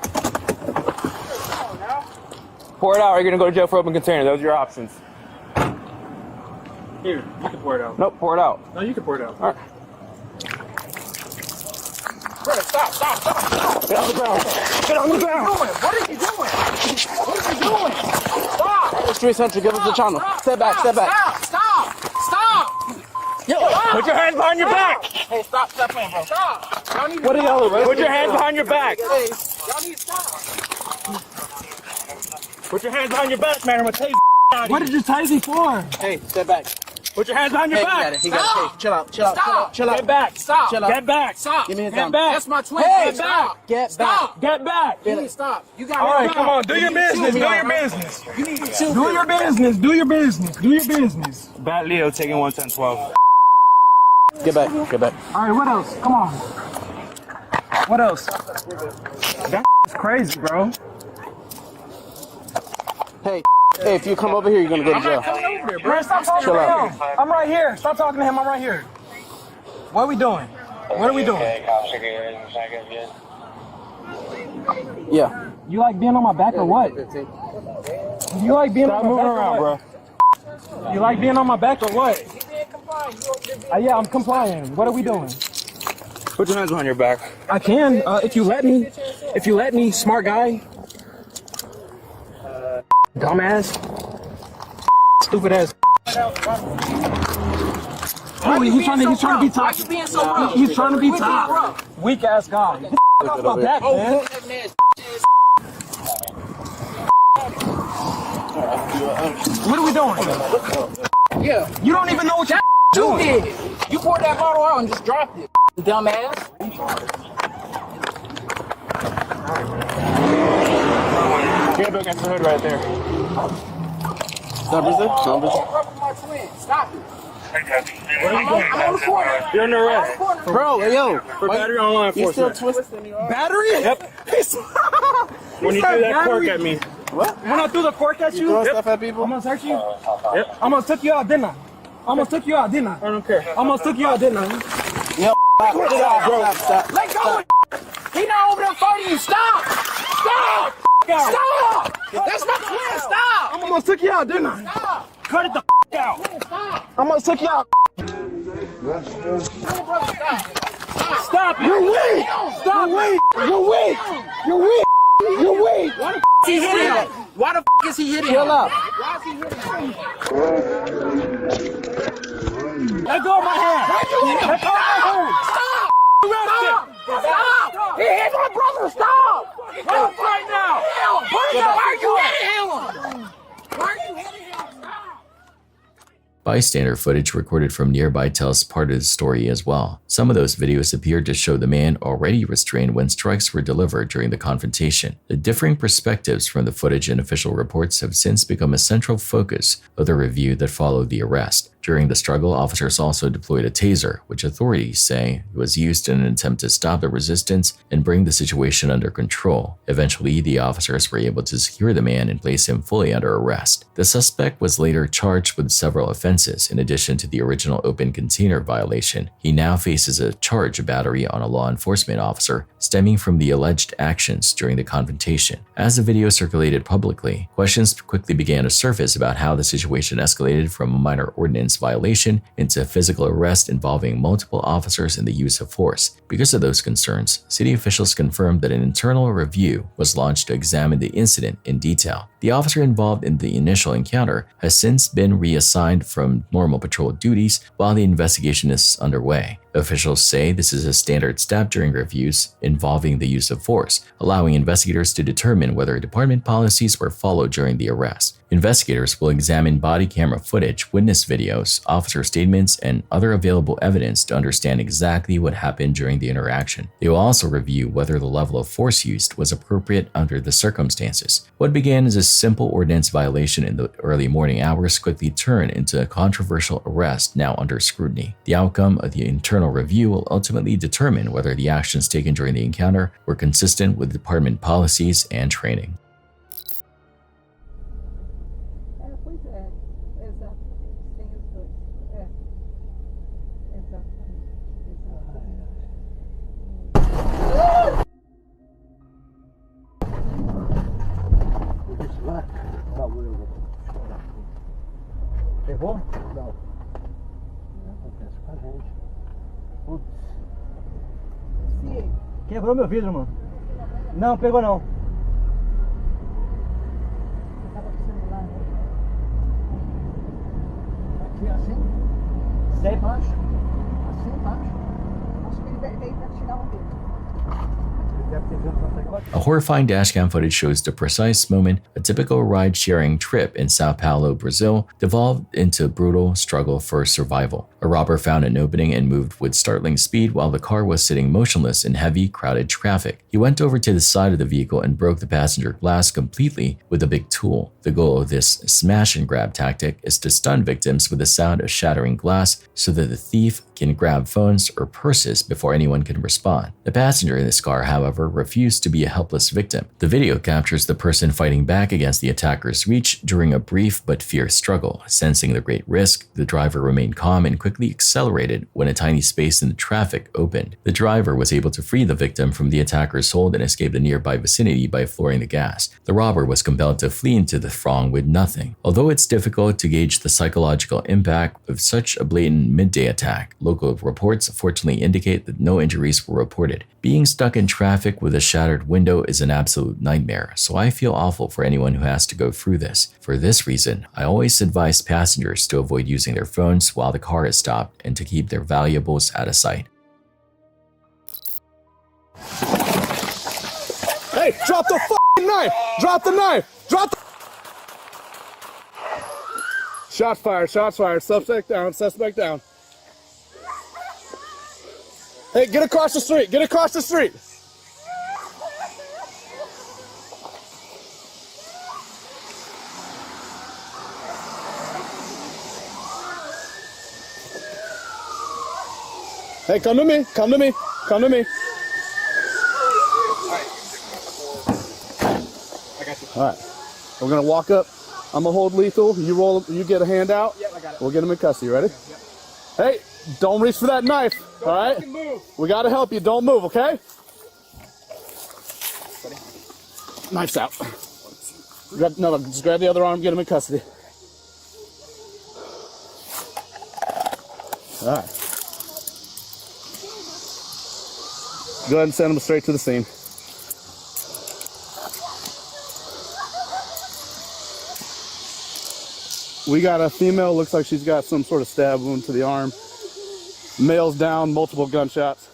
Pour it out, or you're gonna go to jail for open container. Those are your options. Here, you can pour it out. Nope, pour it out. No, you can pour it out. All right. Brother, stop. Get on the ground. Get on the ground. What are you doing? What are you doing? Stop! Street Central, give us the channel. Step back. Stop! Yo, put your hands behind your back. Hey, stop playing, bro. Stop! What are y'all arrested? Put your hands behind your back. Y'all need to stop. Put your hands behind your back, man. I'm gonna tase you. What did you tase me for? Hey, step back. Put your hands behind your back. He got it. Hey, chill out. Get back. Stop. Chill out. Get back. Stop. Give me his Get number. back. That's my twin. Hey, Stop. Get Stop. Get back. You need to stop. You got All right, come on. Do your business. Do your business. You need to chill. Do your business. Do your business. Do your business. Bad Leo taking 110-12. Get back. All right, what else? Come on. What else? That is crazy, bro. Hey, if you come over here, you're gonna go to jail. Man, stop talking Chill to out. him. I'm right here. Stop talking to him. I'm right here. What are we doing? What are we doing? Yeah. You like being on my back or what? You like being on my back or what? bro. You like being on my back or what? Yeah, I'm complying. What are we doing? Put your hands behind your back. I can, if you let me. If you let me, smart guy. Dumbass. Stupid ass. Oh, he's trying to be top. He's trying to be top. Weak ass guy. Off my back, man. What are we doing? Yeah. You don't even know what you're You doing. did. You poured that bottle out and just dropped it. Dumbass. Get up against the hood right there. Stop, My twin. Stop it. What are you doing? I'm on the corner. You're under arrest. Bro, hey, yo. For battery on law You still enforcement. twisting. Battery? Yep. When you threw that cork at me. What? When I threw the cork at you? Throwing stuff at people? I'm gonna search you? Yep. I'm gonna took you out, didn't I? I? I don't care. Almost took you out, didn't I? Stop. Let go. He not over there fighting you. Stop. Stop. Stop. That's not clear. Stop. I'm almost took you out, didn't I? Stop. Cut it the out. Stop. I almost took you out. Stop. You're weak. Stop. You're weak. You're weak. You're weak. Why the is he hitting him? Why the is he hitting him? Chill out. Why is he hitting him? Let go of my hand. Let go of my hand. Stop. Stop. Stop. He hit my brother. Stop. Stop right now. Why are you hitting him? Why are you hitting him? Stop. Bystander footage recorded from nearby tells part of the story as well. Some of those videos appeared to show the man already restrained when strikes were delivered during the confrontation. The differing perspectives from the footage and official reports have since become a central focus of the review that followed the arrest. During the struggle, officers also deployed a taser, which authorities say was used in an attempt to stop the resistance and bring the situation under control. Eventually, the officers were able to secure the man and place him fully under arrest. The suspect was later charged with several offenses, in addition to the original open container violation. He now faces a charge of battery on a law enforcement officer stemming from the alleged actions during the confrontation. As the video circulated publicly, questions quickly began to surface about how the situation escalated from a minor ordinance violation into a physical arrest involving multiple officers and the use of force. Because of those concerns, city officials confirmed that an internal review was launched to examine the incident in detail. The officer involved in the initial encounter has since been reassigned from normal patrol duties while the investigation is underway. Officials say this is a standard step during reviews involving the use of force, allowing investigators to determine whether department policies were followed during the arrest. Investigators will examine body camera footage, witness videos, officer statements, and other available evidence to understand exactly what happened during the interaction. They will also review whether the level of force used was appropriate under the circumstances. What began as a simple ordinance violation in the early morning hours quickly turned into a controversial arrest now under scrutiny. The outcome of the internal review will ultimately determine whether the actions taken during the encounter were consistent with department policies and training. Pegou? Não. Putz. Quebrou meu vidro, mano. Não, pegou não. Aqui assim? Sem embaixo? Assim embaixo? Acho que ele veio pra tirar um dedo. A horrifying dashcam footage shows the precise moment a typical ride-sharing trip in Sao Paulo, Brazil, devolved into a brutal struggle for survival. A robber found an opening and moved with startling speed while the car was sitting motionless in heavy, crowded traffic. He went over to the side of the vehicle and broke the passenger glass completely with a big tool. The goal of this smash-and-grab tactic is to stun victims with the sound of shattering glass so that the thief can grab phones or purses before anyone can respond. The passenger in this car, however, refused to be a helpless victim. The video captures the person fighting back against the attacker's reach during a brief but fierce struggle. Sensing the great risk, the driver remained calm and quickly accelerated when a tiny space in the traffic opened. The driver was able to free the victim from the attacker's hold and escape the nearby vicinity by flooring the gas. The robber was compelled to flee into the throng with nothing. Although it's difficult to gauge the psychological impact of such a blatant midday attack, local reports fortunately indicate that no injuries were reported. Being stuck in traffic with a shattered window is an absolute nightmare, so I feel awful for anyone who has to go through this. For this reason, I always advise passengers to avoid using their phones while the car is stopped and to keep their valuables out of sight. Hey, drop the f***ing knife! Drop the knife! Drop the... Shots fired, shots fired. Suspect down, suspect down. Hey, get across the street, get across the street. Hey, come to me, come to me, come to me. All right, we're gonna walk up. I'm gonna hold lethal. You roll. You get a hand out. Yep, I got it. We'll get him in custody. Ready? Yep. Hey, don't reach for that knife. All right? We got to help you. Don't move, okay? Knife's out. Just grab the other arm, get him in custody. All right. Go ahead and send him straight to the scene. We got a female, looks like she's got some sort of stab wound to the arm. Male's down, multiple gunshots.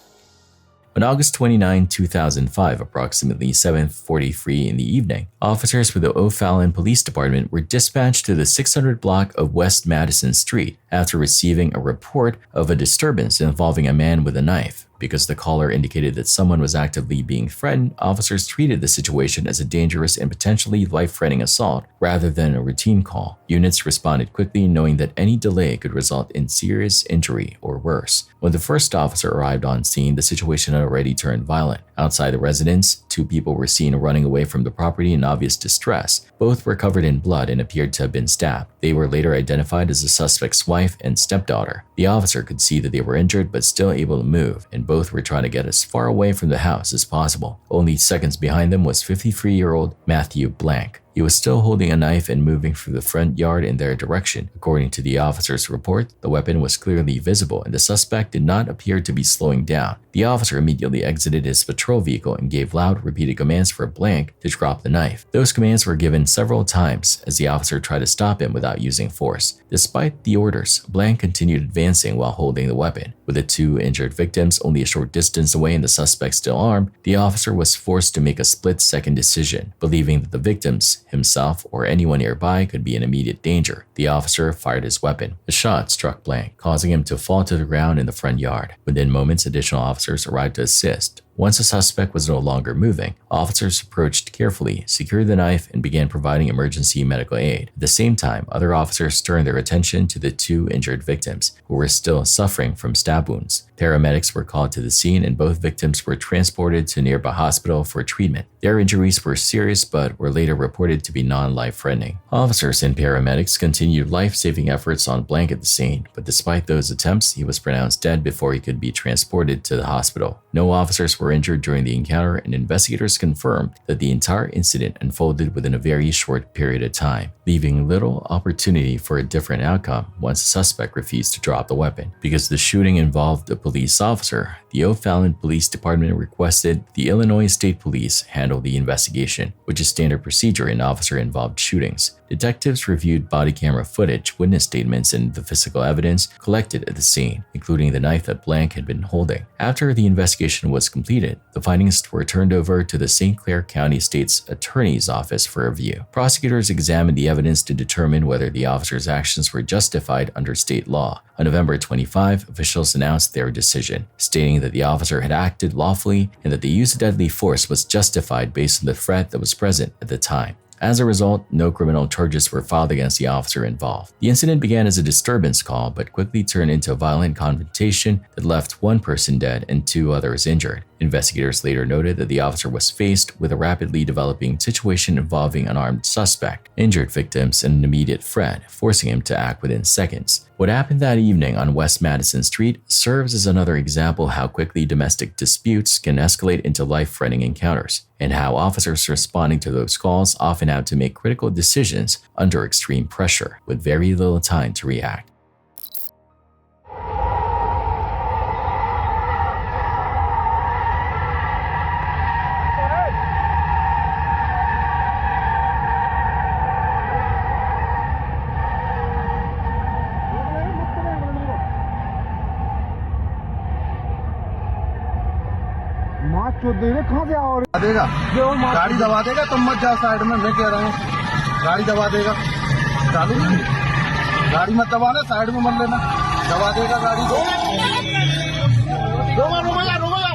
On August 29, 2005, approximately 7:43 in the evening, officers with the O'Fallon Police Department were dispatched to the 600 block of West Madison Street after receiving a report of a disturbance involving a man with a knife. Because the caller indicated that someone was actively being threatened, officers treated the situation as a dangerous and potentially life-threatening assault rather than a routine call. Units responded quickly, knowing that any delay could result in serious injury or worse. When the first officer arrived on scene, the situation had already turned violent. Outside the residence, 2 people were seen running away from the property in obvious distress. Both were covered in blood and appeared to have been stabbed. They were later identified as the suspect's wife and stepdaughter. The officer could see that they were injured but still able to move, and both were trying to get as far away from the house as possible. Only seconds behind them was 53-year-old Matthew Blank. He was still holding a knife and moving through the front yard in their direction. According to the officer's report, the weapon was clearly visible and the suspect did not appear to be slowing down. The officer immediately exited his patrol vehicle and gave loud, repeated commands for Blank to drop the knife. Those commands were given several times as the officer tried to stop him without using force. Despite the orders, Blank continued advancing while holding the weapon. With the 2 injured victims only a short distance away and the suspect still armed, the officer was forced to make a split-second decision, believing that the victims, himself, or anyone nearby could be in immediate danger. The officer fired his weapon. The shot struck Blank, causing him to fall to the ground in the front yard. Within moments, additional officers arrived to assist. Once the suspect was no longer moving, officers approached carefully, secured the knife, and began providing emergency medical aid. At the same time, other officers turned their attention to the 2 injured victims, who were still suffering from stab wounds. Paramedics were called to the scene and both victims were transported to a nearby hospital for treatment. Their injuries were serious but were later reported to be non-life-threatening. Officers and paramedics continued life-saving efforts on Blank at the scene, but despite those attempts, he was pronounced dead before he could be transported to the hospital. No officers were injured during the encounter, and investigators confirmed that the entire incident unfolded within a very short period of time, leaving little opportunity for a different outcome once the suspect refused to drop the weapon. Because the shooting involved a police officer, the O'Fallon Police Department requested the Illinois State Police handle the investigation, which is standard procedure in officer-involved shootings. Detectives reviewed body camera footage, witness statements, and the physical evidence collected at the scene, including the knife that Blank had been holding. After the investigation was completed, the findings were turned over to the St. Clair County State's Attorney's Office for review. Prosecutors examined the evidence to determine whether the officer's actions were justified under state law. On November 25, officials announced their decision, stating that the officer had acted lawfully and that the use of deadly force was justified based on the threat that was present at the time. As a result, no criminal charges were filed against the officer involved. The incident began as a disturbance call, but quickly turned into a violent confrontation that left 1 person dead and 2 others injured. Investigators later noted that the officer was faced with a rapidly developing situation involving an armed suspect, injured victims, and an immediate threat, forcing him to act within seconds. What happened that evening on West Madison Street serves as another example how quickly domestic disputes can escalate into life-threatening encounters, and how officers responding to those calls often have to make critical decisions under extreme pressure with very little time to react. कहाँ से आओ देगा गाड़ी दबा देगा तुम मत जाओ साइड में मैं कह रहा हूँ गाड़ी दबा देगा चालू गाड़ी मत दबाना साइड में मत लेना दबा देगा गाड़ी को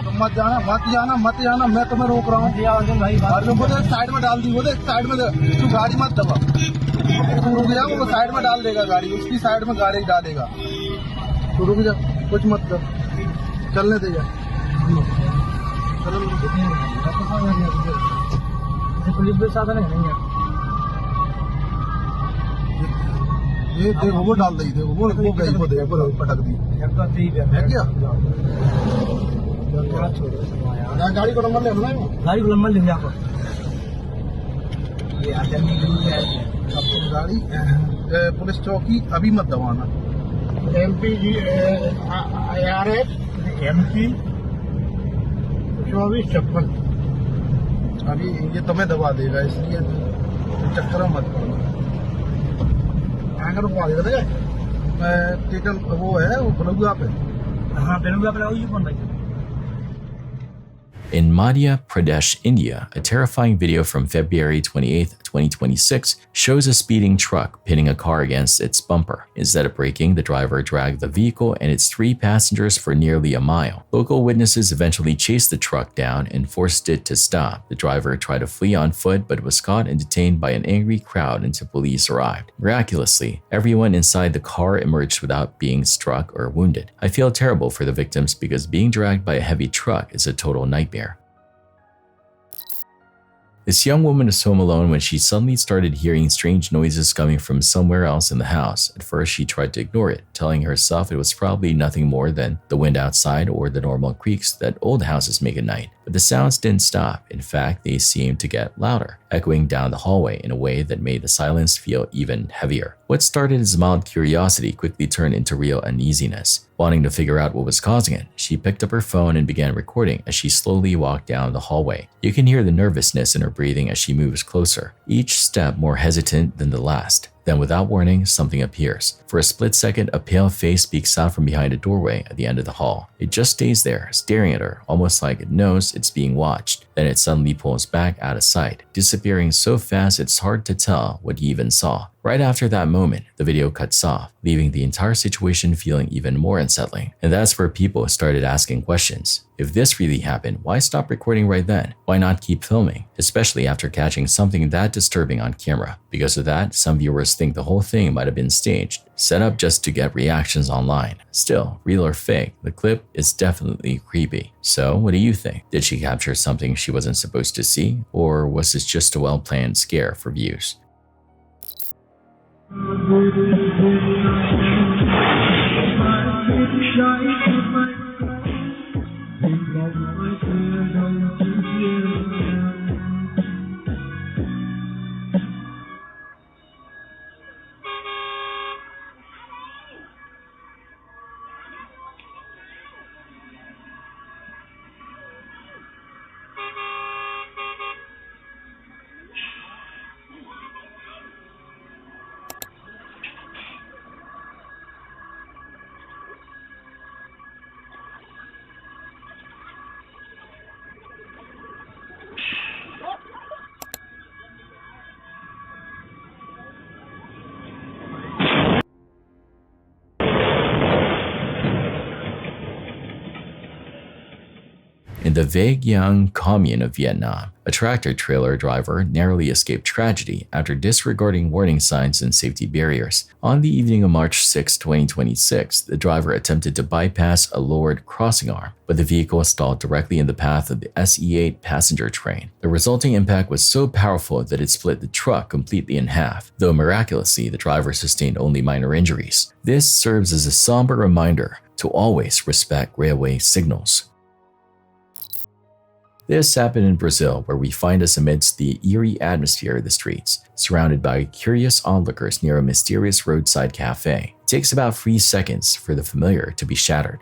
तुम मत जाना मैं तुम्हें रोक रहा हूँ वो साइड में डाल दी वो साइड में तू गाड़ी मत दबा तू रुक जा वो साइड में डाल देगा गाड़ी उसकी साइड में गाड़ी डालेगा तू रुक जा कुछ मत कर चलने दे जा पुलिस भी साधन है नहीं है ये देखो वो डाल रही थी वो गई वो देखो वो पटक दी है क्या गाड़ी को नंबर ले लो गाड़ी को नंबर ले जाओ ये गाड़ी पुलिस चौकी अभी मत दबाना MP जी RF MP 2456 अभी ये तुम्हें दबा देगा इसलिए चक्कर में मत पड़ना आकर रुकवा देगा टिकल वो है वो बलुआ पे हाँ बलुआ पे ये कौन भाई In Madhya Pradesh, India, a terrifying video from February 28, 2026 shows a speeding truck pitting a car against its bumper. Instead of braking, the driver dragged the vehicle and its 3 passengers for nearly a mile. Local witnesses eventually chased the truck down and forced it to stop. The driver tried to flee on foot but was caught and detained by an angry crowd until police arrived. Miraculously, everyone inside the car emerged without being struck or wounded. I feel terrible for the victims because being dragged by a heavy truck is a total nightmare. This young woman was home alone when she suddenly started hearing strange noises coming from somewhere else in the house. At first, she tried to ignore it, telling herself it was probably nothing more than the wind outside or the normal creaks that old houses make at night. But the sounds didn't stop. In fact, they seemed to get louder, echoing down the hallway in a way that made the silence feel even heavier. What started as mild curiosity quickly turned into real uneasiness. Wanting to figure out what was causing it, she picked up her phone and began recording as she slowly walked down the hallway. You can hear the nervousness in her breathing as she moves closer, each step more hesitant than the last. Then without warning, something appears. For a split second, a pale face peeks out from behind a doorway at the end of the hall. It just stays there, staring at her, almost like it knows it's being watched. Then it suddenly pulls back out of sight, disappearing so fast it's hard to tell what you even saw. Right after that moment, the video cuts off, leaving the entire situation feeling even more unsettling. And that's where people started asking questions. If this really happened, why stop recording right then? Why not keep filming? Especially after catching something that disturbing on camera. Because of that, some viewers think the whole thing might have been staged, set up just to get reactions online. Still, real or fake, the clip is definitely creepy. So, what do you think? Did she capture something she wasn't supposed to see? Or was this just a well-planned scare for views? In the Vai Giang commune of Vietnam, a tractor-trailer driver narrowly escaped tragedy after disregarding warning signs and safety barriers. On the evening of March 6, 2026, the driver attempted to bypass a lowered crossing arm, but the vehicle stalled directly in the path of the SE8 passenger train. The resulting impact was so powerful that it split the truck completely in half, though miraculously the driver sustained only minor injuries. This serves as a somber reminder to always respect railway signals. This happened in Brazil, where we find us amidst the eerie atmosphere of the streets, surrounded by curious onlookers near a mysterious roadside cafe. It takes about 3 seconds for the familiar to be shattered.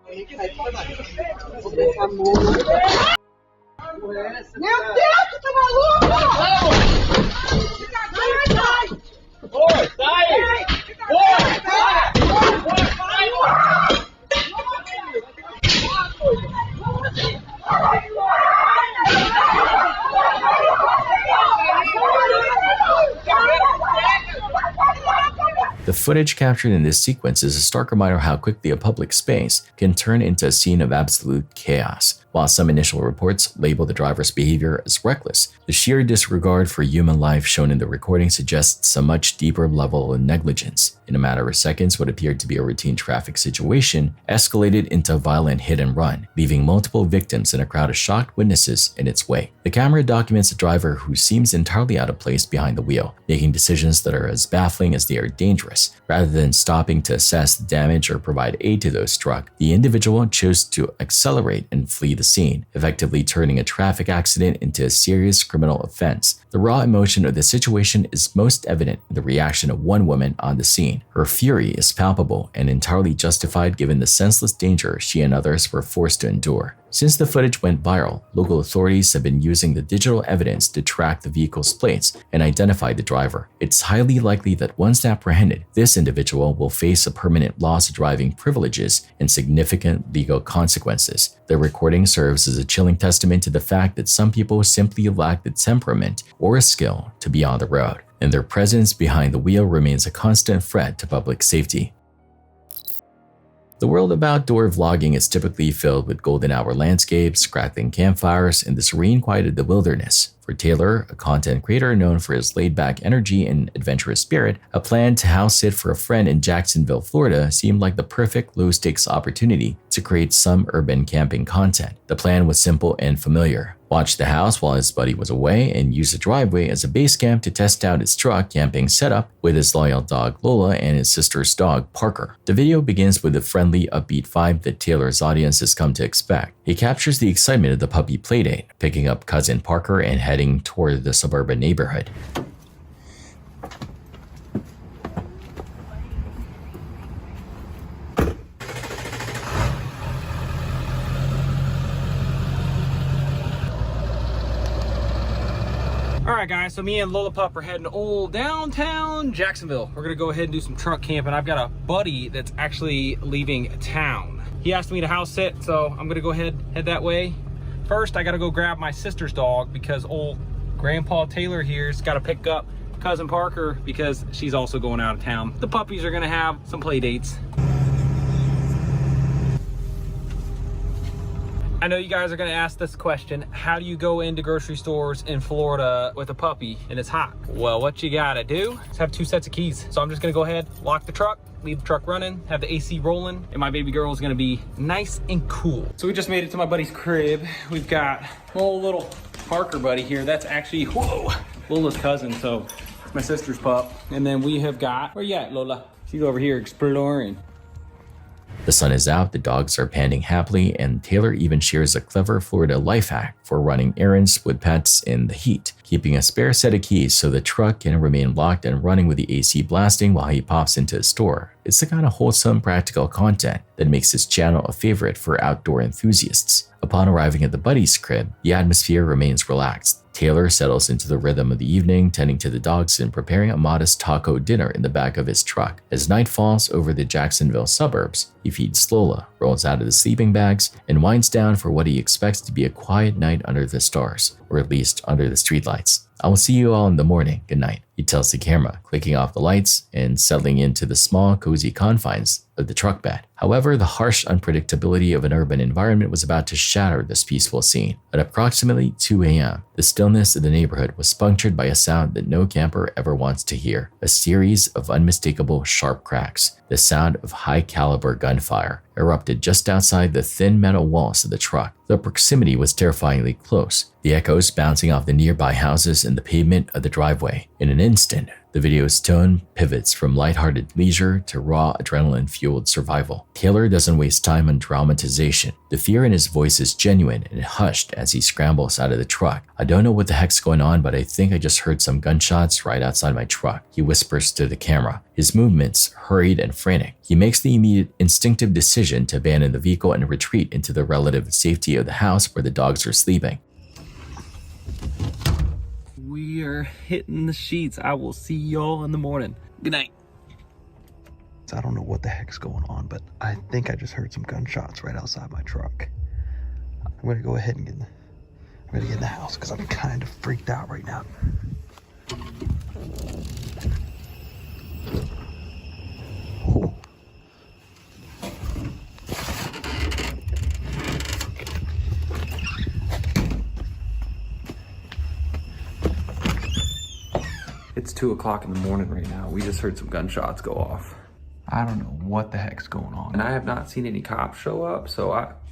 The footage captured in this sequence is a stark reminder how quickly a public space can turn into a scene of absolute chaos. While some initial reports label the driver's behavior as reckless, the sheer disregard for human life shown in the recording suggests a much deeper level of negligence. In a matter of seconds, what appeared to be a routine traffic situation escalated into a violent hit and run, leaving multiple victims and a crowd of shocked witnesses in its wake. The camera documents a driver who seems entirely out of place behind the wheel, making decisions that are as baffling as they are dangerous. Rather than stopping to assess the damage or provide aid to those struck, the individual chose to accelerate and flee the scene, effectively turning a traffic accident into a serious criminal offense. The raw emotion of the situation is most evident in the reaction of one woman on the scene. Her fury is palpable and entirely justified given the senseless danger she and others were forced to endure. Since the footage went viral, local authorities have been using the digital evidence to track the vehicle's plates and identify the driver. It's highly likely that once apprehended, this individual will face a permanent loss of driving privileges and significant legal consequences. The recording serves as a chilling testament to the fact that some people simply lack the temperament or skill to be on the road, and their presence behind the wheel remains a constant threat to public safety. The world of outdoor vlogging is typically filled with golden hour landscapes, crackling campfires, and the serene quiet of the wilderness. For Taylor, a content creator known for his laid-back energy and adventurous spirit, a plan to house sit for a friend in Jacksonville, Florida seemed like the perfect low-stakes opportunity to create some urban camping content. The plan was simple and familiar. Watch the house while his buddy was away and use the driveway as a base camp to test out his truck camping setup with his loyal dog Lola and his sister's dog Parker. The video begins with the friendly, upbeat vibe that Taylor's audience has come to expect. He captures the excitement of the puppy playdate, picking up cousin Parker and heading toward the suburban neighborhood. Alright guys, so me and Lola Pup are heading old downtown Jacksonville. We're gonna go ahead and do some truck camping. I've got a buddy that's actually leaving town. He asked me to house sit, so I'm gonna go ahead, head that way. First, I gotta go grab my sister's dog because old Grandpa Taylor here's gotta pick up cousin Parker because she's also going out of town. The puppies are gonna have some play dates. I know you guys are gonna ask this question, how do you go into grocery stores in Florida with a puppy and it's hot? Well, what you gotta do is have 2 sets of keys. So I'm just gonna go ahead, lock the truck, leave the truck running, have the AC rolling, and my baby girl is gonna be nice and cool. So we just made it to my buddy's crib. We've got whole little Parker buddy here. That's actually, whoa, Lola's cousin, so it's my sister's pup. And then we have got, where you at, Lola? She's over here exploring. The sun is out, the dogs are panting happily, and Taylor even shares a clever Florida life hack for running errands with pets in the heat, keeping a spare set of keys so the truck can remain locked and running with the AC blasting while he pops into a store. It's the kind of wholesome, practical content that makes this channel a favorite for outdoor enthusiasts. Upon arriving at the buddy's crib, the atmosphere remains relaxed. Taylor settles into the rhythm of the evening, tending to the dogs and preparing a modest taco dinner in the back of his truck. As night falls over the Jacksonville suburbs, he feeds Lola, rolls out of the sleeping bags, and winds down for what he expects to be a quiet night under the stars, or at least under the streetlights. I will see you all in the morning. Good night, he tells the camera, clicking off the lights and settling into the small, cozy confines of the truck bed. However, the harsh unpredictability of an urban environment was about to shatter this peaceful scene. At approximately 2 a.m., the stillness of the neighborhood was punctured by a sound that no camper ever wants to hear, a series of unmistakable sharp cracks. The sound of high-caliber gunfire erupted just outside the thin metal walls of the truck. The proximity was terrifyingly close, the echoes bouncing off the nearby houses and the pavement of the driveway. In an instant, the video's tone pivots from lighthearted leisure to raw, adrenaline-fueled survival. Taylor doesn't waste time on dramatization. The fear in his voice is genuine and hushed as he scrambles out of the truck. "I don't know what the heck's going on, but I think I just heard some gunshots right outside my truck," he whispers to the camera. His movements hurried and frantic. He makes the immediate instinctive decision to abandon the vehicle and retreat into the relative safety of the house where the dogs are sleeping. We are hitting the sheets. I will see y'all in the morning. Good night. I don't know what the heck's going on, but I think I just heard some gunshots right outside my truck. I'm gonna go ahead and get in the house because I'm kind of freaked out right now. Oh. It's 2 o'clock in the morning right now. We just heard some gunshots go off. I don't know what the heck's going on. And I have not seen any cops show up, so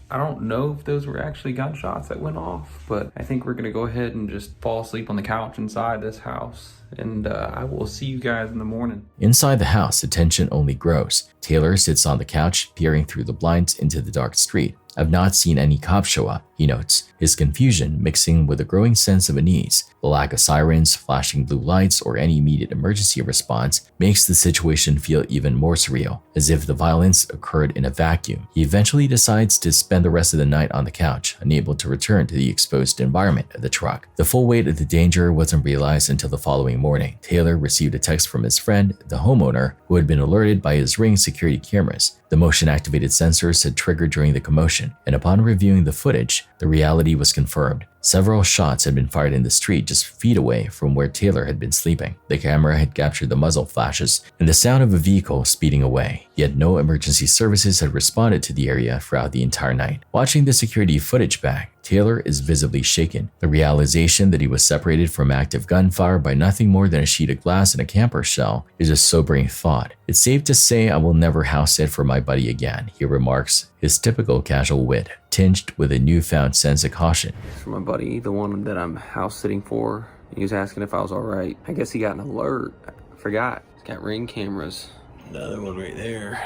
I don't know if those were actually gunshots that went off, but I think we're gonna go ahead and just fall asleep on the couch inside this house. And I will see you guys in the morning. Inside the house, the tension only grows. Taylor sits on the couch, peering through the blinds into the dark street. I've not seen any cops show up, he notes, his confusion mixing with a growing sense of unease. The lack of sirens, flashing blue lights, or any immediate emergency response makes the situation feel even more surreal, as if the violence occurred in a vacuum. He eventually decides to spend the rest of the night on the couch, unable to return to the exposed environment of the truck. The full weight of the danger wasn't realized until the following morning. Taylor received a text from his friend, the homeowner, who had been alerted by his Ring security cameras. The motion-activated sensors had triggered during the commotion, and upon reviewing the footage, the reality was confirmed. Several shots had been fired in the street just feet away from where Taylor had been sleeping. The camera had captured the muzzle flashes and the sound of a vehicle speeding away, yet no emergency services had responded to the area throughout the entire night. Watching the security footage back, Taylor is visibly shaken. The realization that he was separated from active gunfire by nothing more than a sheet of glass and a camper shell is a sobering thought. It's safe to say I will never house sit for my buddy again, he remarks, his typical casual wit, tinged with a newfound sense of caution. For my buddy, the one that I'm house sitting for, he was asking if I was all right. I guess he got an alert. I forgot. He's got Ring cameras. Another one right there.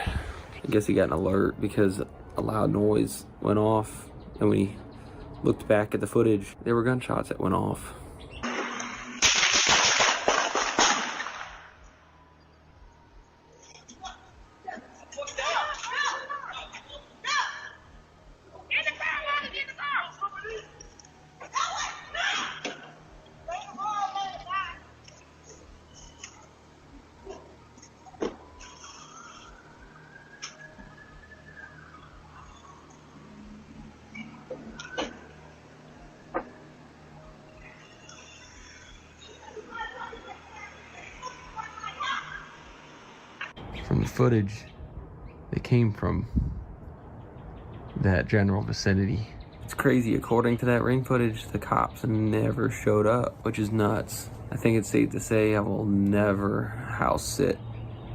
I guess he got an alert because a loud noise went off, and when he looked back at the footage, there were gunshots that went off. From the footage, they came from that general vicinity. It's crazy. According to that Ring footage, the cops never showed up, which is nuts. I think it's safe to say I will never house sit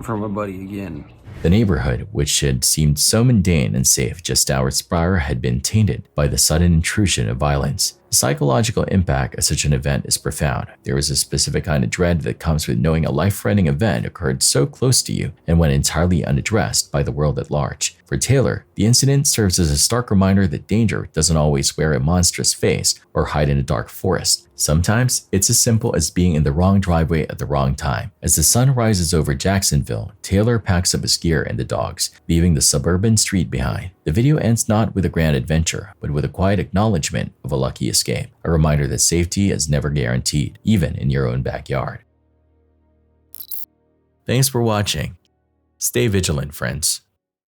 for my buddy again. The neighborhood, which had seemed so mundane and safe just hours prior, had been tainted by the sudden intrusion of violence. The psychological impact of such an event is profound. There is a specific kind of dread that comes with knowing a life-threatening event occurred so close to you and went entirely unaddressed by the world at large. For Taylor, the incident serves as a stark reminder that danger doesn't always wear a monstrous face or hide in a dark forest. Sometimes, it's as simple as being in the wrong driveway at the wrong time. As the sun rises over Jacksonville, Taylor packs up his gear and the dogs, leaving the suburban street behind. The video ends not with a grand adventure, but with a quiet acknowledgement of a lucky escape, a reminder that safety is never guaranteed, even in your own backyard. Thanks for watching. Stay vigilant, friends.